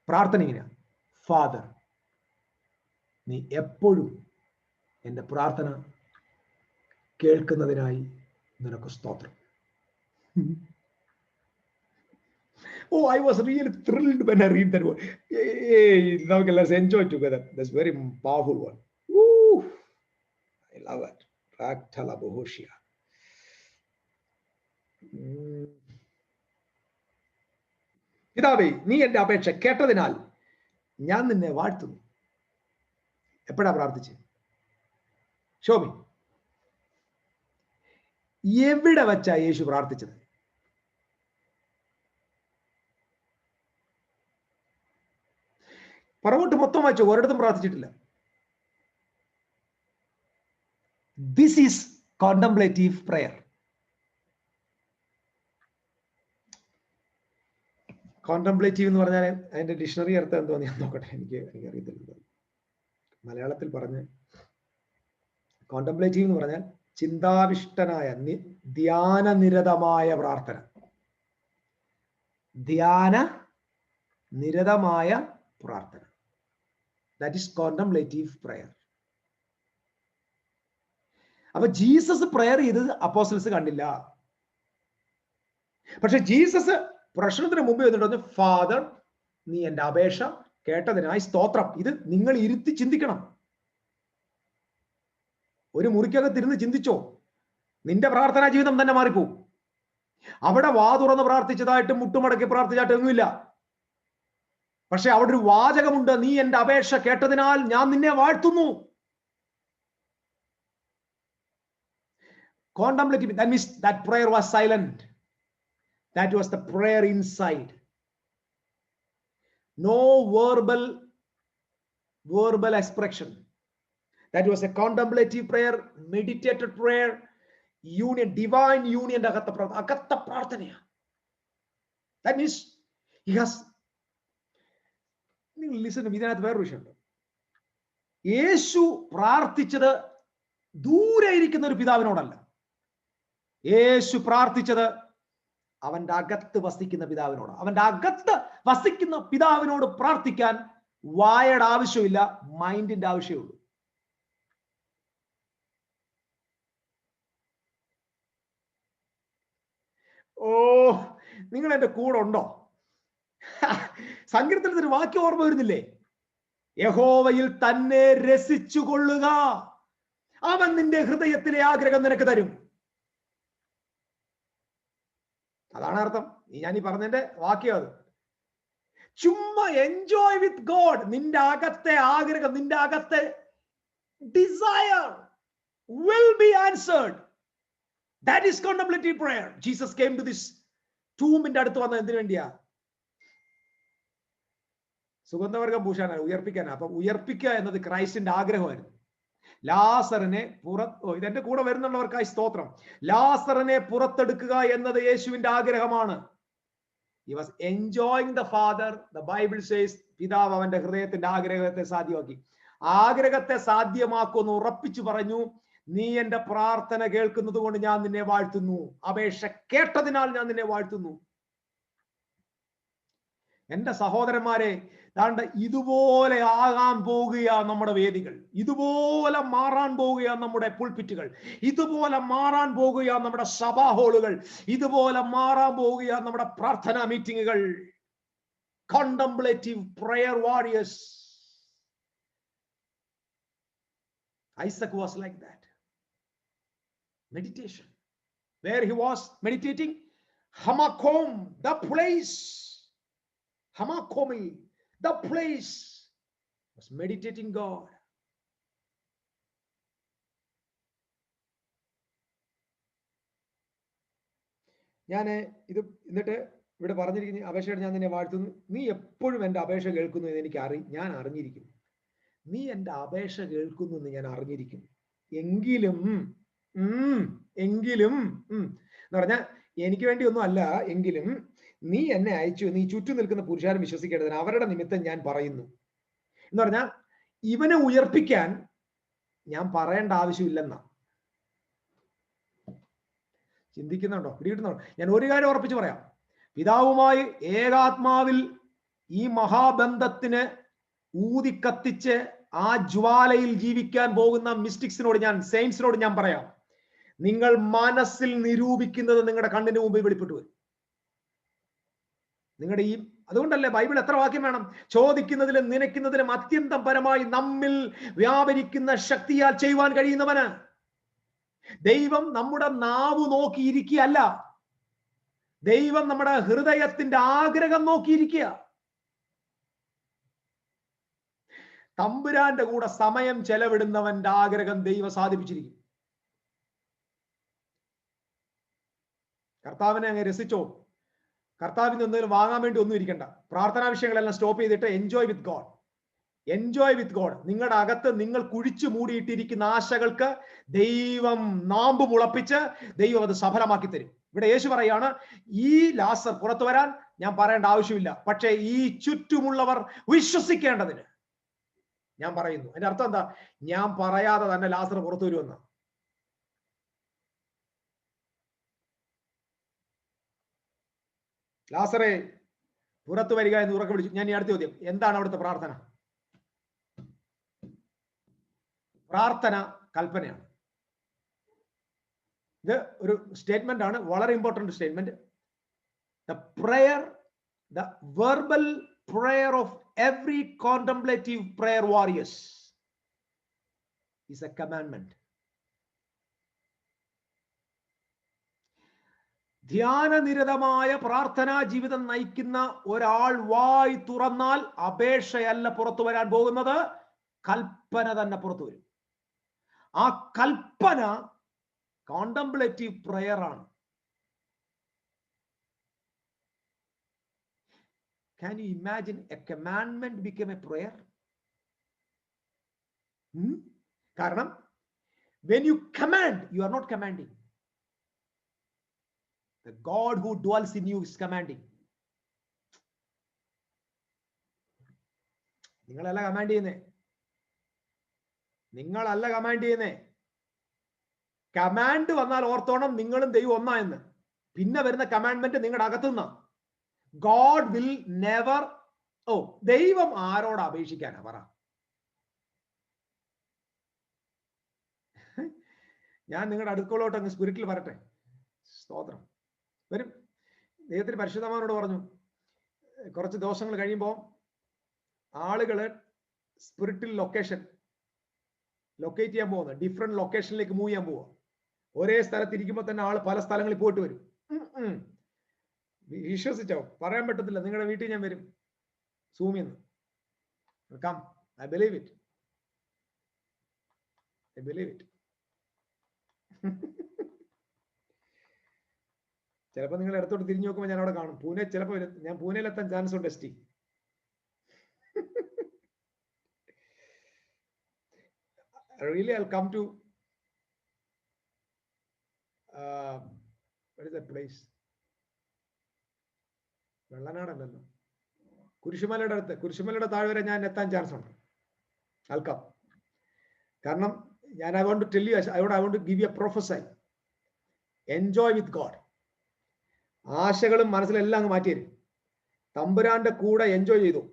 പ്രാർത്ഥന ഇങ്ങനെയാ, ഫാദർ നീ എപ്പോഴും എൻ്റെ പ്രാർത്ഥന കേൾക്കുന്നതിനായി നിനക്ക് സ്തോത്രം. Oh, I was really thrilled when I read that word. Hey, now let's enjoy together. That's very powerful one. Woo! I love it. Raktala Bohoshia. പിതാവേ, നീ എൻ്റെ അപേക്ഷ കേട്ടതിനാൽ ഞാൻ നിന്നെ വാഴ്ത്തുന്നു. എപ്പോഴാ പ്രാർത്ഥിച്ച്? ഷോമി, എവിടെ വച്ചാ യേശു പ്രാർത്ഥിച്ചത്? പുറകോട്ട് മൊത്തം വായിച്ചോ, ഒരിടത്തും പ്രാർത്ഥിച്ചിട്ടില്ല. This is contemplative prayer. Contemplative എന്ന് പറഞ്ഞാൽ അതിന്റെ ഡിക്ഷണറി അർത്ഥം എന്തോന്ന് ഞാൻ നോക്കട്ടെ, എനിക്കറിയത്തില്ല. മലയാളത്തിൽ പറഞ്ഞ് കോണ്ടംപ്ലേറ്റീവ് എന്ന് പറഞ്ഞാൽ ചിന്താവിഷ്ടനായ, ധ്യാനനിരതമായ പ്രാർത്ഥന. ധ്യാന നിരതമായ പ്രാർത്ഥന. That is contemplative prayer. അപ്പൊ ജീസസ് പ്രയർ ചെയ്തത് അപ്പോസ്റ്റൽസ് കണ്ടില്ല. പക്ഷെ ജീസസ് പ്രശ്നത്തിന് മുമ്പ് വന്നിട്ട്, ഫാദർ നീ എൻ്റെ അപേക്ഷ കേട്ടതിനായി സ്തോത്രം. ഇത് നിങ്ങൾ ഇരുത്തി ചിന്തിക്കണം. ഒരു മുറിക്കകത്തിരുന്ന് ചിന്തിച്ചോ, നിന്റെ പ്രാർത്ഥനാ ജീവിതം തന്നെ മാറിപ്പോവും. അവിടെ വാ തുറന്ന് പ്രാർത്ഥിച്ചതായിട്ടും മുട്ടുമടക്കി പ്രാർത്ഥിച്ചായിട്ടും ഒന്നുമില്ല. പക്ഷെ അവിടെ ഒരു വാചകമുണ്ട്, നീ എൻ്റെ അപേക്ഷ കേട്ടതിനാൽ ഞാൻ നിന്നെ വാഴ്ത്തുന്നു. Contemplative, that means that prayer was silent. That was the prayer inside. No verbal expression. That was a contemplative prayer, meditated prayer, union, divine union. Agatta prarthana. That means he has. Listen, ഇതിനകത്ത് വേറൊരു വിഷയമുണ്ട്. യേശു പ്രാർത്ഥിച്ചത് ദൂരെ ഇരിക്കുന്ന ഒരു പിതാവിനോടല്ല. യേശു പ്രാർത്ഥിച്ചത് അവന്റെ അകത്ത് വസിക്കുന്ന പിതാവിനോട്. അവന്റെ അകത്ത് വസിക്കുന്ന പിതാവിനോട് പ്രാർത്ഥിക്കാൻ വായയുടെ ആവശ്യമില്ല, മൈൻഡിന്റെ ആവശ്യമുള്ളൂ. ഓ, നിങ്ങൾ എന്റെ കൂടെ ഉണ്ടോ? സങ്കീർത്തനത്തിൽ ഒരു വാക്യം ഓർമ്മ വരുന്നില്ലേ? യഹോവയിൽ തന്നെ രസിച്ചു കൊള്ളുക, അവൻ നിന്റെ ഹൃദയത്തിലെ ആഗ്രഹം നിനക്ക് തരും. അതാണ് അർത്ഥം. ഞാൻ ഈ പറഞ്ഞതിന്റെ വാക്യം അത്. ചുമ്മാ എൻജോയ് വിത്ത് ഗോഡ്. നിന്റെ അകത്തെ ആഗ്രഹം, നിന്റെ അകത്തെ desire will be answered. That is contemplative prayer. Jesus came to this tomb-ന്റെ അടുത്ത് വന്നത് എന്തിനു വേണ്ടിയാ? സുഗന്ധവർഗം പൂശാനാണ്, ഉയർപ്പിക്കാനാണ്. അപ്പൊ ഉയർപ്പിക്കുക എന്നത് ക്രൈസ്റ്റിന്റെ ആഗ്രഹമായിരുന്നു. ലാസറിനെ ഇതെന്റെ കൂടെ വരുന്നുള്ളവർക്കായി സ്തോത്രം. ലാസറിനെ പുറത്തെടുക്കുക എന്നത് യേശുവിന്റെ ആഗ്രഹമാണ്. He was enjoying the Father. The Bible says പിതാവ് അവന്റെ ഹൃദയത്തിന്റെ ആഗ്രഹത്തെ സാധ്യമാക്കി. ആഗ്രഹത്തെ സാധ്യമാക്കുമെന്ന് ഉറപ്പിച്ചു പറഞ്ഞു. നീ എന്റെ പ്രാർത്ഥന കേൾക്കുന്നത് കൊണ്ട് ഞാൻ നിന്നെ വാഴ്ത്തുന്നു. അപേക്ഷ കേട്ടതിനാൽ ഞാൻ നിന്നെ വാഴ്ത്തുന്നു. എന്റെ സഹോദരന്മാരെ, താണ്ട ഇതുപോലെ ആകാൻ പോകുകയാ നമ്മുടെ വേദികൾ, ഇതുപോലെ മാറാൻ പോകുകയാ നമ്മുടെ പുൾപിറ്റുകൾ, ഇതുപോലെ മാറാൻ പോകുകയാ നമ്മുടെ സഭാ ഹോളുകൾ, ഇതുപോലെ മാറാൻ പോകുകയാ നമ്മുടെ പ്രാർത്ഥനാ മീറ്റിങ്ങുകൾ. Contemplative prayer warriors. Isaac was like that. Meditation. Where he was meditating? Hamakom, the place. Hamakomi, the place, was meditating God. ഞാൻ ഇത് എന്നിട്ട് ഇവിടെ പറഞ്ഞിരിക്കുന്ന അപേക്ഷയോട് ഞാൻ നിന്നെ വാഴ്ത്തുന്നു. നീ എപ്പോഴും എൻ്റെ അപേക്ഷ കേൾക്കുന്നു എന്ന് ഞാൻ അറിഞ്ഞിരിക്കുന്നു. നീ എൻ്റെ അപേക്ഷ കേൾക്കുന്നു എന്ന് ഞാൻ അറിഞ്ഞിരിക്കുന്നു. എങ്കിലും എന്ന് പറഞ്ഞാൽ എനിക്ക് വേണ്ടി ഒന്നും അല്ല, എങ്കിലും നീ എന്നെ അയച്ചു, നീ ചുറ്റും നിൽക്കുന്ന പുരുഷാരും വിശ്വസിക്കേണ്ടതിന് അവരുടെ നിമിത്തം ഞാൻ പറയുന്നു എന്ന് പറഞ്ഞാൽ ഇവനെ ഉയർപ്പിക്കാൻ ഞാൻ പറയേണ്ട ആവശ്യമില്ലെന്നാ. ചിന്തിക്കുന്നുണ്ടോ? പിടികിട്ടുന്നുണ്ടോ? ഞാൻ ഒരു കാര്യം ഉറപ്പിച്ചു പറയാം. പിതാവുമായി ഏകാത്മാവിൽ ഈ മഹാബന്ധത്തിന് ഊതിക്കത്തിച്ച് ആ ജ്വാലയിൽ ജീവിക്കാൻ പോകുന്ന മിസ്റ്റിക്സിനോട് സെയിൻസിനോട് ഞാൻ പറയാം, നിങ്ങൾ മനസ്സിൽ നിരൂപിക്കുന്നത് നിങ്ങളുടെ കണ്ണിന് മുമ്പിൽ വെളിപ്പെട്ടു വരും. നിങ്ങളുടെ അതുകൊണ്ടല്ലേ ബൈബിൾ എത്ര വാക്യം വേണം? ചോദിക്കുന്നതിലും നനയ്ക്കുന്നതിലും അത്യന്തം പരമായി നമ്മിൽ വ്യാപരിക്കുന്ന ശക്തിയാൽ ചെയ്യുവാൻ കഴിയുന്നവന്. ദൈവം നമ്മുടെ നാവ് നോക്കിയിരിക്കുകയല്ല, ദൈവം നമ്മുടെ ഹൃദയത്തിന്റെ ആഗ്രഹം നോക്കിയിരിക്കുക. തമ്പുരാന്റെ കൂടെ സമയം ചെലവിടുന്നവന്റെ ആഗ്രഹം ദൈവം സാധിപ്പിച്ചിരിക്കും. കർത്താവിനെ അങ്ങ് രസിച്ചോ. കർത്താവിന് എന്തെങ്കിലും വാങ്ങാൻ വേണ്ടി ഒന്നും ഇരിക്കണ്ട. പ്രാർത്ഥനാ വിഷയങ്ങളെല്ലാം സ്റ്റോപ്പ് ചെയ്തിട്ട് enjoy with God. Enjoy with God. നിങ്ങളുടെ അകത്ത് നിങ്ങൾ കുഴിച്ചു മൂടിയിട്ടിരിക്കുന്ന ആശകൾക്ക് ദൈവം നാമ്പ് മുളപ്പിച്ച് ദൈവം അത് സഫലമാക്കി തരും. ഇവിടെ യേശു പറയാണ്, ഈ ലാസർ പുറത്തു വരാൻ ഞാൻ പറയേണ്ട ആവശ്യമില്ല, പക്ഷേ ഈ ചുറ്റുമുള്ളവർ വിശ്വസിക്കേണ്ടതിന് ഞാൻ പറയുന്നു. അതിന്റെ അർത്ഥം എന്താ? ഞാൻ പറയാതെ തന്നെ ലാസർ പുറത്തു വരുമെന്ന്. ലാസറെ പുറത്തു വരിക എന്ന് ഉറക്കെ വിളിച്ചു. ഞാൻ ഈ അടുത്ത ചോദ്യം, എന്താണ് അവിടുത്തെ പ്രാർത്ഥന? പ്രാർത്ഥന കൽപ്പനയാണ്. ഇത് ഒരു സ്റ്റേറ്റ്മെന്റ് ആണ്, വളരെ important statement. The prayer, the verbal prayer of every contemplative prayer warriors is a commandment. ധ്യാനനിരതമായ പ്രാർത്ഥനാ ജീവിതം നയിക്കുന്ന ഒരാൾ വായി തുറന്നാൽ അപേക്ഷയല്ല പുറത്തു വരാൻ പോകുന്നത്, കൽപ്പന തന്നെ പുറത്തു വരും. ആ കൽപ്പന കോണ്ടംപ്ലേറ്റീവ് പ്രയർ ആണ്. Can you imagine a commandment became a prayer? കാരണം when you command, you are not commanding. The God who dwells in you is commanding. നിങ്ങളല്ല കമാൻഡ് ചെയ്യുന്നേ, നിങ്ങളല്ല കമാൻഡ് ചെയ്യുന്നേ. കമാൻഡ് വന്നാൽ ഓർത്തോണം നിങ്ങളും ദൈവം ഒന്നാ എന്ന്. പിന്നെ വരുന്ന കമാൻഡ്മെന്റ് നിങ്ങളുടെ അകത്തുനിന്നാ. God will never. ദൈവം ആരോട് അപേക്ഷിക്കാനാ പറ? ഞാൻ നിങ്ങളുടെ അടുക്കളോട്ട് അങ്ങ് സ്പിരിറ്റിൽ വരട്ടെ. സ്തോത്രം. വരും. ദൈവത്തിന് പരിശുദ്ധമാനോട് പറഞ്ഞു, കുറച്ച് ദിവസങ്ങൾ കഴിയുമ്പോൾ ആളുകള് സ്പിരിറ്റിൽ ലൊക്കേറ്റ് ചെയ്യാൻ പോകുന്നത്, ഡിഫറെന്റ് ലൊക്കേഷനിലേക്ക് മൂവ് ചെയ്യാൻ പോവുക. ഒരേ സ്ഥലത്ത് ഇരിക്കുമ്പോൾ തന്നെ ആള് പല സ്ഥലങ്ങളിൽ പോയിട്ട് വരും. വിശ്വസിച്ചോ? പറയാൻ പറ്റത്തില്ല. നിങ്ങളുടെ വീട്ടിൽ ഞാൻ വരും, സൂമിന്ന്. Come, I believe it. ചിലപ്പോൾ നിങ്ങൾ ഇടത്തോട്ട് തിരിഞ്ഞു നോക്കുമ്പോൾ ഞാൻ അവിടെ കാണും പൂനെ. ചിലപ്പോൾ ഞാൻ പൂനെയിലെത്താൻ ചാൻസ് ഉണ്ട്. എസ്റ്റി really I'll come to what is that place? വെള്ളനാടല്ലോ, കുരിശുമലയുടെ അടുത്ത്, കുരിശുമലയുടെ താഴെ വരെ ഞാൻ എത്താൻ ചാൻസ് ഉണ്ട്. I'll come. കാരണം ഞാൻ I want to tell you, I want to give you a prophesy. Enjoy with God. ആശകളും മനസ്സിലെല്ലാം അങ്ങ് മാറ്റിയേരും. തമ്പുരാന്റെ കൂടെ എൻജോയ് ചെയ്തു,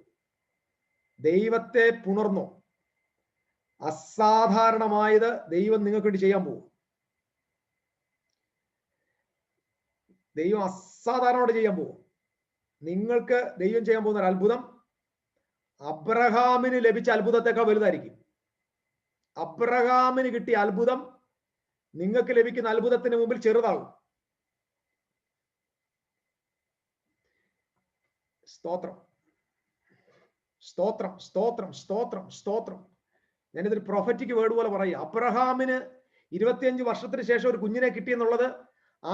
ദൈവത്തെ പുണർന്നു. അസാധാരണമായത് ദൈവം നിങ്ങൾക്ക് വേണ്ടി ചെയ്യാൻ പോകും. ദൈവം അസാധാരണമായിട്ട് ചെയ്യാൻ പോകും. നിങ്ങൾക്ക് ദൈവം ചെയ്യാൻ പോകുന്ന ഒരു അത്ഭുതം അബ്രഹാമിന് ലഭിച്ച അത്ഭുതത്തെക്കാൾ വലുതായിരിക്കും. അബ്രഹാമിന് കിട്ടിയ അത്ഭുതം നിങ്ങൾക്ക് ലഭിക്കുന്ന അത്ഭുതത്തിന് മുമ്പിൽ ചെറുതാകും. സ്തോത്രം, സ്തോത്രം, സ്തോത്രം, സ്തോത്രം, സ്തോത്രം. ഞാനിതൊരു പ്രൊഫറ്റിക് വേർഡ് പോലെ പറയുക. അബ്രഹാമിന് 25 വർഷത്തിന് ശേഷം ഒരു കുഞ്ഞിനെ കിട്ടിയെന്നുള്ളത്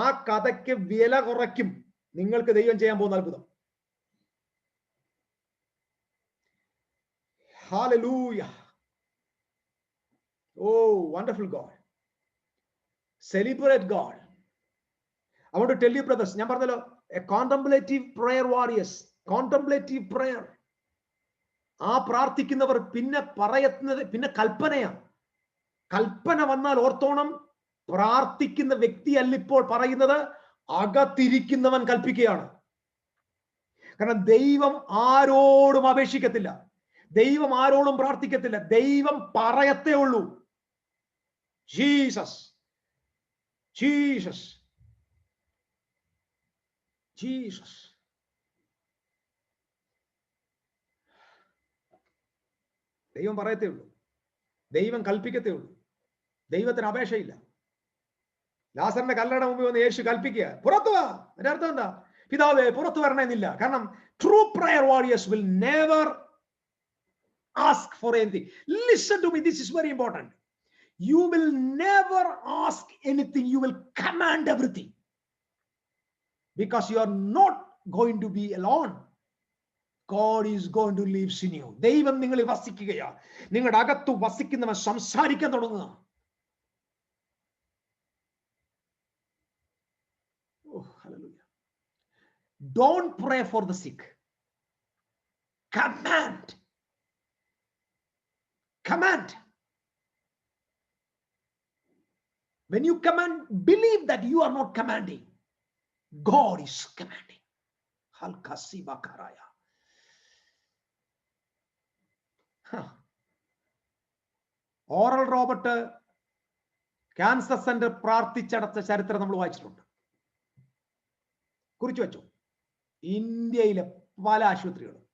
ആ കഥയ്ക്ക് വില കുറയ്ക്കും നിങ്ങൾക്ക് ദൈവം ചെയ്യാൻ പോകുന്ന അത്ഭുതം. Hallelujah. Oh, wonderful God. Celebrate God. I want to tell you, brothers, ഞാൻ പറഞ്ഞല്ലോ, a contemplative prayer warriors, contemplative prayer. ആ പ്രാർത്ഥിക്കുന്നവർ പിന്നെ പറയുന്നത് പിന്നെ കൽപ്പനയാ. കൽപ്പന വന്നാൽ ഓർത്തോണം, പ്രാർത്ഥിക്കുന്ന വ്യക്തിയല്ല ഇപ്പോൾ പറയുന്നത്, അകത്തിരിക്കുന്നവൻ കൽപ്പിക്കുകയാണ്. കാരണം ദൈവം ആരോടും അപേക്ഷിക്കത്തില്ല, ദൈവം ആരോടും പ്രാർത്ഥിക്കത്തില്ല, ദൈവം പറയത്തേ ഉള്ളൂ. Jesus, Jesus, Jesus. ദൈവം പറയത്തേ ഉള്ളൂ, ദൈവം കൽപ്പിക്കത്തേ ഉള്ളൂ. ദൈവത്തിന് അപേക്ഷയില്ല. ലാസറിന്റെ കല്ലറയുടെ മുമ്പിൽ വന്ന് യേശു കൽപ്പിക്കുക, പുറത്തു വാ. അതിന്റെ അർത്ഥം എന്താ? പിതാവേ പുറത്തു വരണമെന്നില്ല. കാരണം true prayer warriors will never ask for anything. Listen to me, this is very important. You will never ask anything, you will command everything, because you are not going to be alone. God is going to live in you. ദൈവം നിങ്ങളിൽ വസിക്കുകയാ. നിങ്ങളുടെ അകത്ത് വസിക്കുന്നവൻ സംസാരിക്കാൻ തുടങ്ങുക. Oh, hallelujah. Don't pray for the sick. Command. Command. When you command, believe that you are not commanding. God is commanding. Halkasi bakaraya. Oral Robert cancer centre പ്രാർത്ഥിച്ചടച്ച ചരിത്രം നമ്മൾ വായിച്ചിട്ടുണ്ട്. കുറിച്ചു വെച്ചു. ഇന്ത്യയിലെ പല ആശുപത്രികളും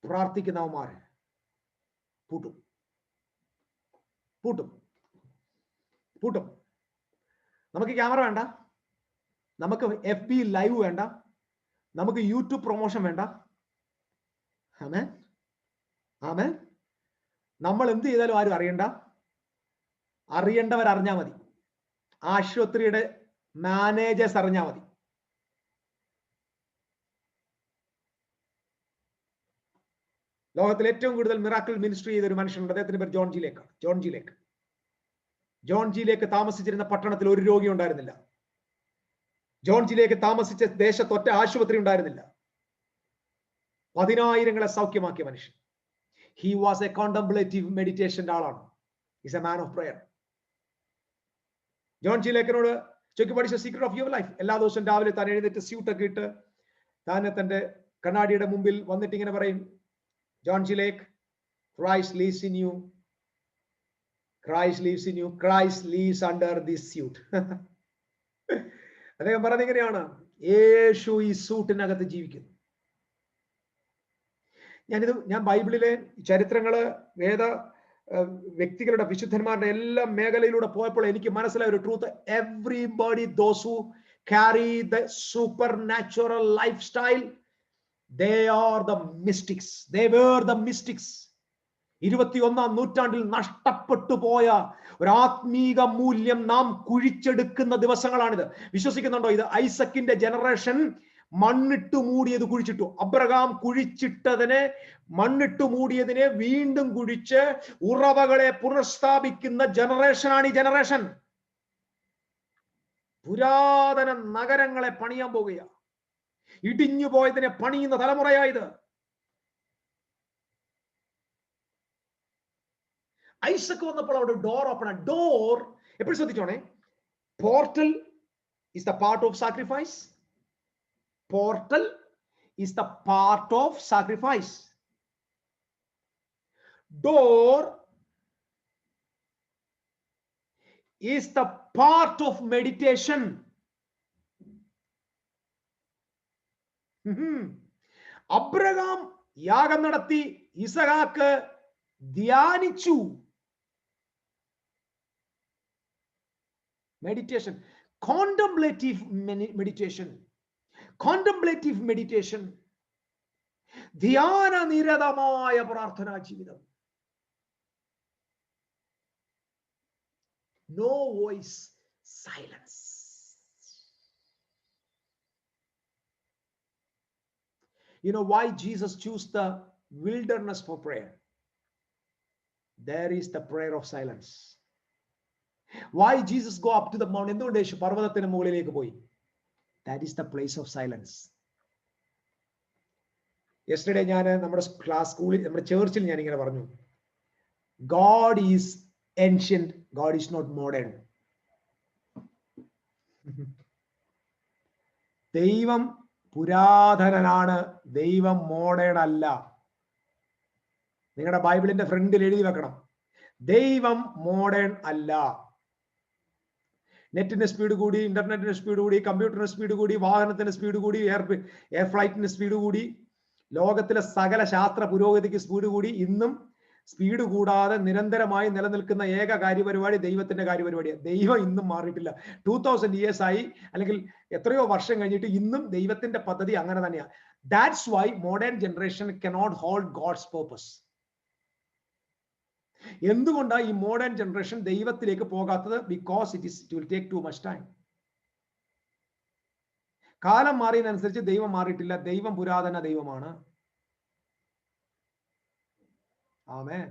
പ്രാർത്ഥിക്കുന്നവന്മാര് പൂട്ടും, പൂട്ടും, പൂട്ടും. നമുക്ക് ക്യാമറ വേണ്ട, നമുക്ക് FB ലൈവ് വേണ്ട, നമുക്ക് യൂട്യൂബ് പ്രൊമോഷൻ വേണ്ട. ആമേൻ, ആമേൻ. നമ്മൾ എന്ത് ചെയ്താലും ആരും അറിയണ്ട, അറിയേണ്ടവർ അറിഞ്ഞാൽ മതി. ആശുപത്രിയുടെ മാനേജേഴ്സ് അറിഞ്ഞാൽ മതി. ലോകത്തിൽ ഏറ്റവും കൂടുതൽ മിറാക്കിൾ മിനിസ്ട്രി ചെയ്ത ഒരു മനുഷ്യനുണ്ട്. അദ്ദേഹത്തിന്റെ പേര് ജോൺ ജി ലേക്ക്. ജോൺ ജി ലേക്ക്. ജോൺ ജി ലേക്ക് താമസിച്ചിരുന്ന പട്ടണത്തിൽ ഒരു രോഗി ഉണ്ടായിരുന്നില്ല. ജോൺ ജി ലേക്ക് താമസിച്ച ദേശത്ത് ഒറ്റ ആശുപത്രി ഉണ്ടായിരുന്നില്ല. 10,000-ങ്ങളെ സൗഖ്യമാക്കിയ മനുഷ്യൻ. He was a contemplative meditation ആളാണ്. He's a man of prayer. John G ലേക്കിനോട് ചോദിച്ചു, പഠിച്ച സീക്രട്ട് ഓഫ് യുവർ ലൈഫ്. എല്ലാ ദിവസവും രാവിലെ താൻ എഴുന്നേറ്റ് സ്യൂട്ടൊക്കെ ഇട്ട് താൻ തന്റെ കണ്ണാടിയുടെ മുമ്പിൽ വന്നിട്ട് ഇങ്ങനെ പറയും, John G. Lake, Christ lives in you. Christ lives in you. Christ lives under this suit. അദ്ദേഹം പറഞ്ഞത് ഇങ്ങനെയാണ്, യേശു ഈ സൂട്ടിനകത്ത് ജീവിക്കുന്നു. ഞാൻ ബൈബിളിലെ ചരിത്രങ്ങള്, വേദ വ്യക്തികളുടെ, വിശുദ്ധന്മാരുടെ എല്ലാ മേഖലയിലൂടെ പോയപ്പോൾ എനിക്ക് മനസ്സിലായ ഒരു truth, everybody those who carry the super natural life style, they are the mystics. They were the mystics. 21-ാം നൂറ്റാണ്ടിൽ നഷ്ടപ്പെട്ടു പോയ ഒരു ആത്മീക മൂല്യം നാം കുഴിച്ചെടുക്കുന്ന ദിവസങ്ങളാണിത്. വിശ്വസിക്കുന്നുണ്ടോ? ഇത് ഐസക്കിന്റെ ജനറേഷൻ മണ്ണിട്ട് മൂടിയത് കുഴിച്ചിട്ടു. അബ്രഹാം കുഴിച്ചിട്ടതിനെ, മണ്ണിട്ട് മൂടിയതിനെ വീണ്ടും കുഴിച്ച് ഉറവകളെ പുനഃസ്ഥാപിക്കുന്ന ജനറേഷനാണ് ഈ ജനറേഷൻ. പുരാതന നഗരങ്ങളെ പണിയാൻ പോകുക, ഇടിഞ്ഞു പോയതിനെ പണിയുന്ന തലമുറയായത്. ഐസക് വന്നപ്പോൾ അവിടെ ഡോർ ഓപ്പൺ. ഡോർ എപ്പോഴും ശ്രദ്ധിച്ചോണേ, portal is the part of sacrifice. Portal is the part of sacrifice. Door is the part of meditation. Abraham യാഗം നടത്തി, ഇസഹാക്ക് ധ്യാനിച്ചു. Meditation, contemplative meditation, contemplative meditation, ധ്യാന നിരതമായ പ്രാർത്ഥനാ ജീവിതം. No voice, silence. You know why Jesus chose the wilderness for prayer? There is the prayer of silence. Why Jesus go up to the mountain? എന്തുകൊണ്ട് യേശു പർവ്വതത്തിന് മുകളിലേക്ക് പോയി? That is the place of silence. Yesterday ഞാൻ നമ്മുടെ സ്കൂളിൽ, നമ്മുടെ ചേർച്ചിൽ ഞാൻ ഇങ്ങനെ പറഞ്ഞു, God is ancient, God is not modern. ദൈവം പുരാതനനാണ്, ദൈവം മോഡേൺ അല്ല. നിങ്ങളുടെ ബൈബിളിന്റെ ഫ്രണ്ടിൽ എഴുതി വെക്കണം, ദൈവം മോഡേൺ അല്ല. നെറ്റിന്റെ സ്പീഡ് കൂടി, ഇന്റർനെറ്റിന്റെ സ്പീഡ് കൂടി, കമ്പ്യൂട്ടറിന്റെ സ്പീഡ് കൂടി, വാഹനത്തിന്റെ സ്പീഡ് കൂടി, എയർ ഫ്ലൈറ്റിന്റെ സ്പീഡ് കൂടി, ലോകത്തിലെ സകല ശാസ്ത്ര പുരോഗതിക്ക് സ്പീഡ് കൂടി, ഇന്നും സ്പീഡ് കൂടാതെ നിരന്തരമായി നിലനിൽക്കുന്ന ഏക കാര്യപരിപാടി ദൈവത്തിന്റെ കാര്യപരിപാടിയാണ്. ദൈവം ഇന്നും മാറിയിട്ടില്ല. 2000 years ആയി, അല്ലെങ്കിൽ എത്രയോ വർഷം കഴിഞ്ഞിട്ട് ഇന്നും ദൈവത്തിന്റെ പദ്ധതി അങ്ങനെ തന്നെയാണ്. That's why modern generation cannot hold God's purpose. എന്തുകൊണ്ടാണ് ഈ മോഡേൺ ജനറേഷൻ ദൈവത്തിലേക്ക് പോകാത്തത്? Because it will take too much time. കാലം മാറിയതനുസരിച്ച് ദൈവം മാറിയിട്ടില്ല. ദൈവം പുരാതന ദൈവമാണ്. ആമേൻ.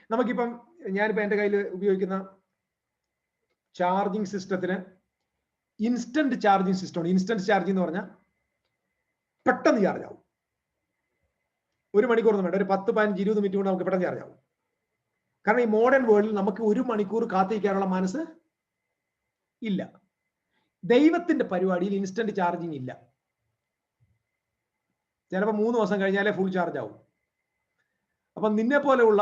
നമുക്കിപ്പം, ഞാനിപ്പോ എന്റെ കയ്യിൽ ഉപയോഗിക്കുന്ന ചാർജിങ് സിസ്റ്റത്തിന് ഇൻസ്റ്റന്റ് ചാർജിങ് സിസ്റ്റമാണ്. ഇൻസ്റ്റന്റ് ചാർജിങ് എന്ന് പറഞ്ഞാൽ പെട്ടെന്ന് ചാർജ് ആവും. 1 മണിക്കൂറൊന്നും വേണ്ട, ഒരു 10, 15, 20 മിനിറ്റ് കൊണ്ട് നമുക്ക് പെട്ടെന്ന് ചാർജ് ആവും. കാരണം ഈ മോഡേൺ വേൾഡിൽ നമുക്ക് 1 മണിക്കൂർ കാത്തിരിക്കാനുള്ള മനസ്സ് ഇല്ല. ദൈവത്തിന്റെ പരിപാടിയിൽ ഇൻസ്റ്റന്റ് ചാർജിങ് ഇല്ല. ചിലപ്പോൾ 3 ദിവസം കഴിഞ്ഞാലേ ഫുൾ ചാർജ് ആവും. അപ്പൊ നിന്നെ പോലെയുള്ള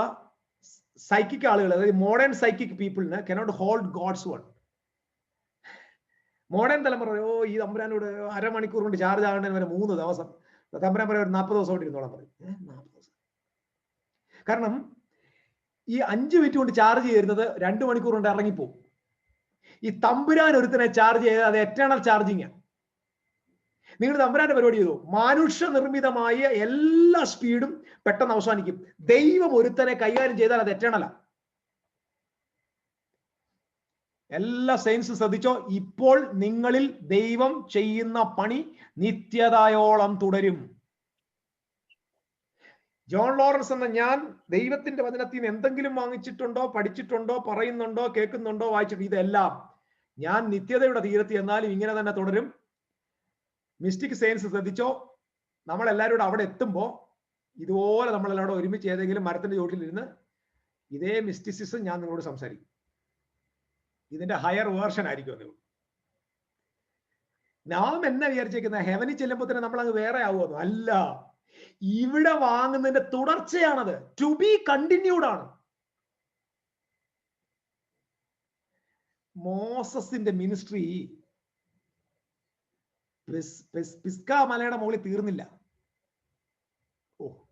സൈക്കിക് ആളുകൾ, അതായത് മോഡേൺ സൈക്കിക് പീപ്പിളിന് cannot hold God's word. Modern തലമുറ, ഈ തമ്പുരാനോട് 1/2 മണിക്കൂർ കൊണ്ട് ചാർജ് ആകേണ്ടതിന് വരെ 3 ദിവസം, തമ്പുരാൻ പറയും ഒരു 40 ദിവസം കൊണ്ട് ഇരുന്നോളാൻ പറയും. 40 ദിവസം. കാരണം ഈ 5 മിനിറ്റ് കൊണ്ട് ചാർജ് ചെയ്യുന്നത് 2 മണിക്കൂർ കൊണ്ട് ഇറങ്ങിപ്പോവും. ഈ തമ്പുരാൻ ഒരുത്തനെ ചാർജ് ചെയ്ത് അത് എറ്റേണൽ ചാർജിങ്. നിങ്ങൾ തമ്പുരാന്റെ പരിപാടി ചെയ്തു, മനുഷ്യ നിർമ്മിതമായ എല്ലാ സ്പീഡും പെട്ടെന്ന് അവസാനിക്കും. ദൈവം ഒരുത്തനെ കൈകാര്യം ചെയ്താൽ അത് എറ്റേണല. എല്ലാ സയൻസും ശ്രദ്ധിച്ചോ, ഇപ്പോൾ നിങ്ങളിൽ ദൈവം ചെയ്യുന്ന പണി നിത്യതയോളം തുടരും. ജോൺ ലോറൻസ് എന്ന ഞാൻ ദൈവത്തിന്റെ വചനത്തിൽ നിന്ന് എന്തെങ്കിലും വാങ്ങിച്ചിട്ടുണ്ടോ, പഠിച്ചിട്ടുണ്ടോ, പറയുന്നുണ്ടോ, കേൾക്കുന്നുണ്ടോ, വായിച്ചിട്ട് ഇതെല്ലാം ഞാൻ നിത്യതയുടെ തീരത്ത് എന്നാലും ഇങ്ങനെ തന്നെ തുടരും. മിസ്റ്റിക് സയൻസ് ശ്രദ്ധിച്ചോ, നമ്മളെല്ലാവരും അവിടെ എത്തുമ്പോ ഇതുപോലെ നമ്മളെല്ലാവരും ഒരുമിച്ച് ഏതെങ്കിലും മരത്തിന്റെ ചോട്ടിലിരുന്ന് ഇതേ മിസ്റ്റിസിസം ഞാൻ നിങ്ങളോട് സംസാരിക്കും. ഇതിന്റെ ഹയർ വേർഷൻ ആയിരിക്കും അത്. നാം എന്നെ വിചാരിച്ചേക്കുന്ന ഹെവനിൽ ചെല്ലുമ്പോൾ തന്നെ നമ്മൾ അങ്ങ് വേറെ ആവുമോ? അല്ല, ഇവിടെ വാങ്ങുന്നതിന്റെ തുടർച്ചയാണത്. ടു ബി കണ്ടിന്യൂഡ് ആണ്. മോസസിന്റെ മിനിസ്ട്രി പിസ്ക മലയുടെ മുകളിൽ തീർന്നില്ല.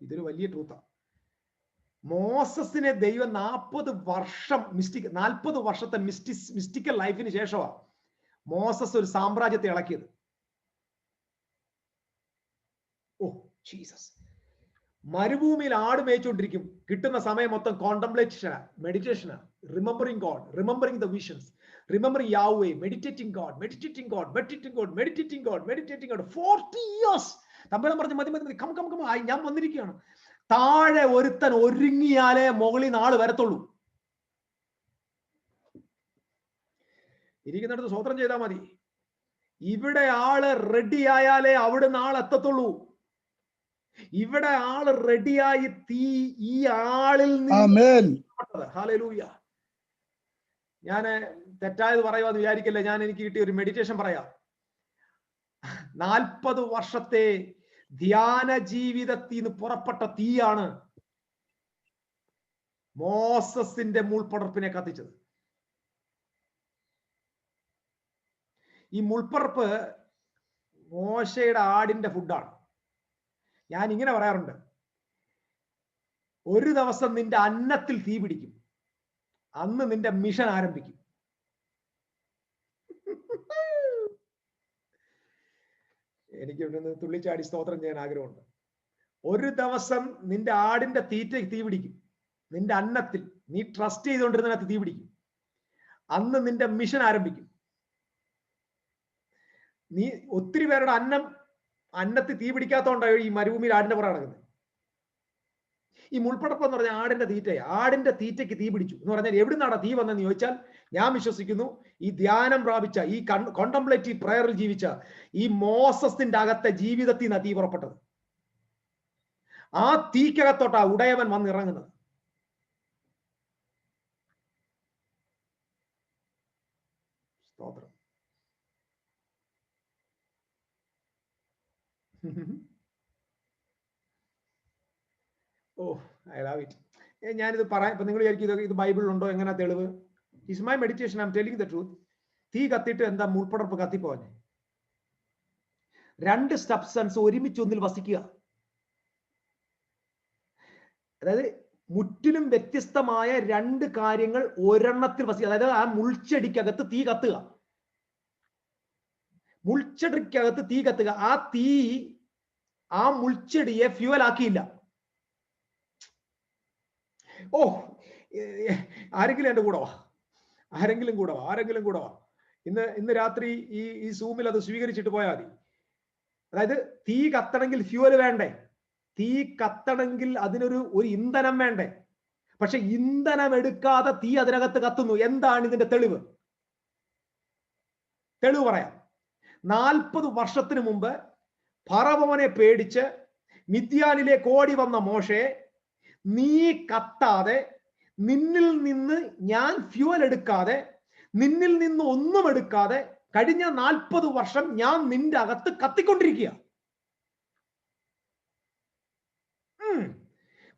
ഇതൊരു വലിയ ട്രൂത്താണ്. മോസസിനെ ദൈവം 40 വർഷം 40 വർഷത്തെ മിസ്റ്റിക്കൽ ലൈഫിന് ശേഷമാണ് മോസസ് ഒരു സാമ്രാജ്യത്തെ ഇളക്കിയത്. ജീസസ്. മരുഭൂമിയിൽ ആട് മേയിച്ചുകൊണ്ടിരിക്കും. കിട്ടുന്ന സമയം മൊത്തം കോണ്ടംപ്ലേഷനാ, മെഡിറ്റേഷനാ, remembering God, remembering the visions, remembering Yahweh, meditating God, meditating God, meditating God, meditating God, meditating God. 40 years തമ്പുരാൻ പറഞ്ഞു മതി മതി മതി, കം കം കം, ഞാൻ വന്നിരിക്കുകയാണ്. താഴെ ഒരുത്തൻ ഒരുങ്ങിയാലേ മുകളിൽ നാള് വരത്തുള്ളൂ. ഇരിക്കുന്നിടത്ത് സ്വതന്ത്രം ചെയ്താൽ മതി. ഇവിടെ ആള് റെഡി ആയാലേ അവിടെ നാളെ എത്തത്തുള്ളൂ. ഇവിടെ ആള് റെഡിയായി തീ ഈ ആളിൽ നിന്ന്. ഹല്ലേലൂയ. ഞാന് തെറ്റായത് പറയുവാന്ന് വിചാരിക്കല്ലേ. ഞാൻ എനിക്ക് കിട്ടിയ ഒരു മെഡിറ്റേഷൻ പറയാം. 40 വർഷത്തെ ധ്യാന ജീവിതത്തിൽ നിന്ന് പുറപ്പെട്ട തീയാണ് മോസസിന്റെ മുൾപ്പടർപ്പിനെ കത്തിച്ചത്. ഈ മുൾപ്പറപ്പ് മോശയുടെ ആടിന്റെ ഫുഡാണ്. ഞാൻ ഇങ്ങനെ പറയാറുണ്ട്, ഒരു ദിവസം നിന്റെ അന്നത്തിൽ തീ പിടിക്കും, അന്ന് നിന്റെ മിഷൻ ആരംഭിക്കും. എനിക്ക് ഇവിടെ തുള്ളിച്ചാടി സ്തോത്രം ചെയ്യാൻ ആഗ്രഹമുണ്ട്. ഒരു ദിവസം നിന്റെ ആടിന്റെ തീറ്റ തീ പിടിക്കും, നിന്റെ അന്നത്തിൽ നീ ട്രസ്റ്റ് ചെയ്തുകൊണ്ടിരുന്നതിനകത്ത് തീ പിടിക്കും, അന്ന് നിന്റെ മിഷൻ ആരംഭിക്കും. നീ ഒത്തിരി പേരുടെ അന്നത്തിൽ തീ പിടിക്കാത്തോണ്ടാണ് ഈ മരുഭൂമിയിൽ ആടിന്റെ പുറകെ നടക്കുന്നത്. ഈ മുൾപ്പടപ്പ് എന്ന് പറഞ്ഞാൽ ആടിന്റെ തീറ്റയാ. ആടിന്റെ തീറ്റയ്ക്ക് തീ പിടിച്ചു എന്ന് പറഞ്ഞാൽ എവിടുന്നാണ് തീ വന്നെന്ന് ചോദിച്ചാൽ, ഞാൻ വിശ്വസിക്കുന്നു ഈ ധ്യാനം പ്രാപിച്ച, ഈ കോണ്ടംപ്ലേറ്റീവ് പ്രയറിൽ ജീവിച്ച ഈ മോസസിന്റെ അകത്തെ ജീവിതത്തിൽ നിന്നാണ് തീ പുറപ്പെട്ടത്. ആ തീക്കകത്തോട്ടാ ഉടയവൻ വന്നിറങ്ങുന്നത്. സ്തോത്രം. ഓ, ഐ ലവ് ഇറ്റ്. ഞാനിത് പറയാം. ഇപ്പൊ നിങ്ങൾ വിചാരിക്കും ഇത് ബൈബിളിലുണ്ടോ, എങ്ങനെ തെളിവ്? Is my meditation, I M telling the truth. തീ കത്തിയിട്ട് എന്താ മുൾപ്പടർപ്പ് കത്തിപ്പോന്നെ? 2 സബ്സ്റ്റൻസ് ഒരുമിച്ച് ഒന്നിൽ വസിക്കുക. അതായത് മുറ്റിലും വ്യത്യസ്തമായ 2 കാര്യങ്ങൾ ഒരെണ്ണത്തിൽ വസിക്കുക. അതായത് ആ മുൾച്ചെടിക്കകത്ത് തീ കത്തുക, മുൾച്ചെടിക്കകത്ത് തീ കത്തുക. ആ തീ ആ മുൾച്ചെടിയെ ഫ്യൂവൽ ആക്കിയില്ല. ഓ, ആരെങ്കിലും എന്റെ കൂടെ വാ, ആരെങ്കിലും കൂടെ വാ. ഇന്ന് രാത്രി ഈ സൂമിൽ അത് സ്വീകരിച്ചിട്ട് പോയാൽ മതി. അതായത് തീ കത്തണമെങ്കിൽ ഫ്യൂവൽ വേണ്ടേ? തീ കത്തണമെങ്കിൽ അതിനൊരു ഇന്ധനം വേണ്ടേ? പക്ഷെ ഇന്ധനം എടുക്കാതെ തീ അതിനകത്ത് കത്തുന്നു. എന്താണ് ഇതിന്റെ തെളിവ്? തെളിവ് പറയാം. 40 വർഷത്തിന് മുമ്പ് ഫറവോനെ പേടിച്ച് മിദ്യാനിലേക്ക് ഓടി വന്ന മോശെ, നീ കത്താതെ, നിന്നിൽ നിന്ന് ഞാൻ ഫ്യൂവൽ എടുക്കാതെ, നിന്നിൽ നിന്ന് ഒന്നും എടുക്കാതെ കഴിഞ്ഞ 40 വർഷം ഞാൻ നിന്റെ അകത്ത് കത്തിക്കൊണ്ടിരിക്കുക.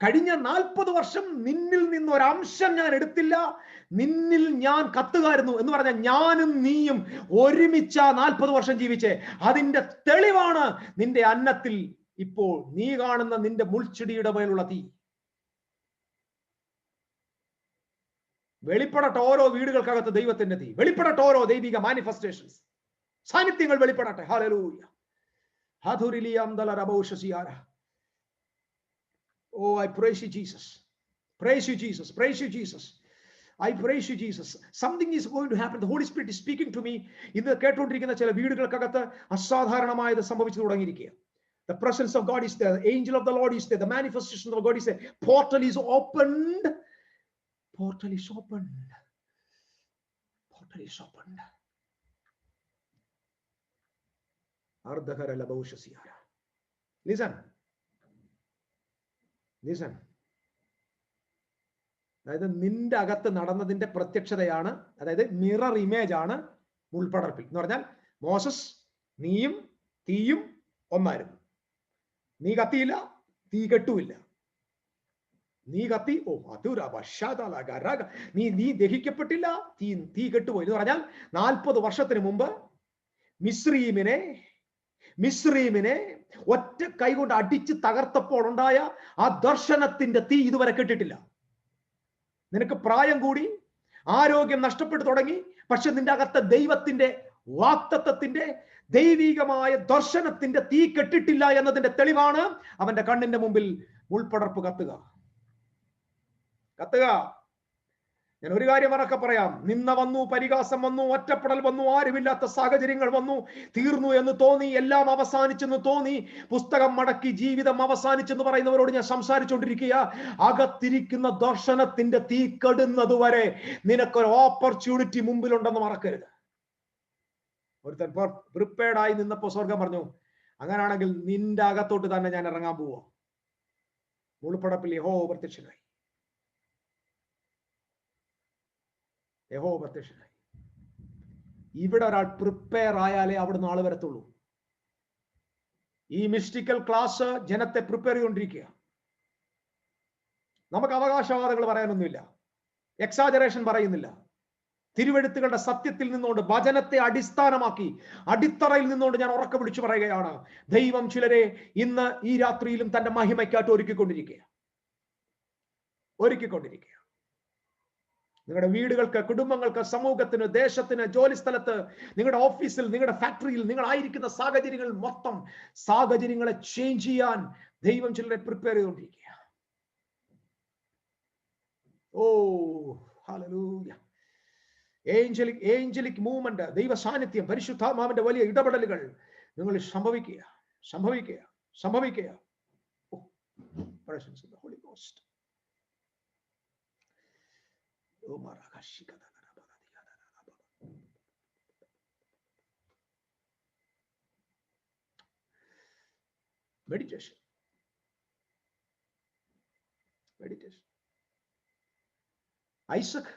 കഴിഞ്ഞ 40 വർഷം നിന്നിൽ നിന്ന് ഒരംശം ഞാൻ എടുത്തില്ല, നിന്നിൽ ഞാൻ കത്തുകായിരുന്നു എന്ന് പറഞ്ഞാൽ ഞാനും നീയും ഒരുമിച്ച 40 വർഷം ജീവിച്ചേ. അതിന്റെ തെളിവാണ് നിന്റെ അന്നത്തിൽ ഇപ്പോൾ നീ കാണുന്ന നിന്റെ മുൾച്ചെടിയുടെ മേലുള്ള തീ. വെളിപ്പെടട്ടെ ഓരോ വീടുകൾക്കകത്ത് ദൈവത്തിന്റെ തീ. വെളിപ്പെടട്ടെ ഓരോ ദൈവിക മാനിഫെസ്റ്റേഷൻസ്, സാന്നിധ്യങ്ങൾ വെളിപ്പെടട്ടെ. ഹല്ലേലൂയ. ഹദുരിലിയം ദലറബോഷസിയാര. Oh, I praise you, Jesus. Praise you, Jesus. Praise you, Jesus. I praise you, Jesus. Something is going to happen. The Holy Spirit is speaking to me. ഇന്ന് കേട്ടുകൊണ്ടിരിക്കുന്ന ചില വീടുകൾക്കകത്ത് അസാധാരണമായത് സംഭവിച്ചു തുടങ്ങിയിരിക്കുക. The presence of God is there. The angel of the Lord is there. The manifestation of God is there. Portal is opened. Portal is opened. Portal is opened. Ardhakara labaushasiyara. Listen. Listen. അതായത് നിന്റെ അകത്ത് നടന്നതിന്റെ പ്രത്യക്ഷതയാണ്, അതായത് mirror image ആണ് മുൾപ്പടർപ്പിൽ എന്ന് പറഞ്ഞാൽ. Moses, നീയും തീയും ഒന്നായിരുന്നു. നീ കത്തിയില്ല, തീ കെട്ടുമില്ല. നീ കത്തി, ഓ നീ ദഹിക്കപ്പെട്ടില്ല, തീ കെട്ടുപോയി എന്ന് പറഞ്ഞാൽ 40 വർഷത്തിന് മുമ്പ് മിസ്രീമിനെ ഒറ്റ കൈകൊണ്ട് അടിച്ച് തകർത്തപ്പോൾ ഉണ്ടായ ആ ദർശനത്തിന്റെ തീ ഇതുവരെ കെട്ടിട്ടില്ല. നിനക്ക് പ്രായം കൂടി, ആരോഗ്യം നഷ്ടപ്പെട്ടു തുടങ്ങി, പക്ഷെ നിന്റെ അകത്തെ ദൈവത്തിന്റെ വാക്തത്വത്തിന്റെ ദൈവികമായ ദർശനത്തിന്റെ തീ കെട്ടിട്ടില്ല എന്നതിന്റെ തെളിവാണ് അവന്റെ കണ്ണിന്റെ മുമ്പിൽ മുൾപടർപ്പ് കത്തുക. ഞാൻ ഒരു കാര്യം ഉറക്കെ പറയാം. നിന്ന വന്നു, പരിഹാസം വന്നു, ഒറ്റപ്പെടൽ വന്നു, ആരുമില്ലാത്ത സാഹചര്യങ്ങൾ വന്നു, തീർന്നു എന്ന് തോന്നി, എല്ലാം അവസാനിച്ചെന്ന് തോന്നി, പുസ്തകം മടക്കി ജീവിതം അവസാനിച്ചെന്ന് പറയുന്നവരോട് ഞാൻ സംസാരിച്ചുകൊണ്ടിരിക്കുക. അകത്തിരിക്കുന്ന ദർശനത്തിന്റെ തീ കെടുന്നത് വരെ നിനക്കൊരു ഓപ്പർച്യൂണിറ്റി മുമ്പിലുണ്ടെന്ന് മറക്കരുത്. ഒരുത്തൻ പ്രിപ്പയർഡ് ആയി നിന്നപ്പോ സ്വർഗം പറഞ്ഞു, അങ്ങനാണെങ്കിൽ നിന്റെ അകത്തോട്ട് തന്നെ ഞാൻ ഇറങ്ങാൻ പോവോ. മുൾപ്പടപ്പിൽ യഹോവ പ്രത്യക്ഷനായി. ഇവിടെ ഒരാൾ പ്രിപ്പയർ ആയാലേ അവിടെ നാളെ വരത്തുള്ളൂ. ഈ മിസ്റ്റിക്കൽ ക്ലാസ് ജനത്തെ പ്രിപ്പയർ ചെയ്തുകൊണ്ടിരിക്കുക. നമുക്ക് അവകാശവാദങ്ങൾ പറയാനൊന്നുമില്ല, എക്സാജറേഷൻ പറയുന്നില്ല. തിരുവെഴുത്തുകളുടെ സത്യത്തിൽ നിന്നുകൊണ്ട്, വചനത്തെ അടിസ്ഥാനമാക്കി, അടിത്തറയിൽ നിന്നുകൊണ്ട് ഞാൻ ഉറക്കെ വിളിച്ചു പറയുകയാണ്, ദൈവം ചിലരെ ഇന്ന് ഈ രാത്രിയിലും തന്റെ മഹിമയ്ക്കായിട്ട് ഒരുക്കിക്കൊണ്ടിരിക്കുക. നിങ്ങളുടെ വീടുകൾക്ക്, കുടുംബങ്ങൾക്ക്, സമൂഹത്തിന്, ദേശത്തിന്, ജോലി സ്ഥലത്ത്, നിങ്ങളുടെ ഓഫീസിൽ, നിങ്ങളുടെ ഫാക്ടറിയിൽ, നിങ്ങളായിരിക്കുന്ന സാഹചര്യങ്ങൾ മൊത്തം സാഹചര്യങ്ങളെ ചേഞ്ച് ചെയ്യാൻ ദൈവം ചിലരെ പ്രിപ്പയർ ചെയ്തുകൊണ്ടിരിക്കുക. ഓ ഹല്ലേലൂയ. ഏഞ്ചലിക് മൂവ്മെന്റ്, ദൈവ സാന്നിധ്യം, പരിശുദ്ധാത്മാവിന്റെ വലിയ ഇടപെടലുകൾ നിങ്ങൾ സംഭവിക്കുക. Presence of the Holy Ghost. Meditation. Isaac,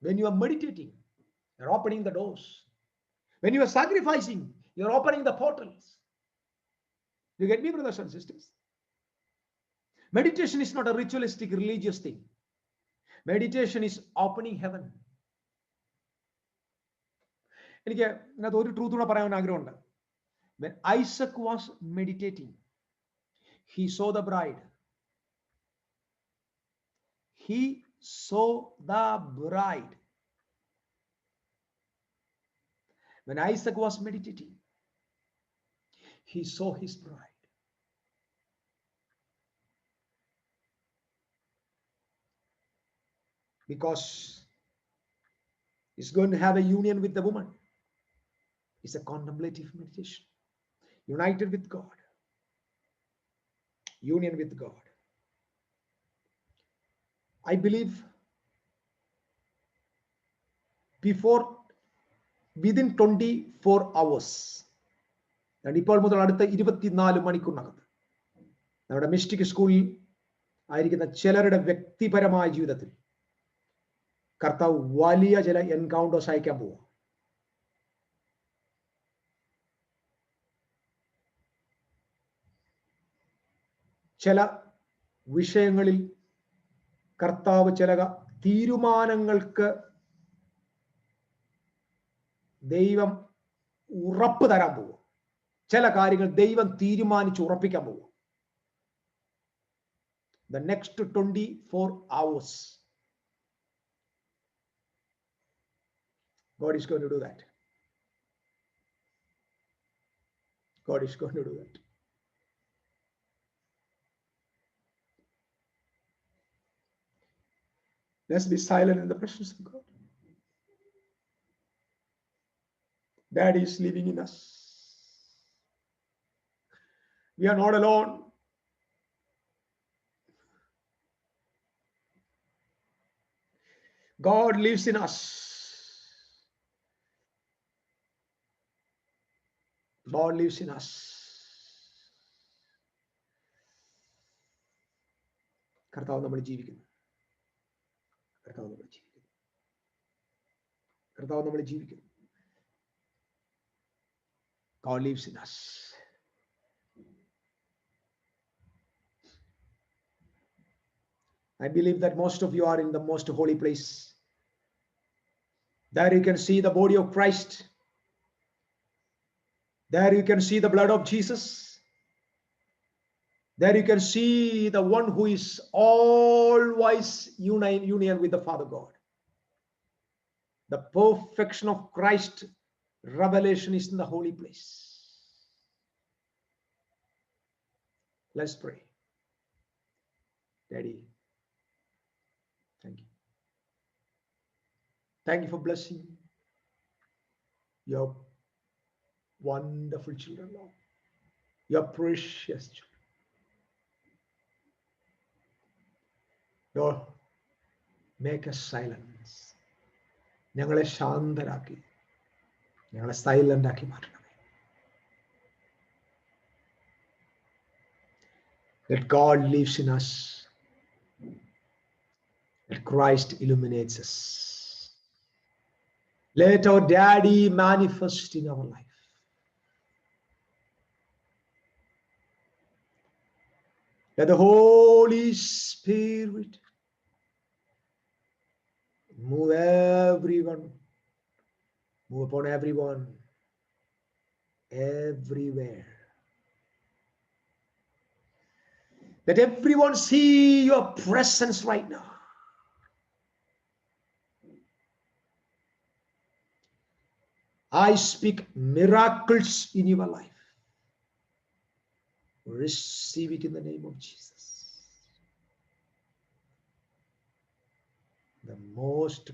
when you are meditating, you're opening the doors. When you are sacrificing, you're opening the portals. You get me, brothers and sisters? Meditation is not a ritualistic religious thing. Meditation is opening heaven. എനിക്ക് ഇതിനകത്ത് ഒരു truth കൂടെ പറയാൻ ആഗ്രഹമുണ്ട്. When Isaac was meditating, he saw the bride. When Isaac was meditating, he saw his bride. Because he's going to have a union with the woman. It's a contemplative meditation. United with God. Union with God. I believe within 24 hours, ഇപ്പോൾ മുതൽ അടുത്ത 24 മണിക്കൂറിനകത്ത് നമ്മുടെ mystic സ്കൂളിൽ ആയിരിക്കുന്ന ചിലരുടെ വ്യക്തിപരമായ ജീവിതത്തിൽ കർത്താവ് വലിയ ചില എൻകൗണ്ടേഴ്സ് അയക്കാൻ പോവുക. ചില വിഷയങ്ങളിൽ കർത്താവ് ചില തീരുമാനങ്ങൾക്ക് ദൈവം ഉറപ്പ് തരാൻ പോവുക. ചില കാര്യങ്ങൾ ദൈവം തീരുമാനിച്ച് ഉറപ്പിക്കാൻ പോവുക. The next 24 hours God is going to do that. God is going to do that. Let's be silent in the presence of God. Daddy is living in us. We are not alone. God lives in us. God lives in us. കർത്താവ് നമ്മൾ ജീവിക്കുന്നു. God lives in us. I believe that most of you are in the most holy place. There you can see the body of Christ. There you can see the blood of Jesus. There you can see the one who is always union with the Father God. The perfection of Christ revelation is in the holy place. Let's pray. Daddy, thank you. Thank you for blessing your wonderful children, Lord. Your precious children. Lord, make us silence. ഞങ്ങളെ ശാന്തരാക്കി, ഞങ്ങളെ silent ആക്കി മാറ്റണമേ. That God lives in us. That Christ illuminates us. Let our Daddy manifest in our life. Let the Holy Spirit move upon everyone, everywhere. Let everyone see your presence right now. I speak miracles in your life. Receive it in the name of Jesus. The most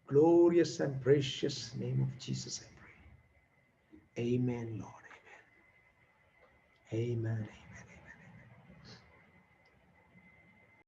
glorious and precious name of Jesus, I pray. Amen, Lord. Amen. Amen. Amen.